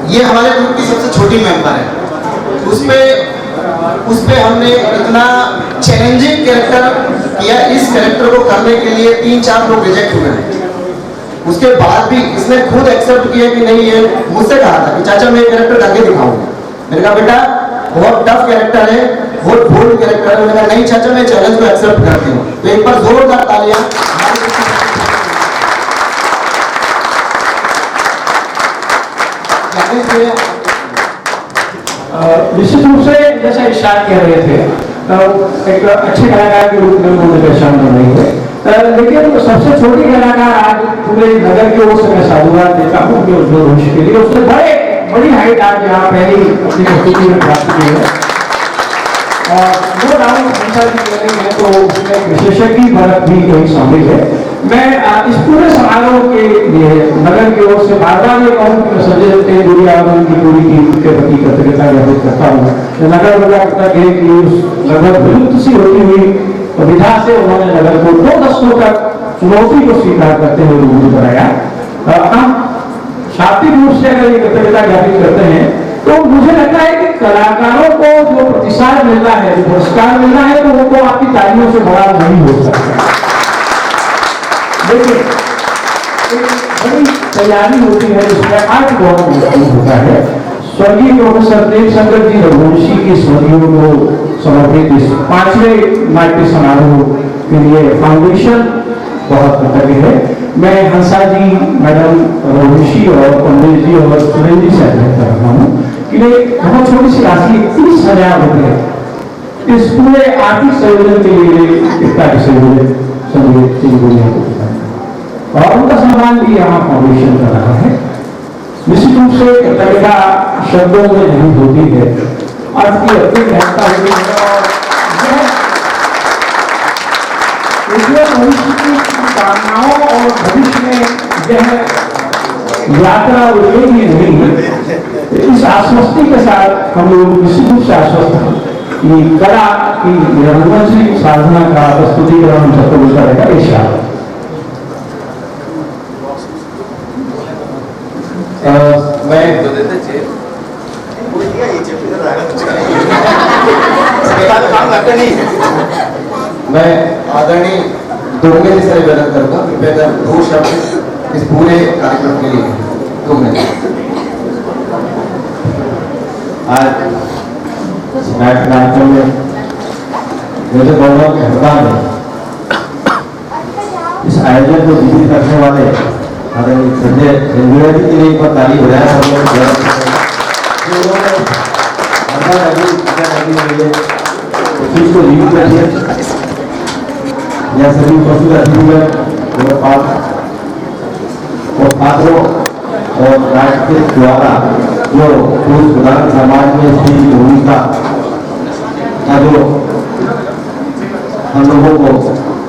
ये हमारे ग्रुप की सबसे छोटी मेंबर है। उसपे हमने इतना चैलेंजिंग कैरेक्टर किया, इस कैरेक्टर को करने के लिए 3-4 लोग रिजेक्ट हुए हैं। उसके बाद भी इसने खुद एक्सेप्ट किया कि नहीं, ये मुझसे कहा था कि चाचा मैं कैरेक्टर करके दिखाऊंगा। मैंने कहा बेटा बहुत टफ कैरेक्टर है, बहुत बोल्ड कैरेक्टर है। मैंने कहा नहीं चाचा मैं चैलेंज को एक्सेप्ट करती हूँ। तो एक बार जोरदार तालियां। निश्चित रूप से जैसा इरशाद कह रहे थे एक अच्छे कलाकार के रूप में उन्होंने पहचान बनाई है। लेकिन सबसे छोटी कलाकार आज पूरे नगर की ओर से मैं साधुवाद देता हूँ कि उज्जवल वंश के लिए। उसने बड़ी हाइट आज यहाँ पहली अपनी प्रस्तुति में प्राप्त की है और वो राहुल हंसा जी कह रही है तो उसमें विशेषज्ञ वर्ग भी कहीं शामिल है। मैं इस पूरे समारोह के लिए नगर की ओर से बार बार ये कहूँ कि मैं संजय तेंदुलिया की पूरी टीम के प्रति कृतज्ञता ज्ञापित करता हूँ। नगर विभाग तक एक लगभग विलुप्त सी होती हुई विधा से उन्होंने नगर को 2 दशकों तक चुनौती को स्वीकार करते हुए रूबरू कराया। हम शाब्दिक रूप से अगर ये कृतज्ञता ज्ञापित करते हैं तो मुझे लगता है कि कलाकारों को जो प्रतिसाद मिलना है, जो पुरस्कार मिलना है, तो वो आपकी तालियों से बड़ा नहीं हो सकता। देखिए एक बड़ी तैयारी होती है जिसमें आर्ट बहुत महत्वपूर्ण होता है। स्वर्गीय प्रोफेसर देवशंकर जी रघुवंशी की स्मृतियों को समर्पित इस 5वें नाट्य समारोह के लिए फाउंडेशन बहुत कृतज्ञ है। मैं हंसा जी, मैडम रघुवंशी और पंडित जी और सुरेंद्र जी से आग्रह कर रहा हूँ कि बहुत छोटी सी राशि 30,000 रुपये इस पूरे आर्थिक संयोजन के लिए इतना संयोजन संजय तेंदुलिया को और उनका सम्मान भी यहाँ फाउंडेशन कर रहा है। निश्चित रूप से कृतज्ञता शब्दों में नहीं होती है, अर्थ की अपनी महत्ता होती है और उज्जवल भविष्य की कामनाओं और भविष्य में यह यात्रा उल्लेखनीय नहीं है। इस आश्वस्ति के साथ हम लोग निश्चित रूप से आश्वस्त हैं कि कला की रघुवंशी साधना का प्रस्तुतिकरण हम सबको मिलता रहेगा। ये मैं मैं आदरणीय दुर्गे जी से निवेदन करूंगा कृपया 2 शब्द इस पूरे कार्यक्रम के लिए। 2 मिनट। आज कार्यक्रम में मुझे गौरव कहता है इस आयोजन को विजिट करने वाले संजय तेंदुलिया जी के लिए एक बार ताली बजाया सब लोग चीज को जीवित रखिए। यह सभी उपस्थित अतिथिगण और छात्रों और राष्ट्र द्वारा जो पुरुष प्रधान समाज में इसकी भूमिका का जो हम लोगों को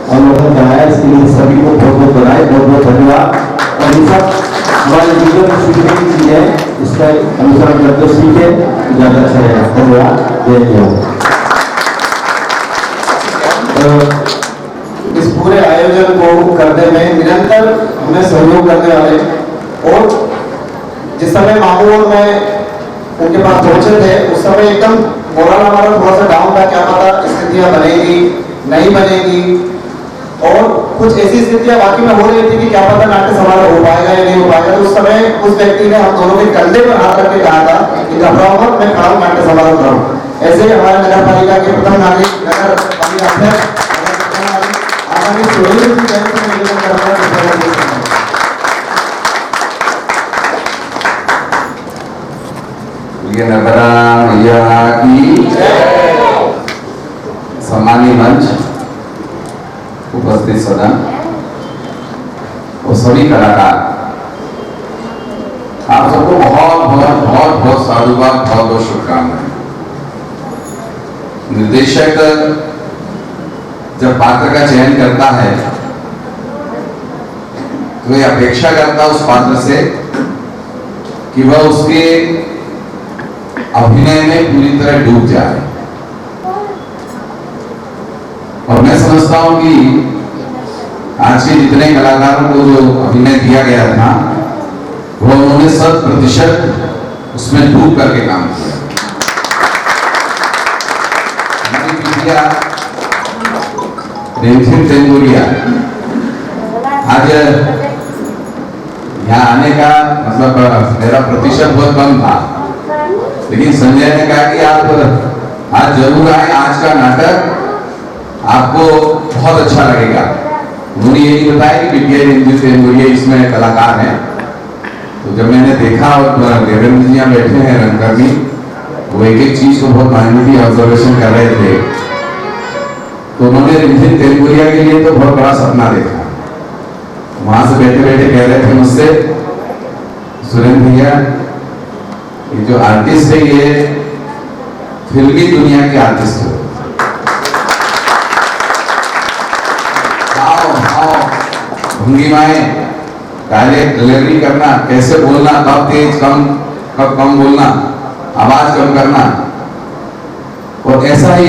अवलोकन कराया, इसके लिए सभी को बहुत बहुत बधाई, बहुत बहुत धन्यवाद। और ये सब हमारे जीवन में सीखने की चीज है, इसका अनुसरण करते सीखे ज्यादा अच्छा रहेगा। धन्यवाद। इस पूरे आयोजन को करने में निरंतर हमें सहयोग करने वाले और जिस समय मामू और मैं उनके पास पहुंचे थे उस समय एकदम मोरल हमारा थोड़ा सा डाउन था, क्या पता स्थितियां बनेगी नहीं बनेगी और कुछ ऐसी स्थितियां वाकई में हो रही थी कि क्या पता नाट्य समारोह हो पाएगा या नहीं हो पाएगा। तो उस समय उस व्यक्ति ने हम दोनों के कंधे पर हाथ रख के कहा था कि घबराओ मत, मैं खड़ा हूं, नाट्य समारोह करूं। ऐसे हमारे नगर पालिका के प्रथम नागरिक नगर पालिका अध्यक्ष आदरणीय सुरेंद्र जी जैन से निवेदन कर रहा हूं। नर्मदा मैया की सम्मानीय मंच, उपस्थित सदन और सभी कलाकार, आप सबको बहुत बहुत बहुत बहुत साधुवाद, बहुत बहुत शुभकामनाएं। निर्देशक जब पात्र का चयन करता है तो ये अपेक्षा करता है उस पात्र से कि वह उसके अभिनय में पूरी तरह डूब जाए। और मैं समझता हूं कि आज के जितने कलाकारों को जो अभिनय दिया गया था वो उन्होंने 100% उसमें डूब करके काम किया। हमारी बिटिया रिमझिम तेंदुलिया आज यहाँ आने का मतलब मेरा प्रतिशत बहुत कम था, लेकिन संजय ने कहा कि आप आज जरूर आए, आज का नाटक आपको बहुत अच्छा लगेगा। उन्होंने ये नहीं बताया कि बिटिया रिमझिम तेंदुलिया इसमें कलाकार हैं। तो जब मैंने देखा और देवेंद्र जी यहाँ बैठे हैं रंगकर्मी, वो एक एक चीज को बहुत माइन्यूटली ऑब्जर्वेशन कर रहे थे तो उन्होंने रिमझिम तेलुगुरिया के लिए तो बहुत बड़ा सपना देखा। वहां से बैठे बैठे कह रहे थे मुझसे, सुरेंद्र भैया ये जो आर्टिस्ट है ये फिल्मी दुनिया के आर्टिस्ट हो, भंगिमाएं, डायलेक्ट डिलीवरी करना, कैसे बोलना, कब तेज कब कम बोलना, आवाज कम करना, और ऐसा ही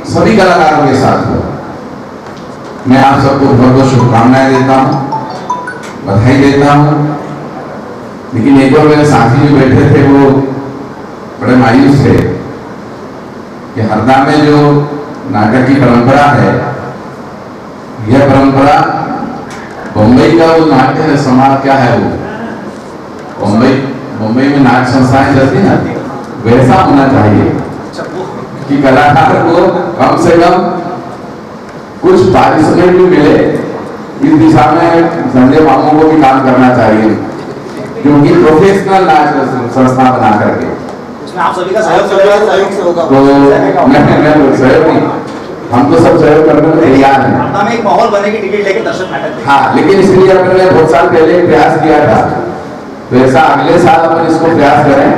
सभी कलाकारों के साथ हो। मैं आप सबको बहुत बहुत शुभकामनाएं देता हूं, बधाई देता हूं। लेकिन एक और मेरे साथी जो बैठे थे वो बड़े मायूस थे कि हरदा में जो नाटक की परंपरा है, यह परंपरा बम्बई का वो नाट्य समाज क्या है, वो बम्बई में नाट्य संस्थाएं चलती ना, वैसा होना चाहिए कि कलाकार को कम से कम कुछ पारिश्रमिक भी मिले। इस दिशा में संजय मामू को भी काम करना चाहिए, क्योंकि प्रोफेशनल नाच संस्था बना करके आप सभी का सहयोग से होगा। तो मैं सहयोग नहीं, हम तो सब सहयोग करने में तैयार हैं। हम एक माहौल बनेगी टिकट लेके दर्शक नाटक। हाँ, लेकिन इसलिए हमने बहुत साल पहले प्रयास किया था, तो ऐसा अगले साल अपन इसको प्रयास करें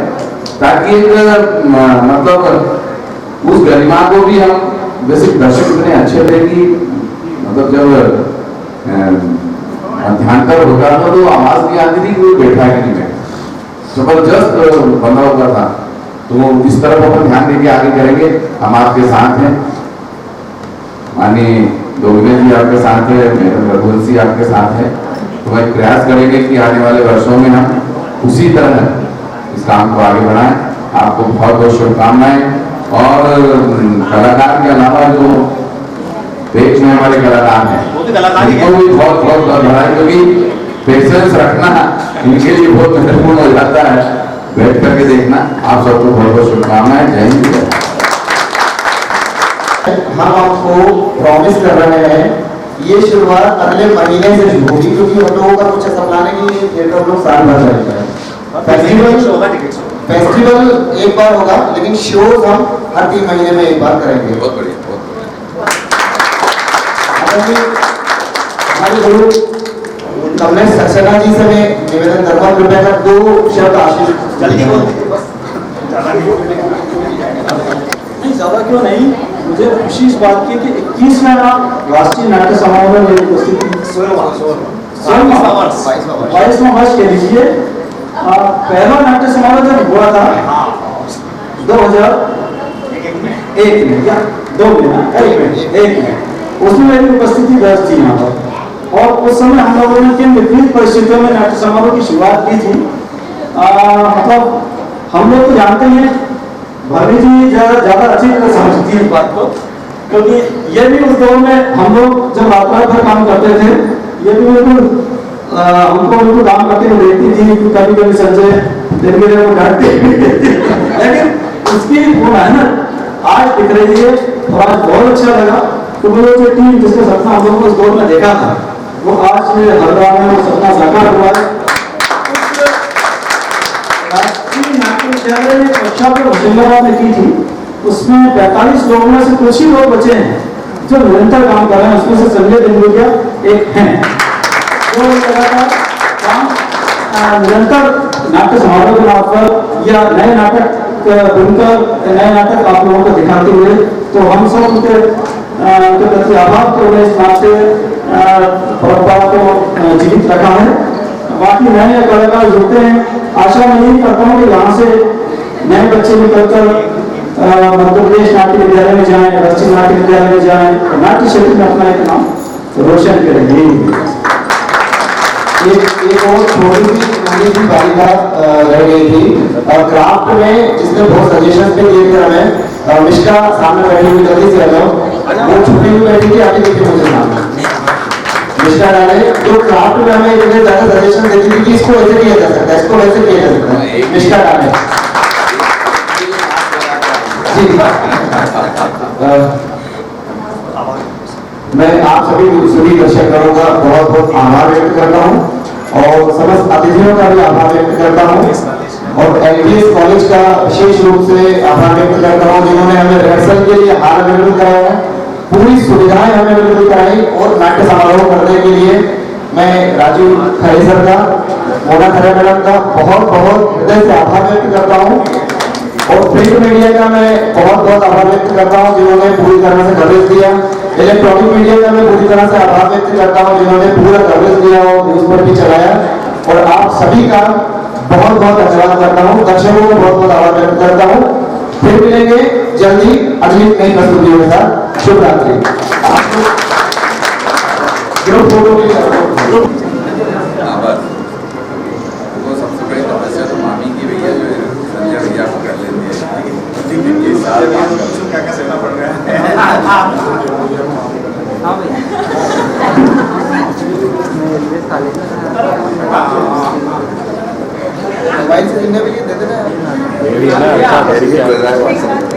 ताकि मतलब उस गरिमा को भी हम, वैसे दर्शक इतने अच्छे थे कि मतलब जब मध्यांतर होता था तो आवाज नहीं आती थी कोई बैठा है नहीं, जबरदस्त बना हुआ था। तो इस तरफ अपन ध्यान देके आगे करेंगे। हम आपके साथ हैं, माननीय दोगले जी आपके साथ है, रघुवंश जी आपके साथ है। तो भाई प्रयास करेंगे कि आने वाले वर्षों में हम उसी तरह इस काम को आगे बढ़ाएं। आपको बहुत बहुत शुभकामनाएं। और कलाकार के अलावा जो देखने वाले कलाकार हैं उनको भी बहुत बहुत बधाई, क्योंकि पेशेंस रखना इनके लिए बहुत महत्वपूर्ण हो जाता है, बैठ करके देखना। आप सबको बहुत बहुत शुभकामनाएं। जय हिंद। हम आपको प्रॉमिस कर रहे हैं ये शुरुआत अगले महीने से शुरू होगी, क्योंकि हम लोगों का कुछ ऐसा प्लान है कि ये थिएटर लोग साल भर चलेगा। फेस्टिवल एक बार होगा, लेकिन शोज हम हर 3 महीने में एक बार करेंगे। बहुत बढ़िया, बहुत बढ़िया। हमारे गुरु कमलेश सक्सेना जी से मैं निवेदन करूंगा, कृपया कर 2 शब्द आशीष जल्दी बोल दीजिए। बस ज्यादा क्यों नहीं, मुझे खुशी इस बात की कि 21वां राष्ट्रीय नाट्य समारोह में मेरी उपस्थिति 22वां वर्ष कह लीजिए। पहला नाट्य समारोह जब हुआ था 2001 में या 2 में, उसमें मेरी उपस्थिति दर्ज थी यहाँ पर। और उस समय हम लोगों ने किन विपरीत परिस्थितियों में नाट्य समारोह की शुरुआत की थी। मतलब हम लोग तो जानते हैं, भाभी जी ज्यादा अच्छी तरह समझती है बात को, क्योंकि ये भी उस दौर में हम लोग जब रात भर काम करते थे, ये भी बिल्कुल हमको बिल्कुल काम करते हुए देखती थी। कभी कभी संजय दिन को डांटते, लेकिन उसकी वो मेहनत आज दिख रही है और आज बहुत अच्छा लगा। तो वो जो टीम जिसका सपना हम लोग को उस दौर में देखा था, वो आज हरदा में वो सपना साकार हुआ है। राष्ट्रीय नाट्य विद्यालय ने परीक्षा पर होशंगाबाद में की थी, उसमें 45 लोगों में से कुछ ही लोग बचे हैं जो निरंतर काम कर रहे हैं। उसमें से संजय दिनगुरिया एक हैं जो लगातार काम निरंतर नाट्य समारोह के नाम पर या नए नाटक बुनकर नए नाटक आप लोगों को दिखाते हुए, तो हम सब उनके प्रति आभार को इस नाट्य परंपरा को जीवित रखा है। बाकी नए कलाकार जुड़ते हैं, आशा मैं यही करता हूँ कि यहाँ से नए बच्चे निकलकर मध्य प्रदेश नाट्य विद्यालय में जाएं, राष्ट्रीय नाट्य विद्यालय में जाएं, नाट्य क्षेत्र में अपना एक नाम रोशन करेंगे। एक और छोटी सी बालिका रह गई थी क्राफ्ट में, जिसने बहुत सजेशन भी दिए थे हमें। मिश्रा सामने बैठी हुई, जल्दी से आ जाओ। वो छुट्टी हुई बैठी थी, अभी देखिए मुझे सामने मिश्रा डाले, जो क्राफ्ट में हमें इतने ज्यादा सजेशन देती थी कि इसको ऐसे किया जा सकता है, इसको वैसे किया जा सकता है। मिश्रा डाले जी। मैं आप सभी दर्शकों का बहुत बहुत आभार व्यक्त करता हूँ और समस्त अतिथियों का भी आभार व्यक्त करता हूँ, और एलबीएस कॉलेज का विशेष रूप से आभार व्यक्त करता हूँ जिन्होंने हमें रिहर्सल के लिए हाल अवेलेबल कराया है। पूरी सुविधाएं हमें अवेलेबल कराई और नाट्य समारोह करने के लिए मैं राजू खरे सर का, मोना खरे मैडम का बहुत बहुत हृदय से आभार व्यक्त करता हूँ। और प्रिंट मीडिया का मैं बहुत बहुत आभार व्यक्त करता हूँ जिन्होंने पूरी तरह से कवरेज दिया। इलेक्ट्रॉनिक मीडिया का मैं पूरी तरह से आभार व्यक्त करता हूँ जिन्होंने पूरा कवरेज दिया और न्यूज पर भी चलाया। और आप सभी का बहुत बहुत धन्यवाद करता हूँ। दर्शकों को बहुत बहुत आभार व्यक्त करता हूँ। फिर मिलेंगे जल्दी अगली नई प्रस्तुतियों के साथ। शुभ रात्रि। ग्रुप फोटो की वो सबसे बड़ी समस्या तो मामी की भैया जो है संजय भैया को कर लेती है। क्या सहना पड़ रहा मोबाइल से जिन्हें भी दे देना।